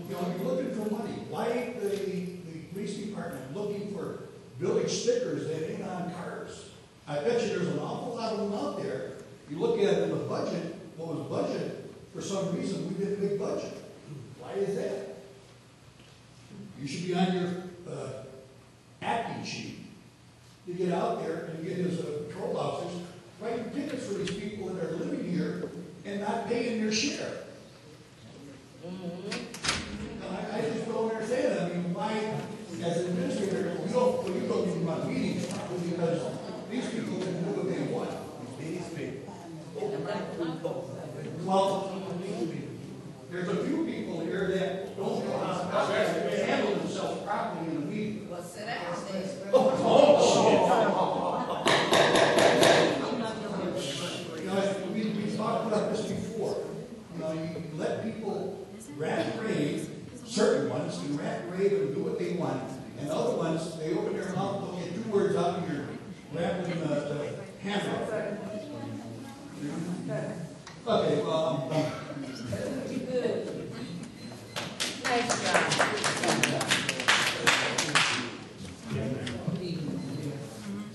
You're looking for money. Why ain't the police department looking for village stickers that ain't on cars? I bet you there's an awful lot of them out there. You look at it in the budget, what was budgeted, for some reason we did a big budget. Why is that? You should be on your acting sheet. You get out there and get as patrol officers, writing tickets for these people that are living here and not paying their share. I just don't understand. I mean, why, as an administrator, you don't even run meetings properly because these people can do what they want. Well, there's a few people here that don't know how to handle themselves properly in a meeting. Well, sit down. We talked about this before. You let people grab other ones, they open their mouth, don't get 2 words out, and you're grabbing the handle. Okay, well, I'm done. Good. Nice job.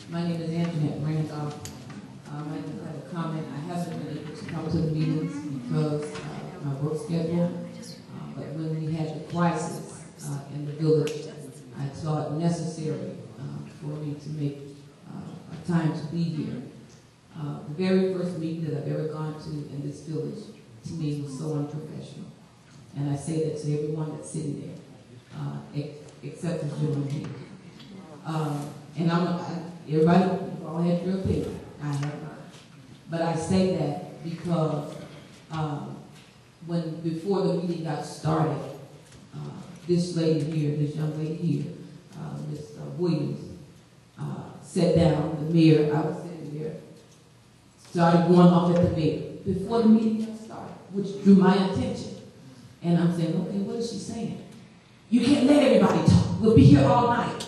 My name is Antoinette Randolph. I just have a comment. I haven't been able to come to the meetings because of my work schedule. But when we had the crisis in the village, I saw it necessary for me to make a time to be here. The very first meeting that I've ever gone to in this village, to me, was so unprofessional. And I say that to everyone that's sitting there, except the gentleman here. And everybody, you all had your opinion. I have mine. But I say that because before the meeting got started, this lady here, this young lady here, Ms. Williams, sat down, the mayor, I was sitting there, started going off at the mayor before the meeting got started, which drew my attention. And I'm saying, okay, what is she saying? You can't let everybody talk. We'll be here all night.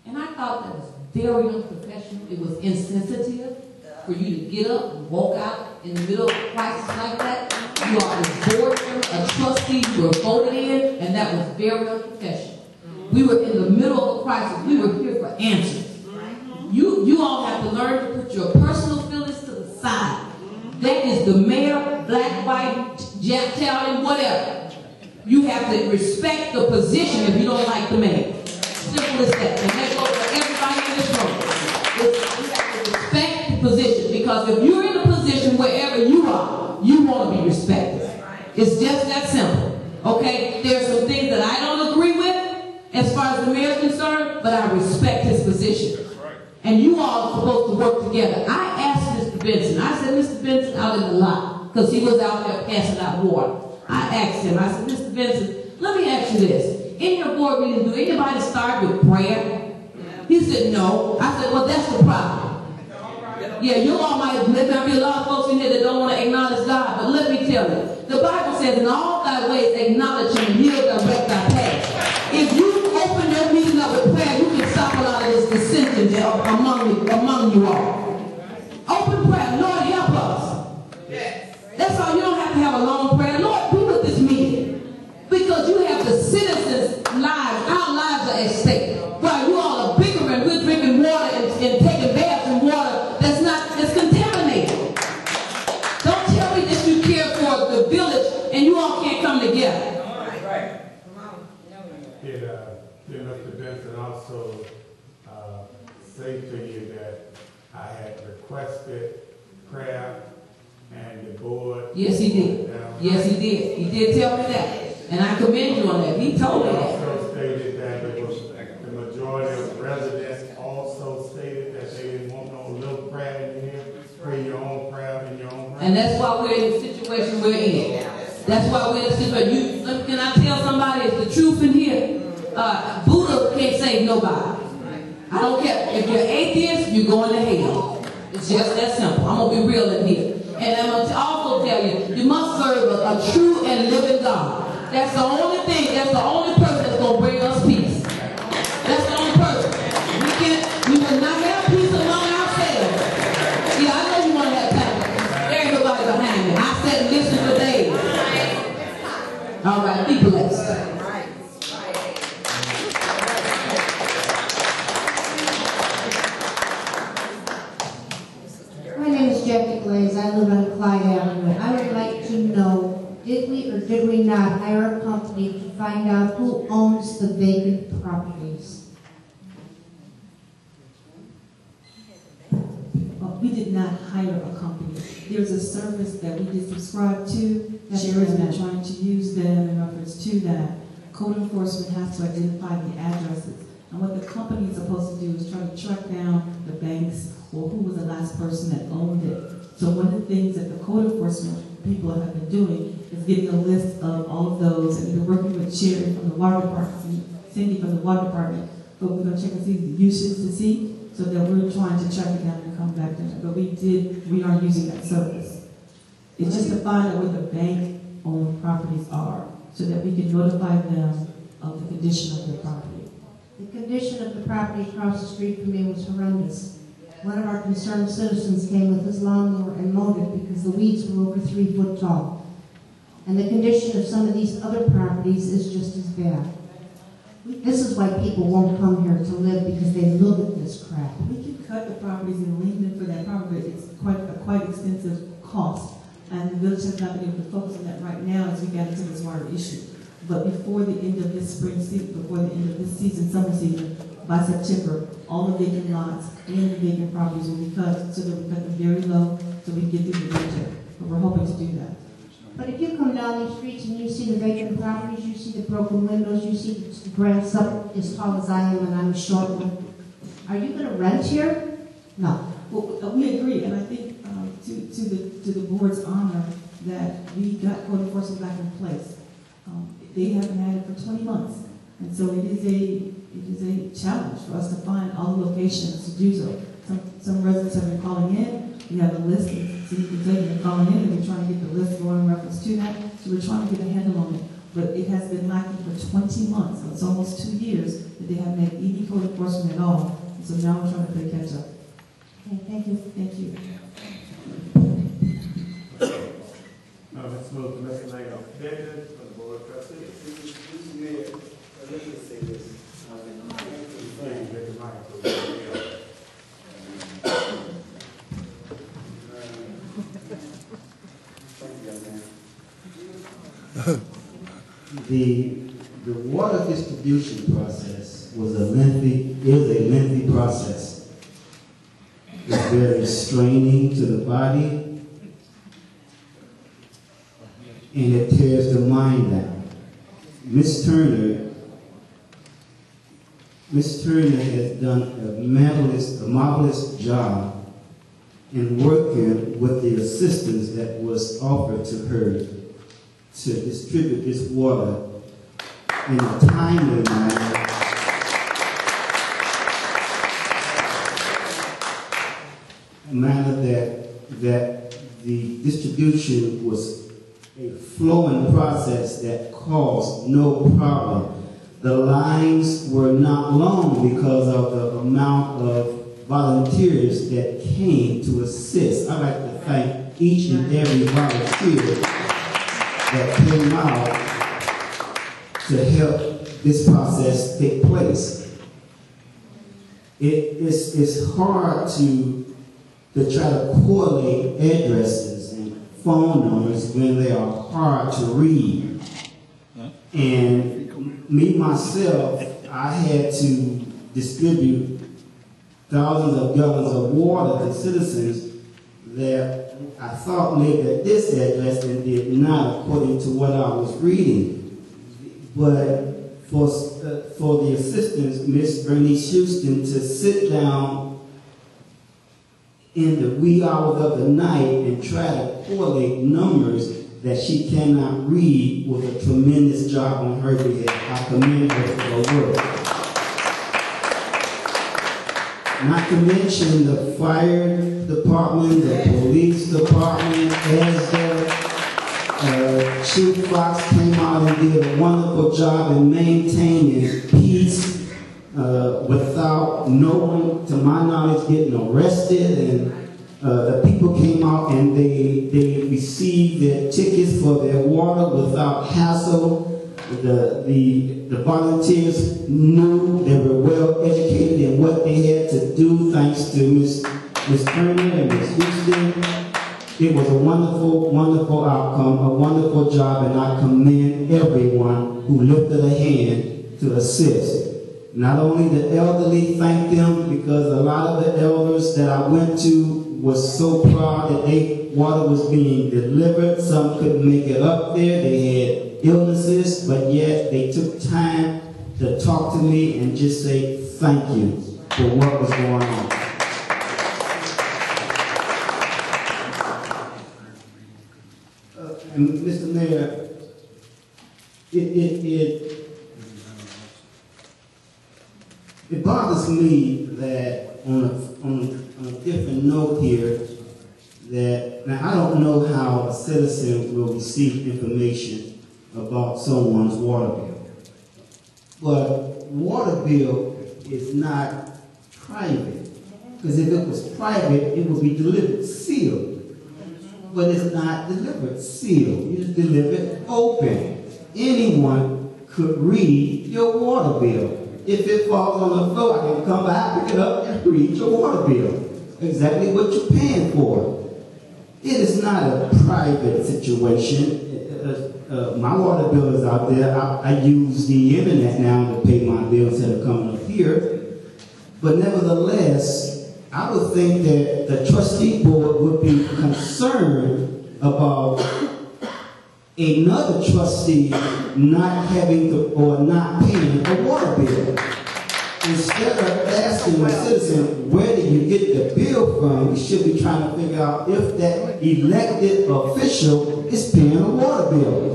And I thought that was very unprofessional. It was insensitive for you to get up and walk out in the middle of a crisis like that. You are a board member, a trustee, you were voted in, and that was very unprofessional. We were in the middle of a crisis. We were here for answers. You all have to learn to put your personal feelings to the side. That is the mayor, black, white, Italian, whatever. You have to respect the position if you don't like the mayor. Simple as that. And that goes for everybody in this room. You have to respect the position, because if you're in a position wherever you are, you want to be respected. It's just that simple. Okay? There are some things that I don't agree with as far as the mayor is concerned, but I respect his position. And you all are supposed to work together. I asked Mr. Benson, I said, Mr. Benson out in the lot, because he was out there passing out water. I asked him, I said, Mr. Benson, let me ask you this. In your board meeting, do anybody start with prayer? He said, no. I said, well, that's the problem. Yeah, you all might, there might be a lot of folks in here that don't want to acknowledge God, but let me tell you, the Bible says, in all thy ways acknowledge him, and he'll direct thy path. If you open your meeting up with prayer, you can stop a lot of this dissension among you all. Open prayer. Lord, help us. That's all. You don't have to have a long prayer. Lord, be with this meeting. Because you have the citizens' lives, our lives are at stake. While you all are bickering, we're drinking water and taking baths in water that's contaminated. Don't tell me that you care for the village and you all can't come together. Did Mr. Benson also say to you that I had requested prayer and the board? Yes, he did. Yes, he did. He did tell me that. And I commend you on that. He told me that. He also stated that it was the majority of residents also stated that they didn't want no little prayer in here. Pray your own prayer in your own prayer. And that's why we're in the situation we're in. That's why we're in the situation. Can I tell somebody it's the truth in here? Buddha can't save nobody. I don't care. If you're atheist, you're going to hell. It's just that simple. I'm going to be real in here. And I'm going to also tell you, you must serve a true and living God. That's the only thing, that's the only person that's going to bring us peace. That's the only person. We will not have peace among ourselves. Yeah, I know you want to have time. There ain't nobody behind me. I said listen for days. All right, be blessed. My name is Jackie Glaze. I live on Clyde Avenue. I would like to know, did we or did we not hire a company to find out who owns the vacant properties? We did not hire a company. There's a service that we did subscribe to that there has been trying to use them in reference to that. Code enforcement has to identify the addresses. And what the company is supposed to do is try to track down the banks or who was the last person that owned it. So one of the things that the code enforcement people have been doing is getting a list of all of those, and we're working with Sherry from the water department, Cindy from the water department, but we're going to check and see the usage to see, so that we're trying to track it down and come back to it. But we are using that service. It's just to find out where the bank-owned properties are, so that we can notify them of the condition of their property. The condition of the property across the street from me was horrendous. One of our concerned citizens came with his lawnmower and mowed it because the weeds were over 3 foot tall. And the condition of some of these other properties is just as bad. This is why people won't come here to live, because they look at this crap. We can cut the properties and lien them for that property, but it's quite extensive cost. And the village has not been able to focus on that right now as we get into this water issue. But before the end of this spring season, before the end of this season, summer season, by September, all the vacant lots and the vacant properties will be cut, so that we cut them very low, so we can get through the winter. But we're hoping to do that. But if you come down these streets and you see the vacant properties, you see the broken windows, you see the grass up as tall as I am and I'm a short one, are you going to rent here? No. Well, we agree, and I think to the board's honor that we got code enforcement back in place. They haven't had it for 20 months, and so it is a challenge for us to find all the locations to do so. Some residents have been calling in. We have a list, and City Executive been calling in, and we're trying to get the list going in reference to that. So we're trying to get a handle on it, but it has been lacking for 20 months. So it's almost 2 years that they haven't had any code enforcement at all. And so now we're trying to play catch up. Okay, thank you. Thank you. Let's move to Mr. Lane. Benson for the Board of Trustees. Mr. Mayor, let me say this. The water distribution process is a lengthy process. It's very straining to the body, and it tears the mind down. Miss Turner has done a marvelous job in working with the assistance that was offered to her to distribute this water in a timely manner that the distribution was a flowing process that caused no problem. The lines were not long because of the amount of volunteers that came to assist. I'd like to thank each and every volunteer that came out to help this process take place. It's hard to try to correlate addresses and phone numbers when they are hard to read. And me, myself, I had to distribute thousands of gallons of water to citizens that I thought lived at this address and did not, according to what I was reading. But for the assistance, Miss Bernice Houston, to sit down in the wee hours of the night and try to correlate numbers that she cannot read was a tremendous job on her behalf. I commend her for her work. Not to mention the fire department, the police department, as the Chief Fox came out and did a wonderful job in maintaining peace without no one, to my knowledge, getting arrested. And the people came out and they received their tickets for their water without hassle. The volunteers knew, they were well educated in what they had to do, thanks to Miss Turner and Miss Houston. It was a wonderful, wonderful outcome, a wonderful job, and I commend everyone who lifted a hand to assist. Not only the elderly, thank them, because a lot of the elders that I went to was so proud that their water was being delivered. Some couldn't make it up there. They had illnesses, but yet they took time to talk to me and just say thank you for what was going on. And Mr. Mayor, it bothers me that on a different note here, that now I don't know how a citizen will receive information about someone's water bill, but water bill is not private. Because if it was private, it would be delivered sealed. But it's not delivered sealed. You just deliver it open. Anyone could read your water bill. If it falls on the floor, I can come back, pick it up, and read your water bill. Exactly what you're paying for. It is not a private situation. My water bill is out there. I use the internet now to pay my bill instead of coming up here. But nevertheless, I would think that the trustee board would be concerned about another trustee not having to, or not paying a water bill. Instead of asking the citizen, where did you get the bill from, we should be trying to figure out if that elected official is paying a water bill.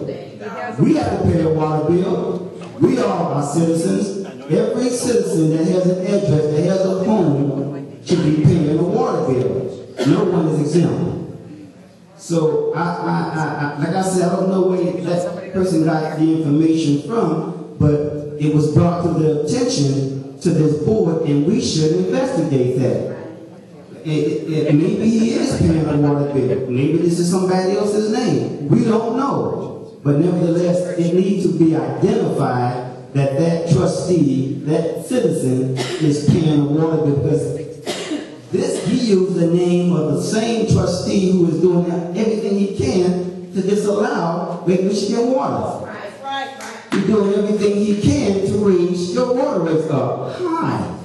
We have to pay a water bill. We all are citizens. Every citizen that has an address, that has a home, should be paying a water bill. No one is exempt. So, like I said, I don't know where that person got the information from, but it was brought to the attention to this board, and we should investigate that. Maybe he is paying a water bill. Maybe this is somebody else's name. We don't know. But nevertheless, it needs to be identified that that trustee, that citizen, is paying a water bill, because he used the name of the same trustee who is doing everything he can to disallow Lake Michigan water. He's doing everything he can to raise your water rates up high.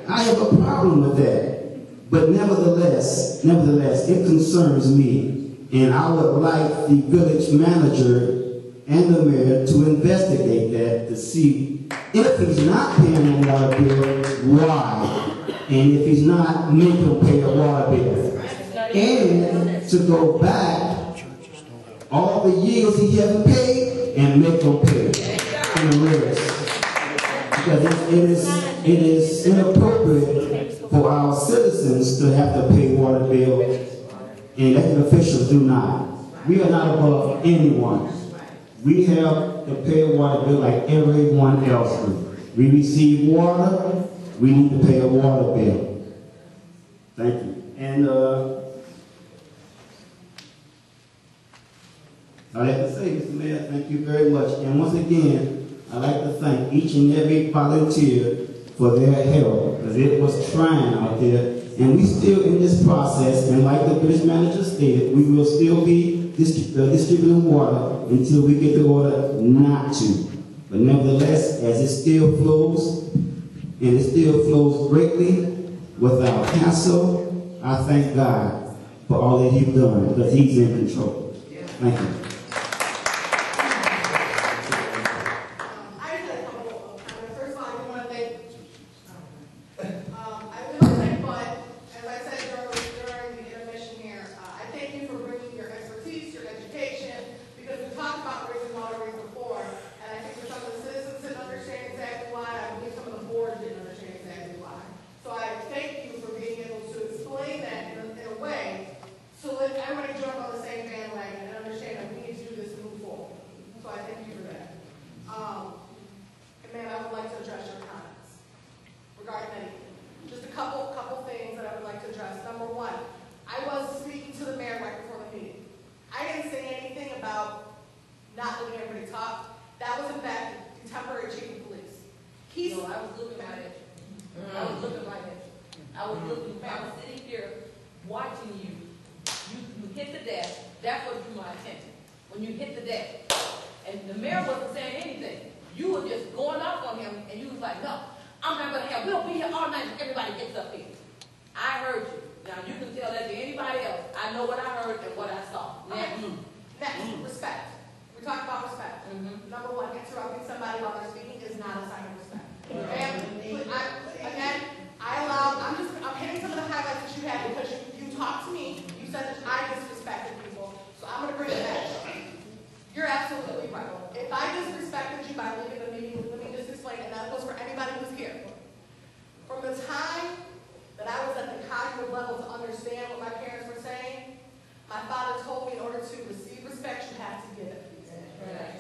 I have a problem with that. But nevertheless, it concerns me. And I would like the village manager and the mayor to investigate that to see if he's not paying a water bill, why? And if he's not, make him pay a water bill. And to go back all the years he hasn't paid and make him pay in the arrears. Because it is inappropriate for our citizens to have to pay water bills, and elected officials do not. We are not above anyone. We have to pay a water bill like everyone else do. We receive water, we need to pay a water bill. Thank you. And I'd like to say, Mr. Mayor, thank you very much. And once again, I'd like to thank each and every volunteer for their help, because it was trying out there. And we still in this process, and like the village manager stated, we will still be distributing water until we get the order not to. But nevertheless, as it still flows, and it still flows greatly without hassle, I thank God for all that He's done, because He's in control. Thank you.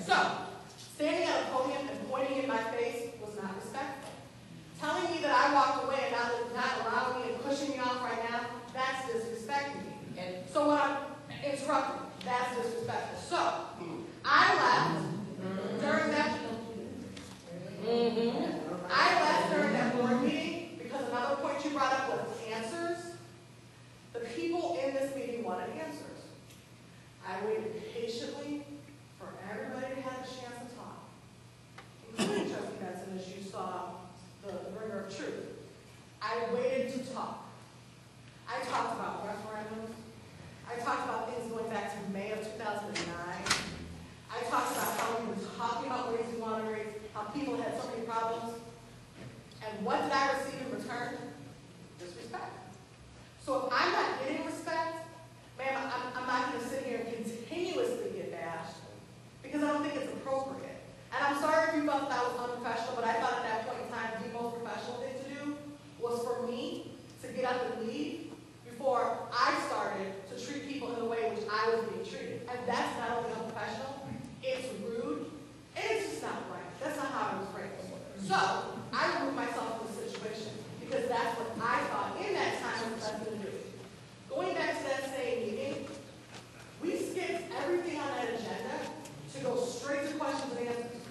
So, standing at a podium and pointing in my face was pushing me off right now, that's disrespecting me. And so when I'm interrupting, that's disrespectful. So, I left during that board meeting because another point you brought up was answers. The people in this meeting wanted answers. I waited patiently for everybody to have a chance to talk, including Trustee Benson, as you saw the bringer of truth. I waited to talk. I talked about referendums. I talked about things going back to May of 2009. I talked about how we were talking about raising water rates, how people had so many problems. And what did I receive in return? Disrespect. So if I'm not getting respect, ma'am, I'm not going to sit here and continuously get bashed because I don't think it's appropriate. And I'm sorry if you felt that I was unprofessional, but I thought at that point in time the most professional thing to do was for me to get up and leave before I started to treat people in the way in which I was being treated. And that's not only unprofessional, it's rude, and it's just not right. That's not how I was raised. So I removed myself from the situation because that's what I thought in that time was best to do. Going back to that same meeting, we skipped everything on that agenda to go straight to questions and answers.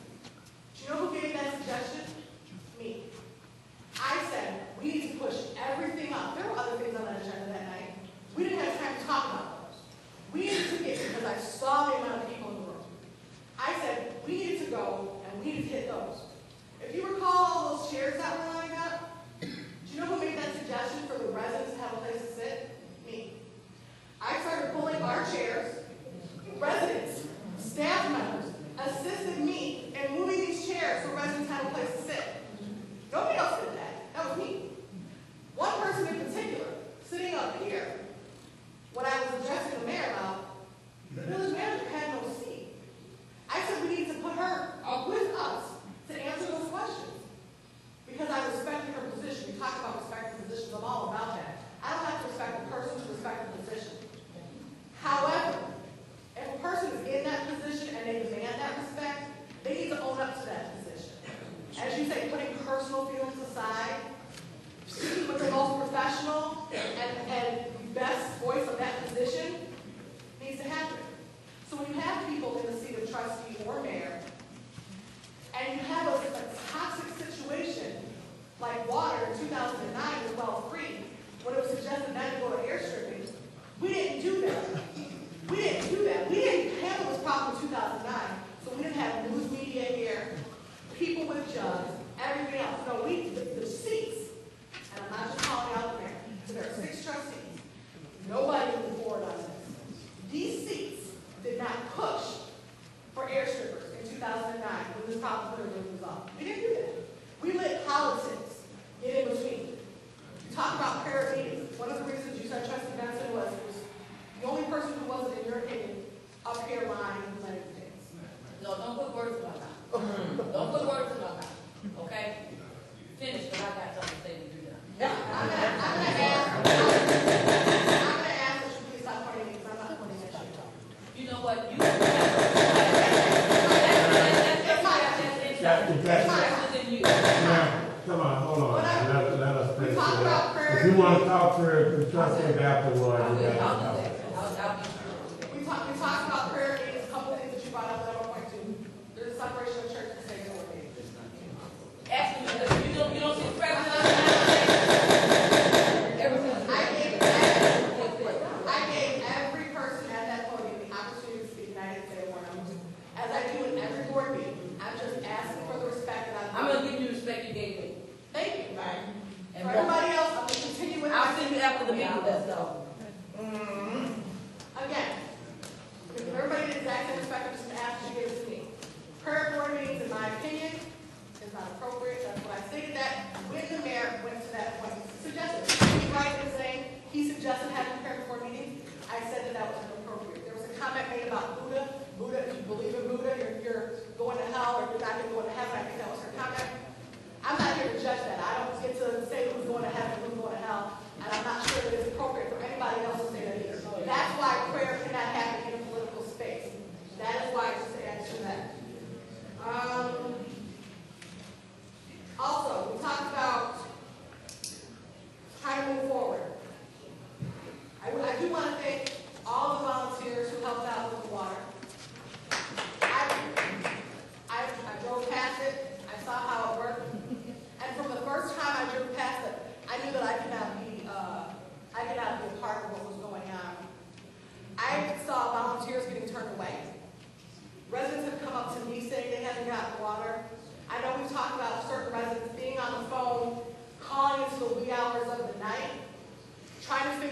Do you know who gave that suggestion? Me. I said, we need to push everything up. There were other things on that agenda that night. We didn't have time to talk about those. We needed to get, because I saw the amount of people in the room. I said, we needed to go and we needed to hit those. If you recall all those chairs that were lined up, do you know who made that suggestion for the residents to have a place to sit? Me. I started pulling our chairs. Residents, staff members, assisted me in moving these chairs so residents had a place to sit. Nobody else did that. That was me. One person in particular, sitting up here, when I was addressing the mayor about, the village manager had no seat. I said we need to put her up with us to answer those questions. Because I respected her position. We talk about respecting positions. I'm all about that. I don't have to respect the person to respect the position. However, if a person is in that position and they demand that respect, they need to own up to that position. As you say, putting personal feelings aside, speaking with the most professional and best voice of that position needs to happen. So when you have people in the seat of trustee or mayor, and you have a toxic situation like water in 2009 with well 3, when it was suggested not to go to airstripping, we didn't do that. We didn't do that. We didn't handle this problem in 2009, so we didn't have news media here, people with jugs, everything else. No, the seats, and I'm not just calling out the mayor, so there are 6 trustees. Nobody moved forward on this. These seats did not push for airstrippers in 2009 when this problem could have been resolved. We didn't do that. We let politics get in between. You talk about prayer meetings. One of the reasons you said Trustee Benson was the only person who wasn't, in your opinion, up here lying and letting things. No, don't put words in my mouth. Don't put words in my mouth. Okay? Finish, but I got something to say to you now. I'm going to ask that you please stop pointing at me because I'm not pointing at you. You know what? Come on, hold on. Let us finish. talk about prayer. If you want to talk to the trustees afterwards, you got to talk. We talked about prayer meetings, a couple of things that you brought up that I don't point to. There's a separation of church and state and ordained. Actually, you don't see the president. I gave every person at that podium the opportunity to speak, and I didn't say a word. As I do in every board meeting, I'm just asking for the respect that I'm going to give you the respect you gave me. Thank you. For everybody else, I'm going to continue with I'll send you after the meeting. Let's go. Mm-hmm.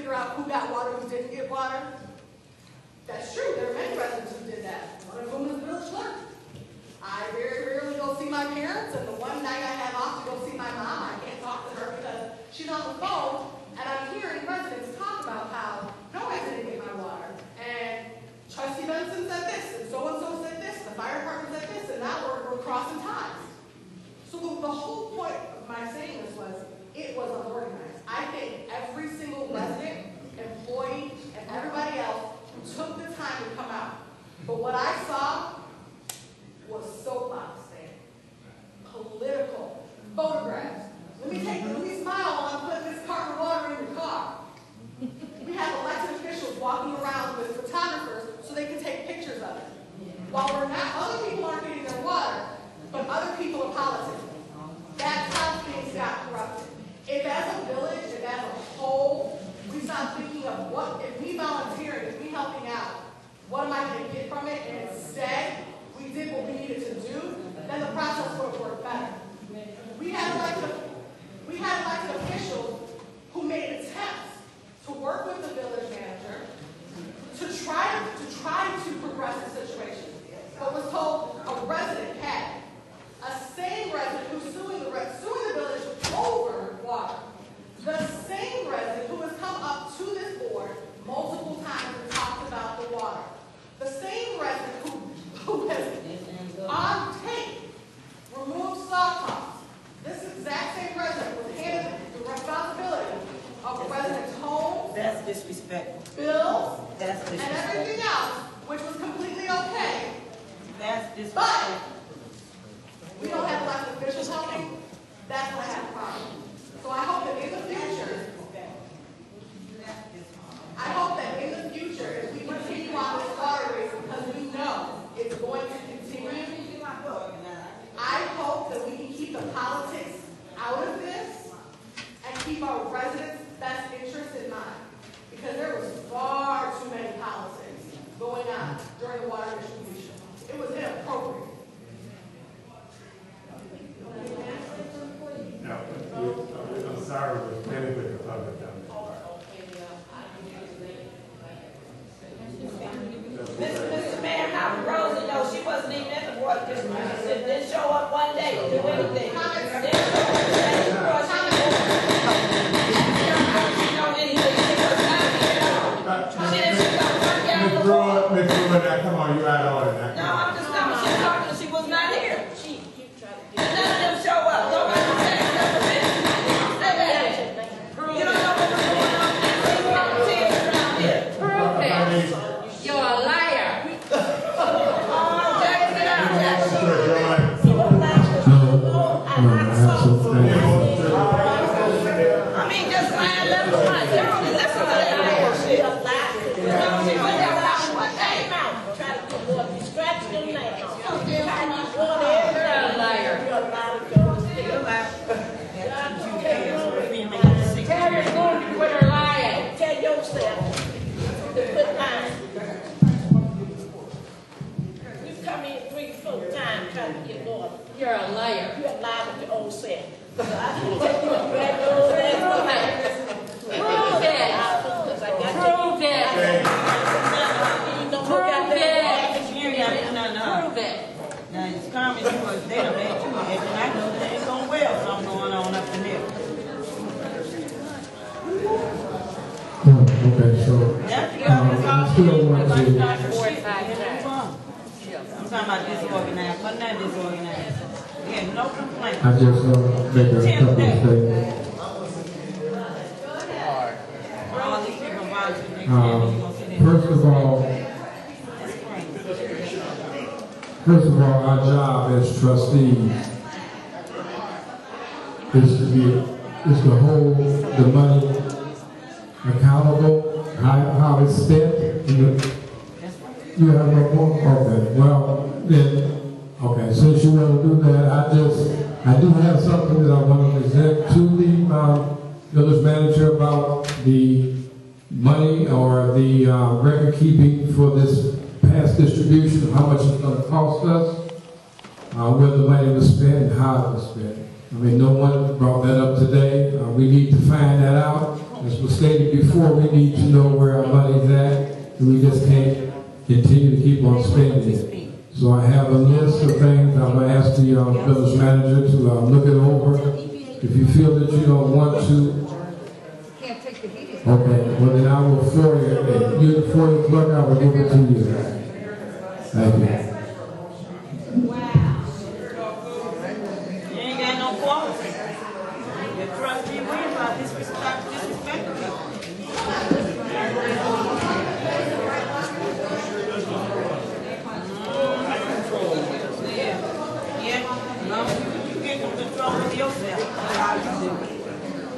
figure out who got water, who didn't get water. That's true, there are many residents who did that. One of whom is village clerk. I very rarely go see my parents, and the one night I have off to go see my mom, I can't talk to her because she's on the phone, and I'm hearing residents talk about how, no, I didn't get my water, and Trustee Benson said this, and so said this, the fire department said this, and now we're crossing ties. So the whole point of my saying this was, it was unorganized. I think every single resident, employee, and everybody else took the time to come out. But what I saw was soapbox standing, political, photographs. Let me smile while I'm putting this carton of water in your car. We have elected officials walking around with photographers so they can take pictures of it. While we're not, other people aren't getting their water, but other people are politicking. That's how things got corrupted. If as a village, if as a whole, we stop thinking of what, if we volunteering, if we helping out, what am I going to get from it, and instead, we did what we needed to do, then the process would have worked better. We had elected officials who made attempts to work with the village manager to try to progress the situation, but was told a resident had. A same resident who's suing the village over water. The same resident who has come up to this board multiple times and talked about the water. The same resident who has on tape removed saw tops. This exact same resident was handed the responsibility of the resident's home. That's disrespectful. Bills. That's disrespectful. And everything else, which was completely okay. That's disrespectful. But we don't have elected officials helping. That's what I have a problem. So I hope that in the future, if we continue on this water race, because we know it's going to continue, I hope that we can keep the politics out of this and keep our residents' best interests in mind. Because there was far too many politics going on during the water distribution. It was inappropriate. No, I'm sorry, we're getting with the public down there. Mr. Mayor, how Rosie knows she wasn't even at the water distribution. She didn't show up one day to do anything. Ms. Brewer, now come on, you're out of order now. No, I'm just coming. She's talking. She was not here. And none of them show up. Nobody said that. You don't know what's going on. Around here. Prove it. You're a liar. I mean, just lying left and right. Listen to that bullshit. She put that out one day out. Try to get more distraction than that. You're a liar. You're a liar. You're a liar. Tell your school to quit her lying. Tell yourself to quit lying. You come in 3-4 times trying to get more. You're a liar. You're a liar with your own self. So I can take you and drag your old ass behind. Prove it. Prove it. Prove it. Now, it's common you was there, man. You had and I know that ain't going well, something going on up in there. Okay, so I still want to. I'm talking about disorganized, but not disorganized. We had no complaints. I just make a couple of statements. First of all, our job as trustees is to hold the money accountable, how it's spent. You have no more? Okay, well, then, okay, since you want to do that, I do have something that I want to present to the village manager about the money or the record keeping for this past distribution, how much it's going to cost us, where the money was spent, and how it was spent. I mean, no one brought that up today. We need to find that out. As was stated before, we need to know where our money's at, and we just can't continue to keep on spending it. So I have a list of things. I'm going to ask the village manager to look it over. If you feel that you don't want to, okay, well then I will forward it. You, for the clerk, I will give it to you. Thank you. You ain't got no fault. You trust me with about disrespecting me. Yourself. That's how you do it.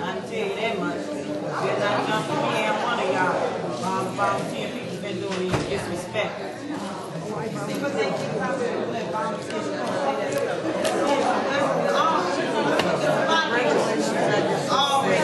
I can tell you that much. Better not come for me and one of y'all. All the volunteer people been doing you disrespect. See, but they keep coming to let volunteers come say that stuff. Always,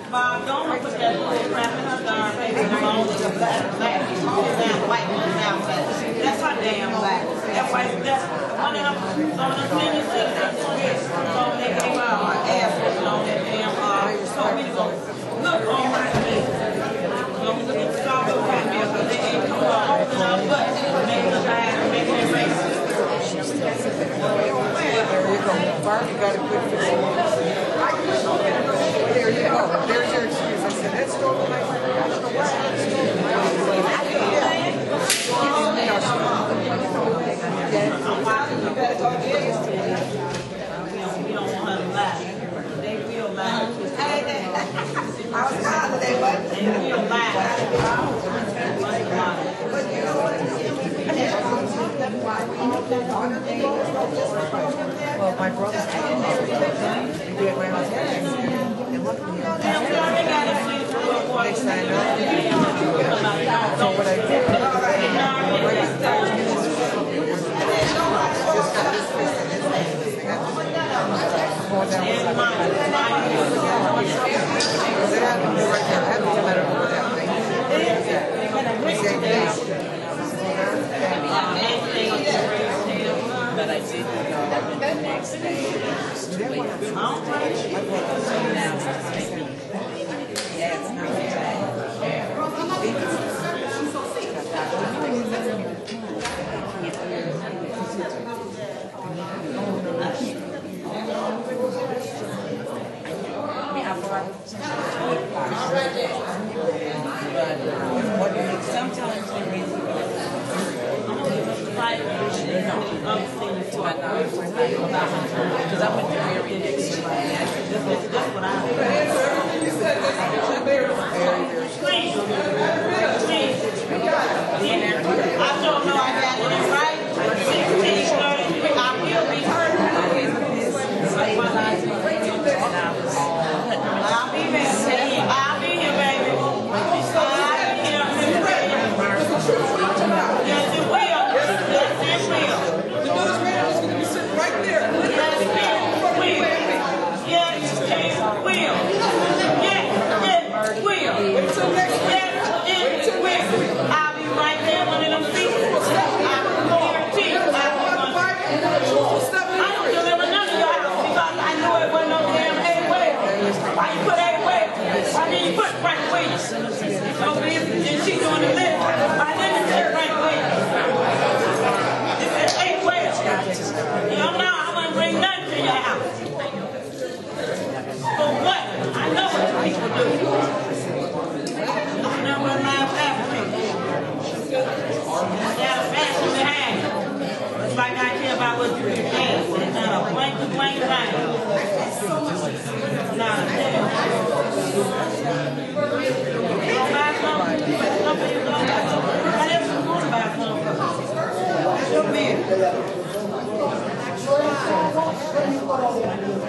Bob, don't put that little crap in her darn face and alone with a black. Damn white one down black. That's her damn black. That white, that's one of them, some of them senior citizens so they gave her ass on that damn, told me to go look on my face. So we look at the Sauk Village Truly because they ain't come on open our butt to make us bad and make us racist. There you go. Barb, you got to quit for there you go. There's your excuse. I said, that's stolen my money. I don't know where I stole my money. You better go get it. We don't want her to lie. They will lie. I was proud of that, but they will lie. But you know what? Well, my brother's they do it right on and look, they signed up. So what I did, but I did the next day. Sometimes they raise the because I went to Mary next to that's what I I don't know I got it right. 16:30, I will be heard. I'll be here. I'll be here, baby. Yes, it will. Yes, it will. Right there. Yes, it will. Yes, it will. Yes, it will. Wait till next week. Yes, it will. I'll be right there one of them people. I guarantee you. I don't deliver none of your house because I knew it wasn't no damn A-Well. Why you put A-Well? Why didn't you put Frank Williams? So busy and she doing the list. Why didn't you say Frank Williams? It said A-Well. You don't know, I wouldn't bring nothing to your house. For what? I know what you people do. I know what my family do. They have a fashion behind it. It's like I care about what you do. It's not a blank thing. Not a thing. You don't buy something? Somebody don't buy something. What else you want to buy something? That's your man.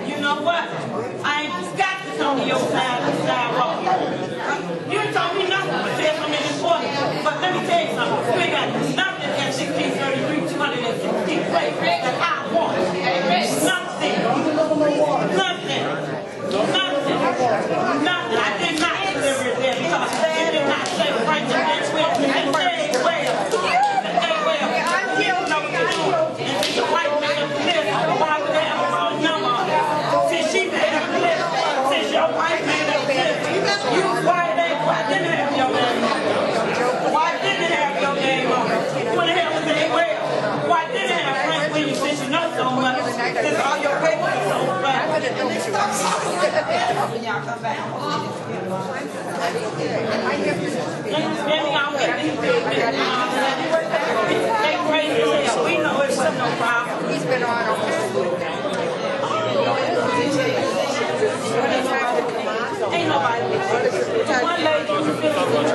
You know what? I ain't got to come to your side of the sidewalk. You ain't told me nothing but tell something important. But let me tell you something. You ain't got nothing at 1633, 216 place that I want. Nothing. Nothing. Nothing. I did not deliver it there because it did not say Frank and Benson Walked. It said well. I know what to do. know so much. Since all your papers are so fast. When y'all come back. Maybe I'm with these big they crazy as hell. We know it's no problem. He's been on almost a week now. Ain't nobody. One lady was feeling good.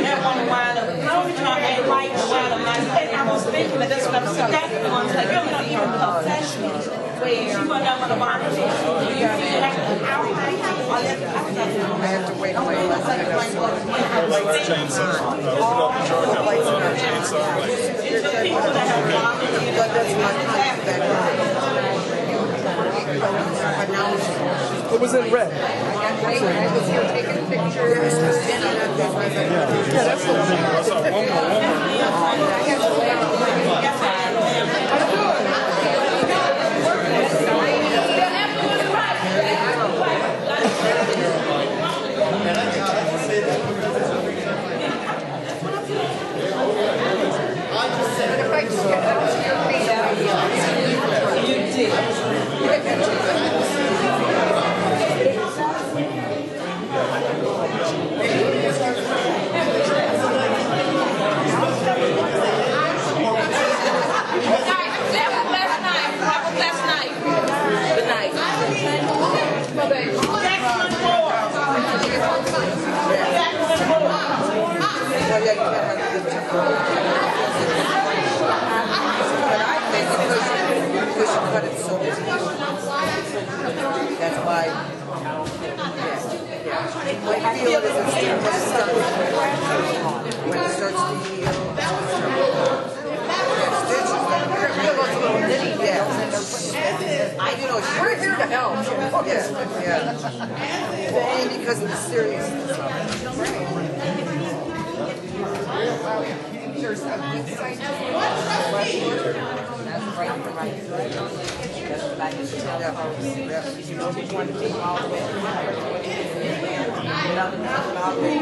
That one wind up. No, we trying to act right and wind up nice. I was thinking that that's what I'm saying. That's the one that you're not even confession. Where she went down with the bottom. I have to wait. It was in red. I was here taking pictures. Yeah, that's what that's why. When you feel it doesn't stay when it starts to heal. We're here to help. Only because of the seriousness of it. That's right. That's what I used to tell folks. If you know what you want to take all the way, nothing about it.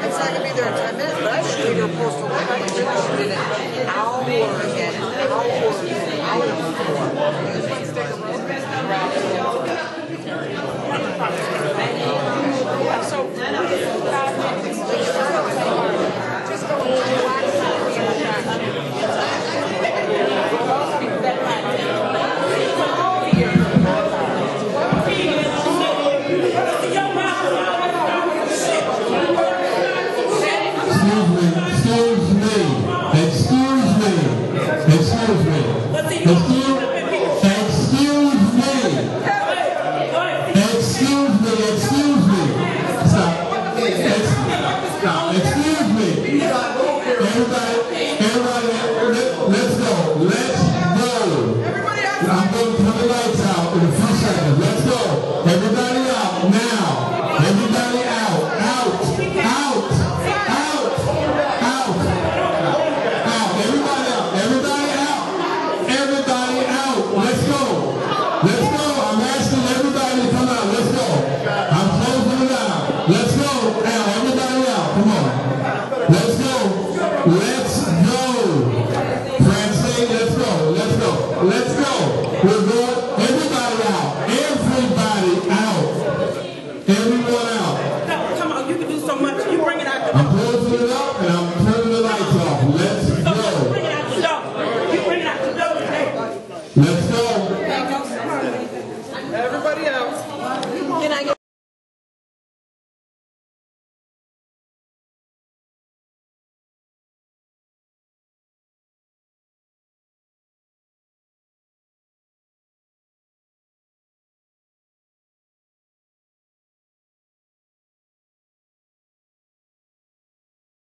It's not going to be there in 10 minutes, but I should be your postal work. I should be in an hour again, Come on, you can do so much. You bring it out.